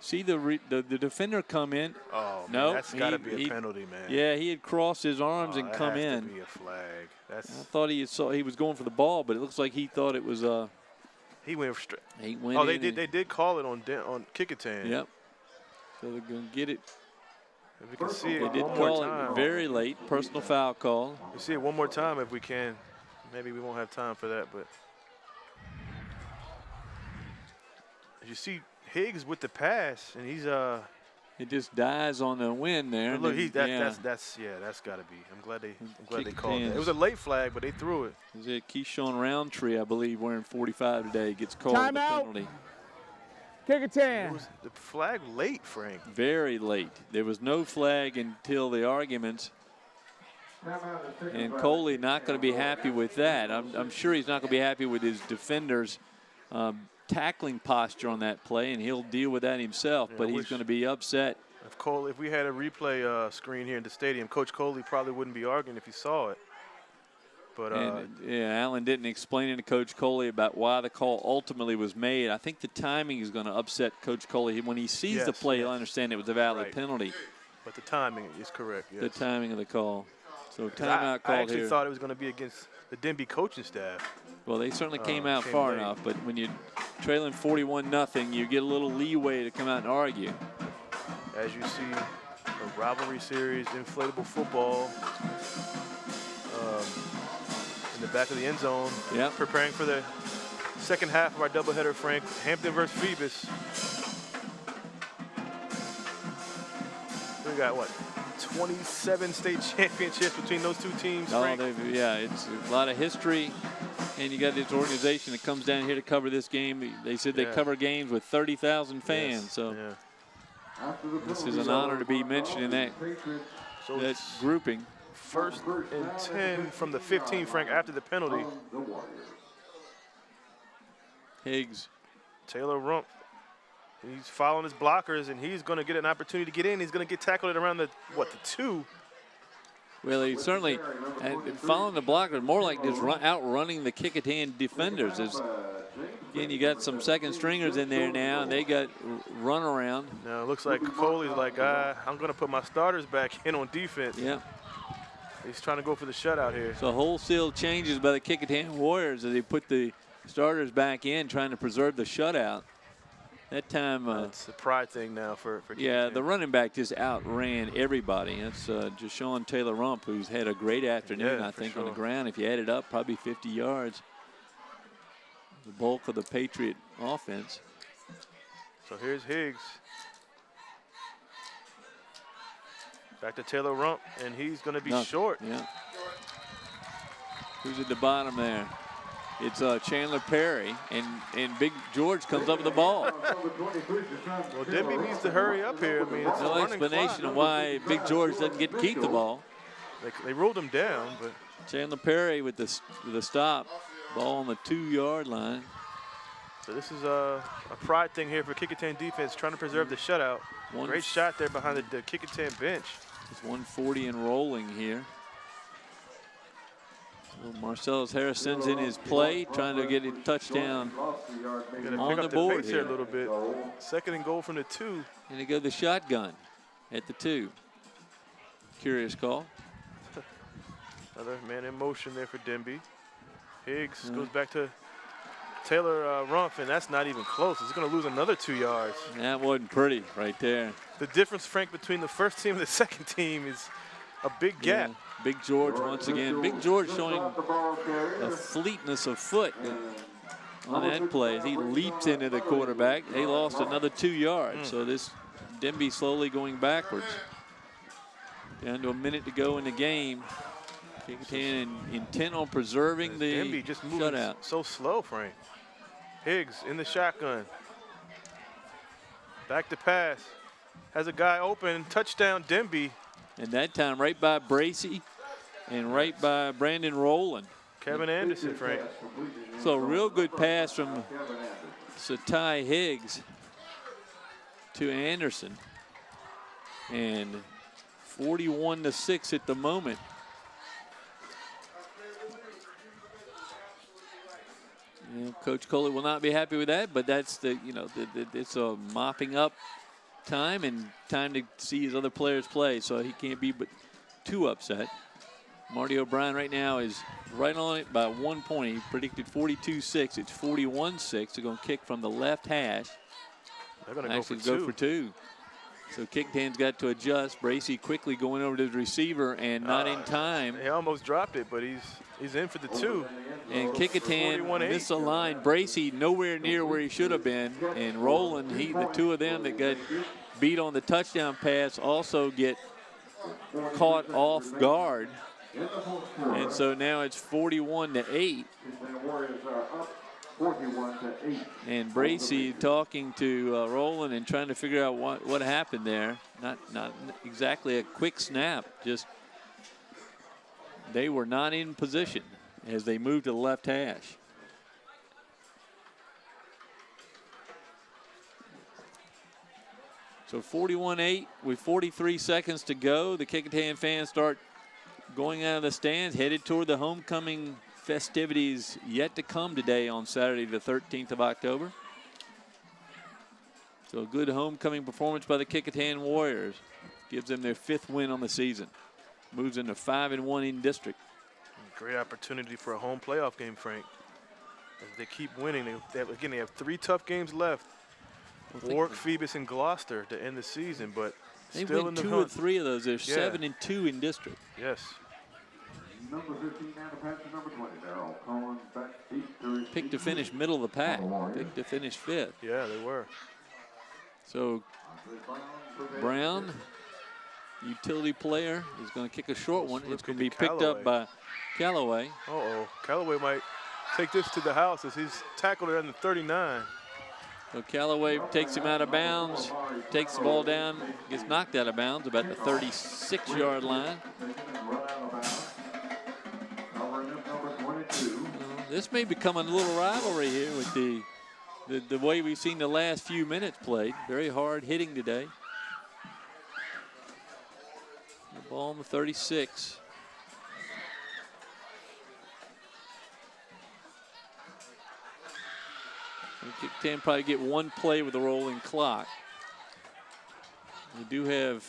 see the defender come in. Oh, no, man, that's got to be a penalty, man. Yeah, he had crossed his arms and come in. That has to be a flag. I thought he was going for the ball, but it looks like he thought it was he went straight. He went they did call it on Kecoughtan. Yep. So they're going to get it. If we can see it they did one more call time. it very late, personal foul call. We see it one more time if we can. Maybe we won't have time for that, but you see Higgs with the pass, and he's it just dies on the wind there. Look, that's got to be. I'm glad they called that. It was a late flag, but they threw it. Is it Keyshawn Roundtree, I believe, wearing 45 today, gets called the penalty. Kecoughtan. It was the flag late, Frank. Very late. There was no flag until the arguments. And Coley not going to be happy with that. I'm sure he's not going to be happy with his defenders' tackling posture on that play, and he'll deal with that himself. But he's going to be upset If we had a replay screen here in the stadium, Coach Coley probably wouldn't be arguing if he saw it. But yeah, Allen didn't explain it to Coach Coley about why the call ultimately was made. I think the timing is going to upset Coach Coley. When he sees the play, he'll understand it was a valid penalty. But the timing is correct, yes. The timing of the call. So timeout called here. I actually thought it was going to be against the Denbigh coaching staff. Well, they certainly came out far enough, but when you're trailing 41-0, you get a little leeway to come out and argue. As you see, a rivalry series, inflatable football in the back of the end zone. Yep. Preparing for the second half of our doubleheader, Frank. Hampton versus Phoebus. We got, what, 27 state championships between those two teams, Frank? Yeah, it's a lot of history. And you got this organization that comes down here to cover this game. They said they cover games with 30,000 fans. Yes. So this is an honor to be mentioned in that grouping. First and 10 from the 15, Frank, after the penalty. Higgs. Taylor Rump. He's following his blockers, and he's going to get an opportunity to get in. He's going to get tackled at around the 2. Well, he certainly, following the blocker, more like just outrunning the Kecoughtan defenders. Again, you got some second stringers in there now, and they got run around. Now, it looks like Coley's like, I'm going to put my starters back in on defense. Yeah. He's trying to go for the shutout here. So wholesale changes by the Kecoughtan Warriors as they put the starters back in, trying to preserve the shutout. That time, it's a pride thing now for yeah, Kecoughtan. the running back just outran everybody. That's just Sean Taylor Rump, who's had a great afternoon, I think, on the ground. If you add it up, probably 50 yards. The bulk of the Patriot offense. So here's Higgs. Back to Taylor Rump, and he's going to be short. Yeah. Who's at the bottom there? It's Chandler Perry, and Big George comes up with the ball. Well, Denbigh needs to hurry up here. I mean, it's no explanation of why Big George doesn't get to keep the ball. They ruled him down, but Chandler Perry with the stop. Ball on the 2-yard line. So this is a pride thing here for Kecoughtan defense, trying to preserve the shutout. Great shot there behind the Kecoughtan bench. It's 140 and rolling here. So Marcellus Harris sends in his play, trying to get a touchdown on the board here. A little bit. Second and goal from the 2. And they go the shotgun at the 2. Curious call. Another man in motion there for Denbigh. Higgs goes back to Taylor Rump, and that's not even close. He's going to lose another 2 yards. That wasn't pretty right there. The difference, Frank, between the first team and the second team is a big gap. Yeah. Big George once again. Big George showing a fleetness of foot on that play as he leaps into the quarterback. They lost another 2 yards. So this Denbigh slowly going backwards. Down to a minute to go in the game. Kecoughtan intent on preserving the Denbigh just moving shutout. So slow, Frank. Higgs in the shotgun. Back to pass. Has a guy open. Touchdown, Denbigh. And that time right by Bracey and right by Brandon Rowland. Kevin Anderson, Frank. So a real good pass from Satai Higgs to Anderson. And 41-6 at the moment. You know, Coach Coley will not be happy with that, but that's it's a mopping up time and time to see his other players play, so he can't be but too upset. Marty O'Brien right now is right on it by 1 point. He predicted 42-6. It's 41-6. They're going to kick from the left hash. They're going to go for two. So Kecoughtan's got to adjust. Bracey quickly going over to the receiver and not in time. He almost dropped it, but he's in for the 2. And Kecoughtan misaligned Bracey nowhere near where he should have been. And Rowland, the two of them that got beat on the touchdown pass also get caught off guard. And so now it's 41-8. And Bracey talking to Rowland and trying to figure out what happened there. Not exactly a quick snap, just they were not in position as they moved to the left hash. So 41-8 with 43 seconds to go. The Kecoughtan fans start going out of the stands, headed toward the homecoming festivities yet to come today on Saturday, the 13th of October. So a good homecoming performance by the Kecoughtan Warriors. Gives them their 5th win on the season. Moves into 5-1 in district. Great opportunity for a home playoff game, Frank. As they keep winning, they have 3 tough games left. Warwick, Phoebus, and Gloucester to end the season, but they still win in the 2 hunt. or 3 of those. They're 7-2 in district. Yes. Number 15 and a pass to number 20. Darrell Collins back deep to Picked to finish middle of the pack. Picked to finish 5th. Yeah, they were. So Brown, utility player, is going to kick a short one. It's going to be picked up by Callaway. Uh-oh. Callaway might take this to the house as he's tackled it on the 39. So Callaway takes him out of bounds, takes the ball down, gets knocked out of bounds about the 36-yard line. This may become a little rivalry here with the way we've seen the last few minutes played. Very hard hitting today. The ball on the 36. Kecoughtan probably get 1 play with a rolling clock. They do have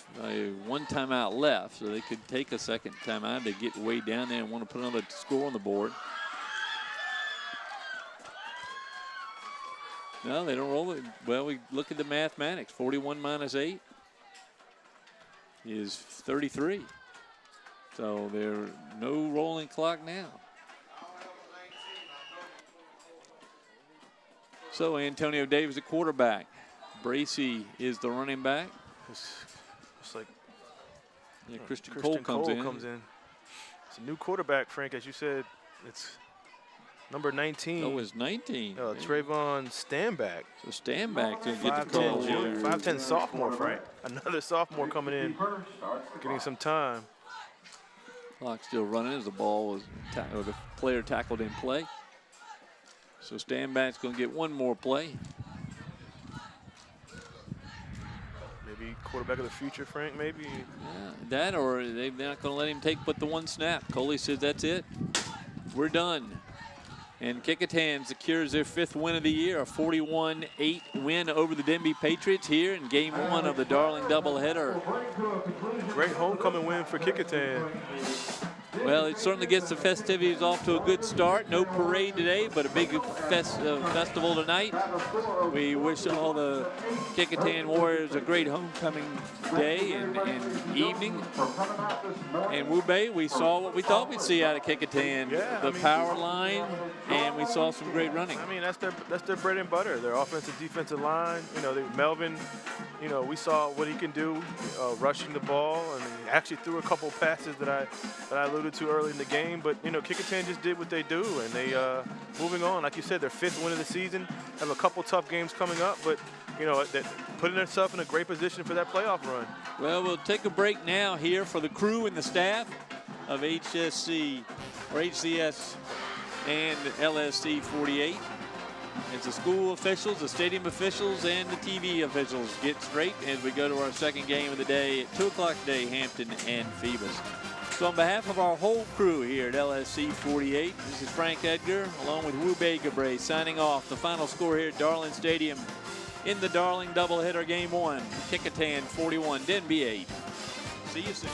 1 timeout left, so they could take a second timeout. They get way down there and want to put another score on the board. No, they don't roll it. Well, we look at the mathematics. 41 minus 8 is 33. So there's no rolling clock now. So Antonio Davis, the quarterback. Bracey is the running back. It's like Christian Cole comes in. It's a new quarterback, Frank, as you said. It's number 19. Oh, it's 19. Trayvon Stanback. So Stanback to get the call. 5'10" sophomore, Frank. Another sophomore coming in, getting some time. Clock still running as the ball was, or the player tackled in play. So Stanback's going to get 1 more play. Maybe quarterback of the future, Frank, maybe. Yeah, that or they're not going to let him take but the 1 snap. Coley says that's it. We're done. And Kecoughtan secures their 5th win of the year, a 41-8 win over the Denbigh Patriots here in game 1 of the Darling doubleheader. Great homecoming win for Kecoughtan. Well, it certainly gets the festivities off to a good start. No parade today, but a big festival tonight. We wish all the Kecoughtan Warriors a great homecoming day and evening. And Wu Bei, we saw what we thought we'd see out of Kecoughtan. Yeah, the power line, and we saw some great running. I mean, that's their bread and butter. Their offensive, defensive line. You know, Melvin. You know, we saw what he can do rushing the ball, and he actually threw a couple passes that I alluded to early in the game. But you know, Kecoughtan just did what they do, and they moving on. Like you said, their 5th win of the season. Have a couple tough games coming up, but you know, putting themselves in a great position for that playoff run. Well, we'll take a break now here for the crew and the staff of HSC or HCS and LSC 48. As the school officials, the stadium officials, and the TV officials get straight as we go to our 2nd game of the day at 2 o'clock today, Hampton and Phoebus. So on behalf of our whole crew here at LSC 48, this is Frank Edgar along with Wu Bei Gabre signing off. The final score here at Darling Stadium in the Darling doubleheader game 1. Kecoughtan 41, Denbigh 8. See you soon.